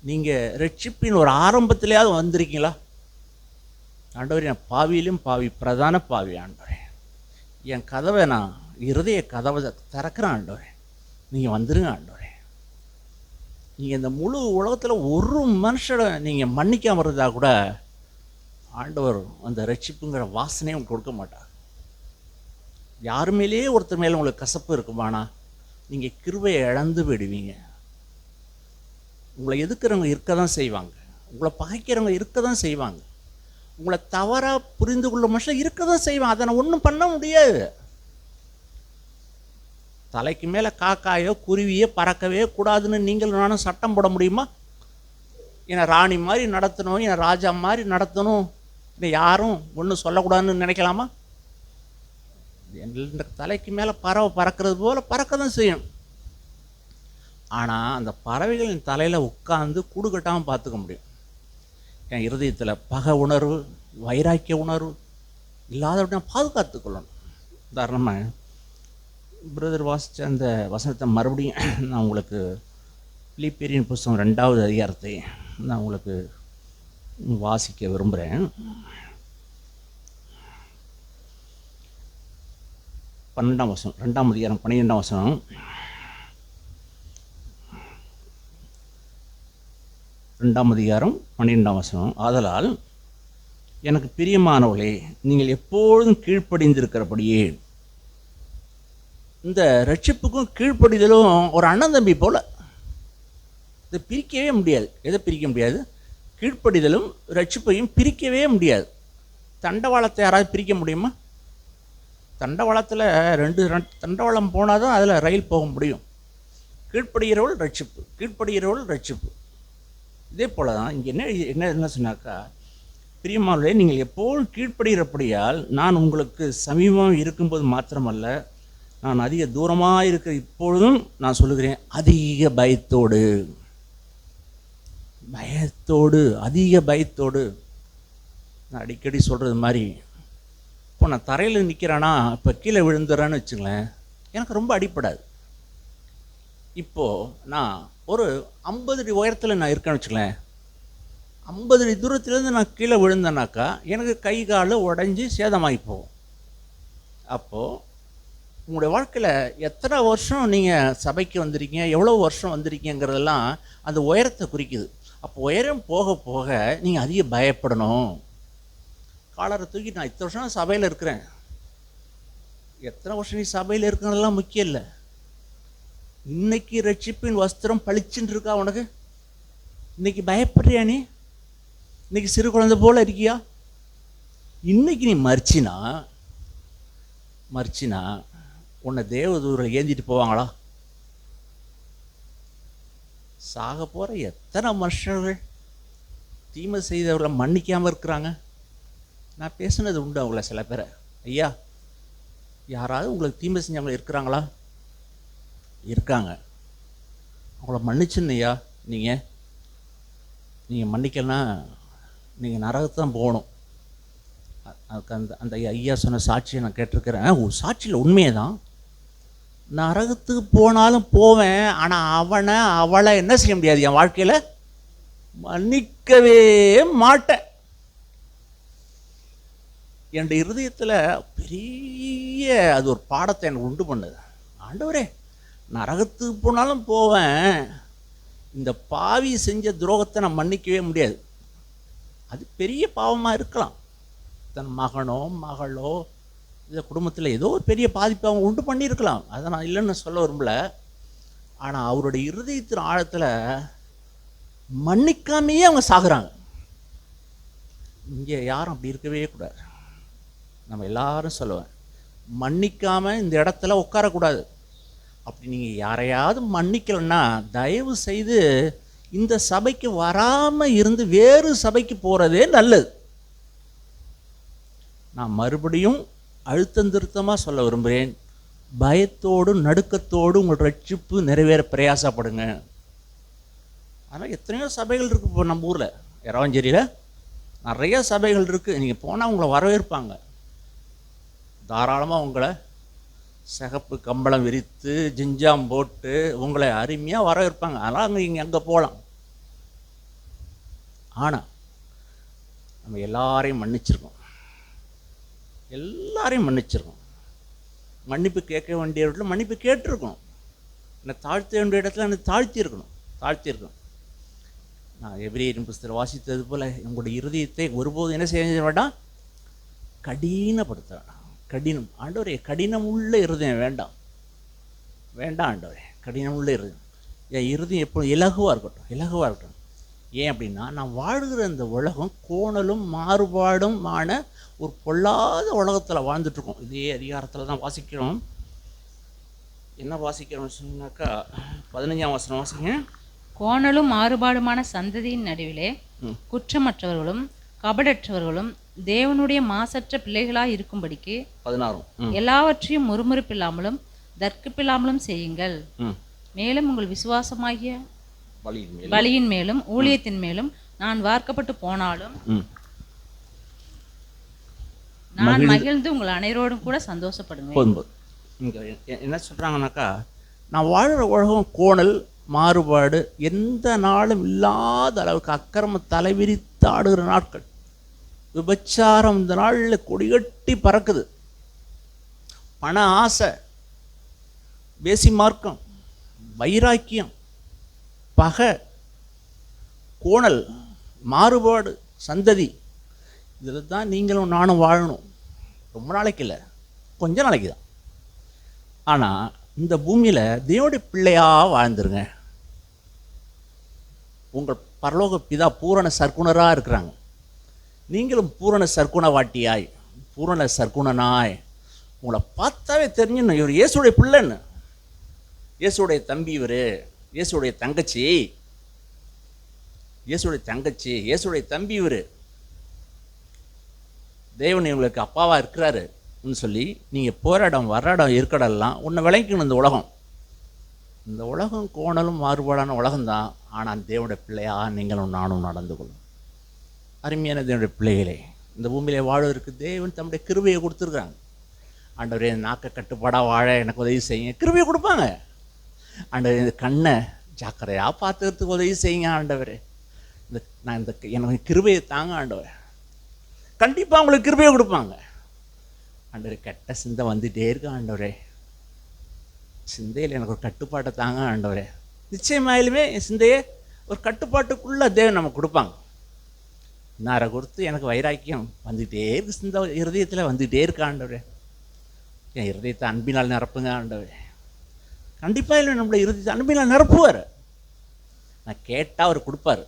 Speaker 4: நீங்கள் ரட்சிப்பின் ஒரு ஆரம்பத்திலேயாவது வந்திருக்கீங்களா? ஆண்டவரே, நான் பாவியிலும் பாவி, பிரதான பாவி ஆண்டவரே, என் கதவை நான் இருதய கதவை திறக்கிறேன் ஆண்டவரே, நீங்கள் வந்துடுங்க ஆண்டவரே. நீங்கள் இந்த முழு உலகத்தில் ஒரு மனுஷனை நீங்கள் மன்னிக்காம இருந்தால் கூட ஆண்டவர் அந்த ரட்சிப்புங்கிற வாசனையை உங்களுக்கு கொடுக்க மாட்டார். யாரு மேலேயே ஒருத்தர் மேலே உங்களுக்கு கசப்பு இருக்குமானா நீங்கள் கிருபையை இழந்து விடுவீங்க. உங்களை எதுக்குறவங்க இருக்க தான் செய்வாங்க, உங்களை பகைக்கிறவங்க இருக்க தான் செய்வாங்க, உங்களை தவறாக புரிந்து கொள்ள மனுஷன் இருக்க தான் செய்வாங்க. அதை நான் ஒன்றும் பண்ண முடியாது. தலைக்கு மேலே காக்காயோ குருவியோ பறக்கவே கூடாதுன்னு நீங்கள் நானும் சட்டம் போட முடியுமா? என்னை ராணி மாதிரி நடத்தணும், என்னை ராஜா மாதிரி நடத்தணும், என்னை யாரும் ஒன்றும் சொல்லக்கூடாதுன்னு நினைக்கலாமா? என் தலைக்கு மேலே பறவை பறக்கிறது போல் பறக்க தான் செய்யும். ஆனால் அந்த பறவைகளின் தலையில் உட்காந்து கூடு கட்டாமல் பார்த்துக்க முடியும். என் இருதயத்தில் பகை உணர்வு, வைராக்கிய உணர்வு இல்லாதபடி நான் பாதுகாத்து கொள்ளணும். உதாரணமாக பிரதர் வாசித்த அந்த வசனத்தை மறுபடியும் நான் உங்களுக்கு பிலிப்பியரின் புஸ்தகம் 2வது அதிகாரத்தை நான் உங்களுக்கு வாசிக்க விரும்புகிறேன். 12ஆம் வசனம், 2ஆம் அதிகாரம் 12ஆம் வசனம். 2ஆம் அதிகாரம் 12ஆம் வசனம். ஆதலால் எனக்கு பிரியமானவர்களே, நீங்கள் எப்பொழுதும் கீழ்ப்படிந்திருக்கிறபடியே. இந்த ரட்சிப்புக்கும் கீழ்ப்படிதலும் ஒரு அண்ணன் தம்பி போல், இதை பிரிக்கவே முடியாது. எதை பிரிக்க முடியாது? கீழ்ப்படிதலும் ரட்சிப்பையும் பிரிக்கவே முடியாது. தண்டவாளத்தை யாராவது பிரிக்க முடியுமா? தண்டவாளத்தில் ரெண்டு தண்டவாளம் போனால் தான் அதில் ரயில் போக முடியும். கீழ்ப்படுகிறவள் ரட்சிப்பு, கீழ்ப்படுகிறவள் ரட்சிப்பு. இதே போல் தான் இங்கே என்ன சொன்னாக்கா, பிரியமானவர்களே, நீங்கள் எப்போதும் கீழ்ப்படுகிறபடியால் நான் உங்களுக்கு சமீபமாக இருக்கும்போது மாத்திரமல்ல, நான் அதிக தூரமாக இருக்கிற இப்பொழுதும் நான் சொல்லுகிறேன், அதிக பயத்தோடு, அதிக பயத்தோடு. நான் அடிக்கடி சொல்கிறது மாதிரி, இப்போ நான் தரையில் நிற்கிறேன்னா, இப்போ கீழே விழுந்துறேன்னு வச்சுங்களேன், எனக்கு ரொம்ப அடிப்படாது. இப்போது நான் ஒரு 50 அடி உயரத்தில் நான் இருக்கேன்னு வச்சுங்களேன், 50 அடி தூரத்துலேருந்து நான் கீழே விழுந்தேனாக்கா எனக்கு கை கால் உடஞ்சி சேதமாகி போகும். அப்போது உங்களுடைய வாழ்க்கையில் எத்தனை வருஷம் நீங்கள் சபைக்கு வந்திருக்கீங்க, எவ்வளோ வருஷம் வந்திருக்கீங்கிறதெல்லாம் அந்த உயரத்தை குறிக்குது. அப்போ உயரம் போக போக நீங்கள் அதிக பயப்படணும். காலரை தூக்கி நான் இத்தனை வருஷம் சபையில் இருக்கிறேன், எத்தனை வருஷம் நீ சபையில் இருக்கிறதெல்லாம் முக்கியம் இல்லை. இன்னைக்கு ரட்சிப்பின் வஸ்திரம் பளிச்சுன்னு இருக்கா உனக்கு? இன்னைக்கு பயப்படுறியா? நீ இன்னைக்கு சிறு குழந்தை போல இருக்கியா? இன்னைக்கு நீ மறிச்சினா உன்னை தேவதூரில் ஏந்திட்டு போவாங்களா? சாக போகிற எத்தனை மனுஷர்கள் தீமை செய்தவர்களை மன்னிக்காமல் இருக்கிறாங்க. நான் பேசுனது உண்டு அவங்கள சில பேரை. ஐயா, யாராவது உங்களுக்கு தீமை செஞ்சவங்க இருக்கிறாங்களா? இருக்காங்க. அவங்கள மன்னிச்சுன்னு ஐயா, நீங்கள் மன்னிக்கலன்னா நீங்கள் நரகத்தான் போகணும். அதுக்கு அந்த ஐயா சொன்ன சாட்சியை நான் கேட்டிருக்கிறேன். சாட்சியில் உண்மையே தான். நரகத்துக்கு போனாலும் போவேன், ஆனால் அவளை என்ன செய்ய முடியாது, என் வாழ்க்கையில் மன்னிக்கவே மாட்டேன். என்னுடைய இருதயத்தில் பெரிய அது ஒரு பாடத்தை எனக்கு உண்டு பண்ணுது. ஆண்டவரே, நரகத்துக்கு போனாலும் போவேன், இந்த பாவி செஞ்ச துரோகத்தை நான் மன்னிக்கவே முடியாது. அது பெரிய பாவமாக இருக்கலாம், தன் மகனோ மகளோ இந்த குடும்பத்தில் ஏதோ ஒரு பெரிய பாதிப்பை அவங்க உண்டு பண்ணியிருக்கலாம், அதை நான் இல்லைன்னு சொல்ல விரும்பல. ஆனால் அவருடைய இருதயத்தின் ஆழத்தில் மன்னிக்காமையே அவங்க சாகுறாங்க. இங்கே யாரும் அப்படி இருக்கவே கூடாது. நம்ம எல்லாரும் சொல்லுவேன், மன்னிக்காமல் இந்த இடத்துல உட்காரக்கூடாது. அப்படி நீங்கள் யாரையாவது மன்னிக்கலைன்னா தயவு செய்து இந்த சபைக்கு வராமல் இருந்து வேறு சபைக்கு போகிறதே நல்லது. நான் மறுபடியும் அழுத்தந்திருத்தமாக சொல்ல விரும்புகிறேன், பயத்தோடு நடுக்கத்தோடு உங்கள் ரட்சிப்பு நிறைவேற பிரயாசப்படுங்க. ஆனால் எத்தனையோ சபைகள் இருக்குது இப்போ நம்ம ஊரில், எரவாஞ்சேரியில் நிறைய சபைகள் இருக்குது. நீங்கள் போனால் உங்களை வரவேற்பாங்க, தாராளமாக உங்களை சிகப்பு கம்பளம் விரித்து ஜிஞ்சாம் போட்டு உங்களை அருமையாக வரவேற்பாங்க. அதனால் நீங்கள் அங்கே போகலாம். ஆனால் நம்ம எல்லாரையும் மன்னிச்சிருக்கோம், எல்லாரையும் மன்னிச்சிருக்கோம். மன்னிப்பு கேட்க வேண்டிய இடத்துல மன்னிப்பு கேட்டிருக்கணும், என்னை தாழ்த்த வேண்டிய இடத்துல என்னை தாழ்த்தியிருக்கணும். நான் எபிரேயரின் புஸ்தகத்தில் வாசித்தது போல் உங்களுடைய இருதயத்தை ஒருபோதும் என்ன செய்ய வேண்டாம், கடினப்படுத்த வேண்டாம். ஆண்டவரே கடினம் உள்ள இருதயம் வேண்டாம் ஆண்டவரே, கடினம் உள்ள இருதயம். என் இருதயம் எப்போ இலகுவாக இருக்கட்டும். ஏன் அப்படின்னா, நான் வாழ்கிற இந்த உலகம் கோணலும் மாறுபாடுமான ஒரு பொல்லாத உலகத்தில் வாழ்ந்துட்டுருக்கோம். இதே அதிகாரத்தில் தான் வாசிக்கிறோம். என்ன வாசிக்கிறோம்னு சொன்னாக்கா 15ஆம் வசனம் வாசிங்க.
Speaker 2: கோணலும் மாறுபாடுமான சந்ததியின் நடுவிலே குற்றமற்றவர்களும் கபடற்றவர்களும் தேவனுடைய மாசற்ற பிள்ளைகளாய் இருக்கும்படிக்கு
Speaker 4: 16
Speaker 2: எல்லாவற்றையும் முறுமுறுப்பில்லாமலும் தர்க்கப்பில்லாமலும் செய்யுங்கள். மேலும் உங்கள் விசுவாசமாகிய பலியின் மேலும் ஊழியத்தின் மேலும் நான் வார்க்கப்பட்டு போனாலும் நான் மகிழ்ந்து உங்கள் அனைவரோடும் கூட சந்தோஷப்படுவேன்.
Speaker 4: என்ன சொல்றாங்கன்னாக்கா, நான் வாழ்கிற உலகம் கோணல் மாறுபாடு எந்த நாளும் இல்லாத அளவுக்கு அக்கிரம தலைவிரித்து ஆடுகிற நாட்கள், விபச்சாரம் இந்த நாளில் கொடிகட்டி பறக்குது, பண ஆசை, பேசி மார்க்கம், வைராக்கியம், பகை, கோணல், மாறுபாடு சந்ததி, இதில் தான் நீங்களும் நானும் வாழணும். ரொம்ப நாளைக்கு இல்லை, கொஞ்ச நாளைக்கு தான். ஆனால் இந்த பூமியில் தேவனுடைய பிள்ளையாக வாழ்ந்துருங்க. உங்கள் பரலோக பிதா பூரண சர்க்குணராக இருக்கிறாங்க. நீங்களும் பூரண சர்க்குணவாட்டியாய், பூரண சர்க்குணனாய், உங்களை பார்த்தாவே தெரிஞ்சுன்னு இவர் இயேசுடைய பிள்ளைன்னு, இயேசுடைய தம்பி இவர், இயேசுடைய தங்கச்சி, இயேசுடைய தம்பி இவர், தேவன் இவங்களுக்கு அப்பாவாக இருக்கிறாருன்னு சொல்லி நீங்கள் போகிற இடம் வர்ற இடம் இருக்கடெல்லாம் உன்னை விளங்கிக்கணும். இந்த உலகம் கோணலும் மாறுபாடான உலகம்தான். ஆனால் தேவனுடைய பிள்ளையா நீங்களும் நானும் நடந்து கொள்ளும். அருமையான தேவனுடைய பிள்ளைகளே, இந்த பூமியிலே வாழ்வதற்கு தேவன் தம்முடைய கிருபையை கொடுத்துருக்காங்க. ஆண்டவரே நாக்க கட்டுப்பாடாக வாழ எனக்கு உதவி செய்யுங்க, கிருபையை கொடுப்பாங்க. ஆண்டவரே இந்த கண்ணை ஜாக்கிரதையாக பார்த்துக்கிறதுக்கு உதவி செய்யுங்க ஆண்டவரே, எனக்கு கிருபையை தாங்க ஆண்டவரே, கண்டிப்பாக உங்களுக்கு கிருபையை கொடுப்பாங்க. ஆண்டவரே கெட்ட சிந்தை வந்துகிட்டே இருக்கு ஆண்டவரே, சிந்தையில் எனக்கு ஒரு கட்டுப்பாட்டை தாங்க ஆண்டவரே. நிச்சயமாயிலுமே என் சிந்தையை ஒரு கட்டுப்பாட்டுக்குள்ளே தேவன் நமக்கு கொடுப்பாங்க. நாரை கொடுத்து எனக்கு வைராக்கியம் வந்துகிட்டே இருக்கு, சிந்தை இருதயத்தில் வந்துகிட்டே இருக்கு ஆண்டவரே, என் இருதயத்தை அன்பினால் நிரப்புங்க ஆண்டவரே. கண்டிப்பாக இல்லை, நம்மளை இருதயத்தை அன்பினால் நிரப்புவார். நான் கேட்டால் அவர் கொடுப்பார்.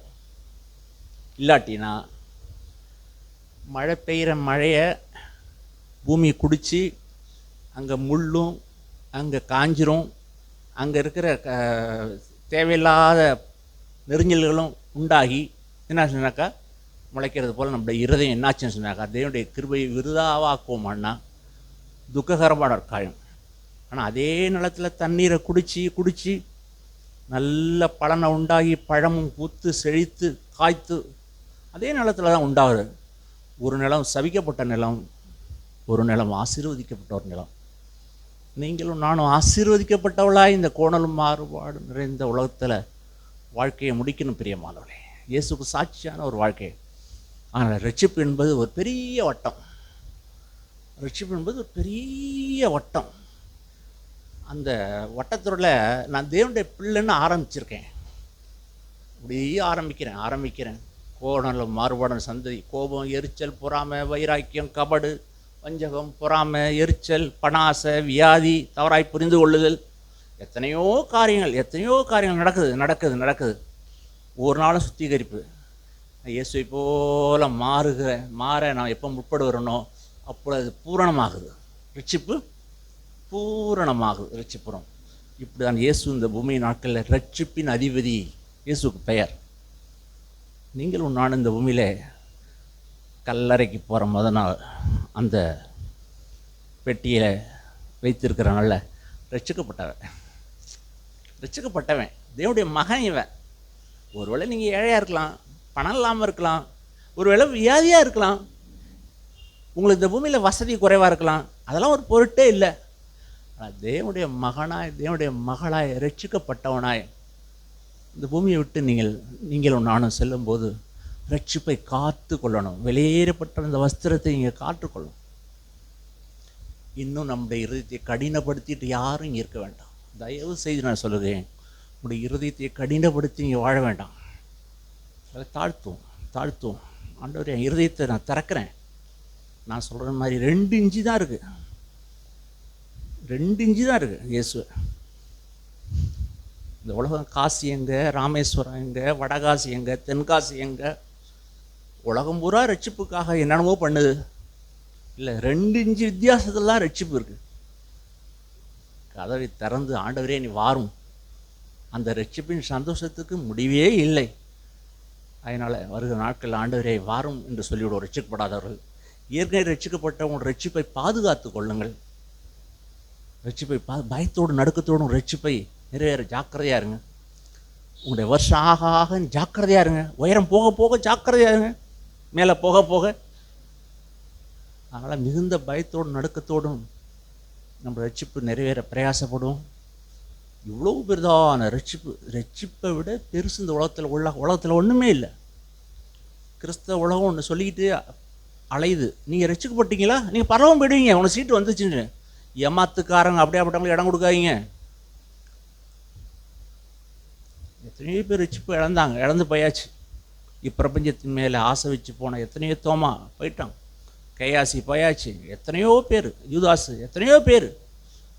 Speaker 4: இல்லாட்டினா மழை பெய்கிற மழையை பூமியை குடித்து அங்கே முள்ளும் அங்கே காஞ்சிரும், அங்கே இருக்கிற தேவையில்லாத நெரிஞ்சல்களும் உண்டாகி என்ன சொன்னாக்கா முளைக்கிறது போல் நம்முடைய இருதயம் என்னாச்சுன்னு சொன்னாக்கா தேவனுடைய கிருபையை விருதாவாக்குவோமான்னா துக்ககரமான காயம். ஆனால் அதே நிலத்தில் தண்ணீரை குடித்து நல்ல பலனை உண்டாகி பழமும் பூத்து செழித்து காய்த்து அதே நிலத்தில் தான் உண்டாகுது. ஒரு நிலம் சபிக்கப்பட்ட நிலம், ஒரு நிலம் ஆசீர்வதிக்கப்பட்ட ஒரு நிலம். நீங்களும் நானும் ஆசீர்வதிக்கப்பட்டவளாய் இந்த கோணலும் மாறுபாடு நிறைந்த உலகத்தில் வாழ்க்கையை முடிக்கணும் பிரியமானவளே, இயேசுக்கு சாட்சியான ஒரு வாழ்க்கை. ஆனால் ரட்சிப்பு என்பது ஒரு பெரிய வட்டம், அந்த வட்டத்தூரில் நான் தேவனுடைய பிள்ளைன்னு ஆரம்பிச்சிருக்கேன். அப்படியே ஆரம்பிக்கிறேன். கோணலும் மாறுபாடும் சந்ததி, கோபம், எரிச்சல், பொறாமை, வைராக்கியம், கபடு, வஞ்சகம், பொறாமை, எரிச்சல், பணாசை, வியாதி, தவறாய் புரிந்து கொள்ளுதல், எத்தனையோ காரியங்கள் நடக்குது. ஒரு நாளும் சுத்திகரிப்பு. இயேசுவை போல மாற நான் எப்போ முற்படுகிறேனோ அப்பொழுது அது பூரணமாகுது. ரட்சிப்பு பூரணமாகுது. ரட்சிப்புறம் இப்படி தான் இயேசு இந்த பூமி நாட்களில் ரட்சிப்பின் அதிபதி. இயேசுக்கு பெயர். நீங்களும் நான் இந்த பூமியில் கல்லறைக்கு போகிற நாள் அந்த பெட்டியில் வைத்திருக்கிற நாளில் ரட்சிக்கப்பட்டவன் தேவனுடைய மகன் இவன். ஒருவேளை நீங்கள் ஏழையாக இருக்கலாம், பணம் இல்லாமல் இருக்கலாம், ஒருவேளை வியாதியாக இருக்கலாம், உங்களுக்கு இந்த பூமியில் வசதி குறைவாக இருக்கலாம், அதெல்லாம் ஒரு பொருட்டே இல்லை. ஆனால் தேவனுடைய மகளாய் ரட்சிக்கப்பட்டவனாய் இந்த பூமியை விட்டு நீங்களும் நானும் செல்லும்போது ரட்சிப்பை காத்து கொள்ளணும். வெளியேறப்பட்ட அந்த வஸ்திரத்தை நீங்கள் காற்றுக்கொள்ளணும். இன்னும் நம்முடைய இருதயத்தை கடினப்படுத்திட்டு யாரும் இங்கே இருக்க வேண்டாம். தயவு செய்து நான் சொல்லுகிறேன், உங்களுடைய இருதயத்தை கடினப்படுத்தி இங்கே வாழ வேண்டாம். அதை தாழ்த்துவோம். ஆண்டவரே, என் இருதயத்தை நான் திறக்கிறேன். நான் சொல்கிற மாதிரி 2 இன்ச்சு தான் இருக்குது. 2 இன்ச்சு தான் இருக்குது இயேசு. இந்த உலகம் காசி எங்கே, ராமேஸ்வரம் எங்கே, வடகாசி எங்கே, தென்காசி எங்கே, உலகம் பூரா ரட்சிப்புக்காக என்னென்னமோ பண்ணுது. இல்லை, 2 இன்ச்சு வித்தியாசத்தில் தான் ரட்சிப்பு இருக்குது. கதவை திறந்து ஆண்டவரே நீ வாரும். அந்த ரட்சிப்பின் சந்தோஷத்துக்கு முடிவே இல்லை. அதனால் வருகிற நாட்கள் ஆண்டவரே வாரும் என்று சொல்லிவிடுவோம். ரட்சிக்கப்படாதவர்கள், ஏற்கனவே ரட்சிக்கப்பட்டவங்க ரட்சிப்பை பாதுகாத்து கொள்ளுங்கள். ரட்சிப்பை பயத்தோடு நடுக்கத்தோடும் ரட்சிப்பை நிறைவேற ஜாக்கிரதையாக இருங்க. உங்களுடைய வருஷம் ஆக ஜாக்கிரதையாக இருங்க. உயரம் போக போக ஜாக்கிரதையாக இருங்க. மேலே போக போக. அதனால் மிகுந்த பயத்தோடும் நடுக்கத்தோடும் நம்ம ரட்சிப்பு நிறைவேற பிரயாசப்படுவோம். இவ்வளோ பெரிதான ரட்சிப்பை விட பெருசு இந்த உலகத்தில் ஒன்றுமே இல்லை. கிறிஸ்தவ உலகம் ஒன்று சொல்லிக்கிட்டு அலையுது. நீங்கள் ரட்சிக்கப்பட்டீங்களா, நீங்கள் பரவம் போயிடுவீங்க, உனக்கு சீட்டு வந்துச்சுன்னு ஏமாத்துக்காரங்க அப்படியாப்பட்டவங்களுக்கு இடம் கொடுக்காதீங்க. எத்தனையோ பேர் ரட்சிப்பு இழந்து போயாச்சு. இப்பிரபஞ்சத்தின் மேலே ஆசை வச்சு போன எத்தனையோ தோமா போயிட்டான், கையாசி போயாச்சு, எத்தனையோ பேர், யூதாசு, எத்தனையோ பேர்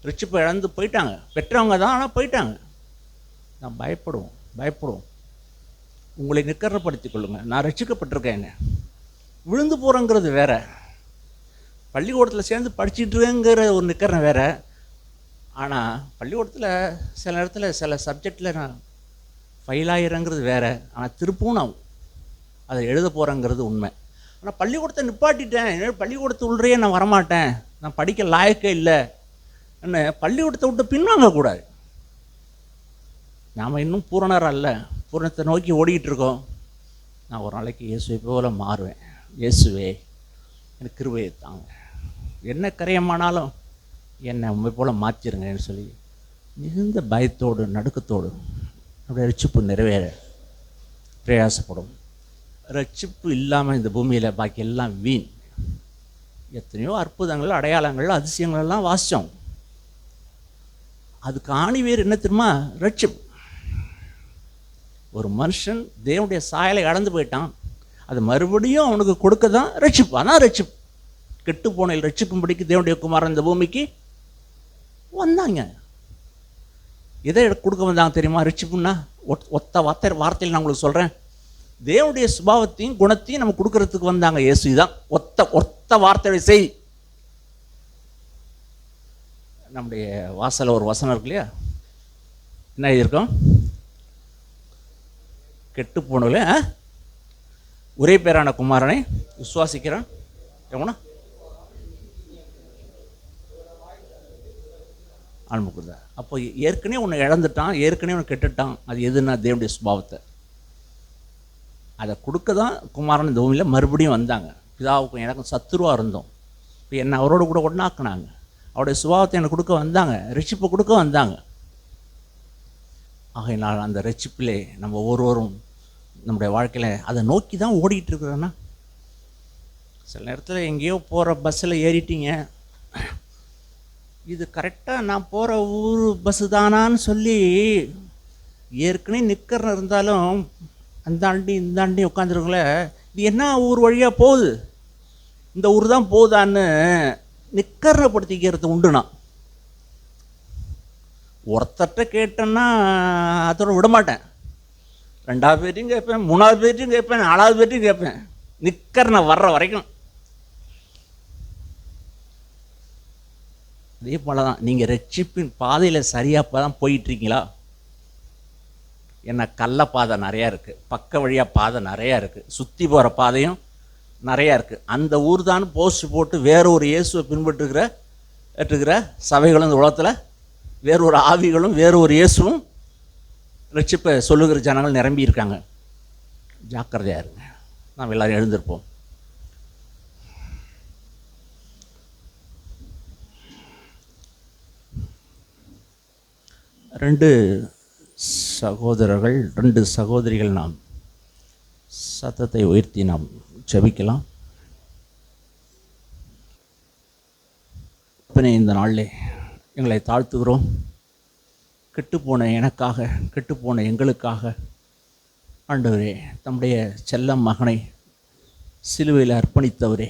Speaker 4: ரட்சிப்பை இழந்து போயிட்டாங்க. பெற்றவங்க தான், ஆனால் போயிட்டாங்க. நான் பயப்படுவோம். உங்களை நிக்கரப்படுத்திக் கொள்ளுங்கள். நான் ரட்சிக்கப்பட்டிருக்கேன். என்ன விழுந்து போகிறேங்கிறது வேற, பள்ளிக்கூடத்தில் சேர்ந்து படிச்சுட்டுருங்கிற ஒரு நிற்கிறேன் வேற. ஆனால் பள்ளிக்கூடத்தில் சில நேரத்தில் சில சப்ஜெக்டில் நான் ஃபெயில் ஆகிறேங்கிறது வேற. ஆனால் திருப்பவும் நான் அதை எழுத போகிறேங்கிறது உண்மை. ஆனால் பள்ளிக்கூடத்தை நிப்பாட்டிட்டேன், பள்ளிக்கூடத்தை உள்ளே நான் வரமாட்டேன், நான் படிக்க லாயக்கே இல்லை என்ன, பள்ளிக்கூடத்தை விட்டு பின்வாங்கக்கூடாது. நாம் இன்னும் பூரணர் அல்ல, பூரணத்தை நோக்கி ஓடிக்கிட்டு இருக்கோம். நான் ஒரு நாளைக்கு இயேசுவை போல மாறுவேன். இயேசுவே எனக்கு கிருபையை தாங்க, என்ன கரையமானாலும் என்னை உண்மை போல் மாற்றிருங்கன்னு சொல்லி மிகுந்த பயத்தோடு நடுக்கத்தோடு அப்படியே ரட்சிப்பு நிறைவேற பிரயாசப்படும். ரட்சிப்பு இல்லாமல் இந்த பூமியில் பாக்கி எல்லாம் வீண். எத்தனையோ அற்புதங்கள், அடையாளங்கள், அதிசயங்கள் எல்லாம் வாசித்தோம். அதுக்கு ஆணி வேறு என்ன தெரியுமா? ரட்சிப்பு. ஒரு மனுஷன் தேவனுடைய சாயலை இழந்து போயிட்டான், அது மறுபடியும் அவனுக்கு கொடுக்க தான் ரட்சிப்பு. அதான் ரட்சிப்பு. கெட்டு போன ரட்சிப்பும்படிக்கு தேவனுடைய குமாரன் இந்த பூமிக்கு வந்தாங்க. எதை கொடுக்க வந்தாங்க தெரியுமா? ரட்சிப்புன்னா ஒத்த வார்த்தையில் நான் உங்களுக்கு சொல்கிறேன், தேவனுடைய சுபாவத்தையும் குணத்தையும் நம்ம கொடுக்கறதுக்கு வந்தாங்க. இயேசு தான் ஒத்த வார்த்தையை செய். நம்முடைய வாசலில் ஒரு வசனம் இருக்கு இல்லையா, என்ன எழுதியிருக்கோம்? கெட்டு போனவங்களே ஒரே பேரான குமாரனை விசுவாசிக்கிறான் எவனா அனுப்புக்குதா. அப்போ ஏற்கனவே உன்னை இழந்துட்டான், ஏற்கனவே உன்னை கெட்டுட்டான். அது எதுனா தேவனுடைய சுபாவத்தை அதை கொடுக்க தான் குமாரன் இந்த பூமியில் மறுபடியும் வந்தாங்க. பிதாவுக்கும் எனக்கும் சத்துருவாக இருந்தோம், இப்போ என்னை அவரோட கூட ஒன்றாக்குனாங்க. அவருடைய சுபாவத்தை எனக்கு கொடுக்க வந்தாங்க, ரட்சிப்பை கொடுக்க வந்தாங்க. ஆகையினால் அந்த ரட்சிப்பிலே நம்ம ஒவ்வொருவரும் நம்முடைய வாழ்க்கையில் அதை நோக்கி தான் ஓடிக்கிட்டு இருக்கிறோன்னா, சில நேரத்தில் எங்கேயோ போகிற பஸ்ஸில் ஏறிட்டீங்க, இது கரெக்டாக நான் போகிற ஊர் பஸ்ஸு தானான்னு சொல்லி ஏற்கனவே நிற்கிறன்னு இருந்தாலும் அந்தாண்டி இந்தாண்டி உட்காந்துருக்கல, இது என்ன ஊர் வழியாக போகுது, இந்த ஊர் தான் போகுதான்னு நிக்கரணப்படுத்திக்கிறது உண்டு. நான் ஒருத்தர்கிட்ட கேட்டேன்னா அதோட விட மாட்டேன், 2வது பேர்ட்டையும் கேட்பேன், 3வது பேர்ட்டையும் கேட்பேன், 4வது பேர்ட்டையும் கேட்பேன், நிக்கரணை வர்ற வரைக்கும். அதே போல தான் நீங்கள் ரட்சிப்பின் பாதையில் சரியாக தான் போயிட்டுருக்கீங்களா? ஏன்னா கள்ள பாதை நிறையா இருக்குது, பக்க வழியாக பாதை நிறையா இருக்குது, சுற்றி போகிற பாதையும் நிறையா இருக்குது. அந்த ஊர் தான் போஸ்ட் போட்டு வேற ஒரு இயேசுவை பின்பற்றுகிற சபைகளும் இந்த உலகத்தில், வேறு ஒரு ஆவிகளும் வேறு ஒரு இயேசுவும் ரட்சிப்பை சொல்லுகிற ஜனங்கள் நிரம்பி இருக்காங்க. ஜாக்கிரதையாக இருங்க. நாம் எல்லோரும் எழுந்திருப்போம். ரெண்டு சகோதரிகள் நாம் சத்தத்தை உயர்த்தி நாம் ஜெபிக்கலாம். இந்த நாளிலே எங்களை தாழ்த்துகிறோம். கெட்டுப்போன எனக்காக, கெட்டுப்போன எங்களுக்காக ஆண்டவரே, தம்முடைய செல்ல மகனை சிலுவையில் அர்ப்பணித்தவரே,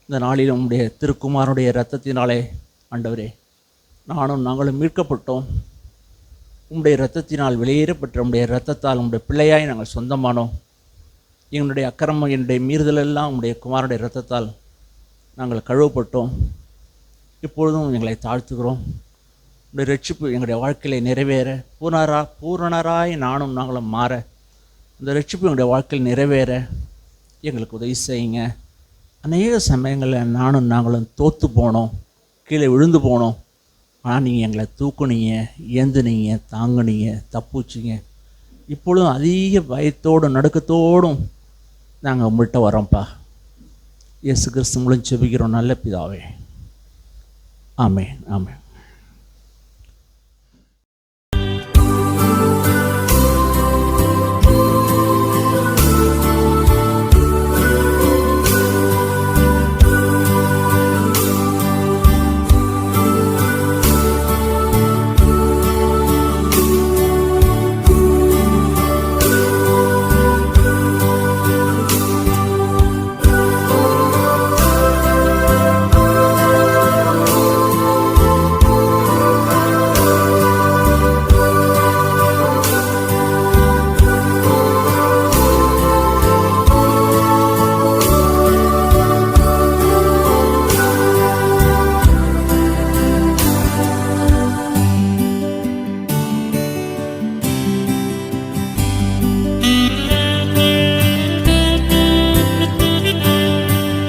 Speaker 4: இந்த நாளில் உம்முடைய திருக்குமாரனுடைய இரத்தத்தினாலே ஆண்டவரே நாங்களும் மீட்கப்பட்டோம். உம்முடைய இரத்தத்தினால் வெளியேறப்பட்ட உம்முடைய இரத்தத்தால் உம்முடைய பிள்ளையாய் நாங்கள் சொந்தமானோம். எங்களுடைய அக்கிரமம், என்னுடைய மீறுதலெல்லாம் உம்முடைய குமாரனுடைய இரத்தத்தால் நாங்கள் கழுவப்பட்டோம். இப்பொழுதும் எங்களை தாழ்த்துகிறோம். உடைய ரட்சிப்பு எங்களுடைய வாழ்க்கையில நிறைவேற, பூரணராய் நாங்களும் மாற, இந்த ரட்சிப்பு எங்களுடைய வாழ்க்கையில் நிறைவேற எங்களுக்கு உதவி செய்யுங்க. அநேக சமயங்களில் நாங்களும் தோற்று போனோம், கீழே விழுந்து போனோம். ஆனால் நீங்கள் எங்களை தூக்குனீங்க, ஏந்துனீங்க, தாங்குனீங்க, தப்புச்சிங்க. இப்பொழுதும் அதிக பயத்தோடும் நடுக்கத்தோடும் நாங்கள் உங்கள்கிட்ட வரோம்ப்பா. இயேசு கிறிஸ்து மூலம் ஜெபிக்கிறோம் நல்ல பிதாவே. ஆமென், ஆமென்.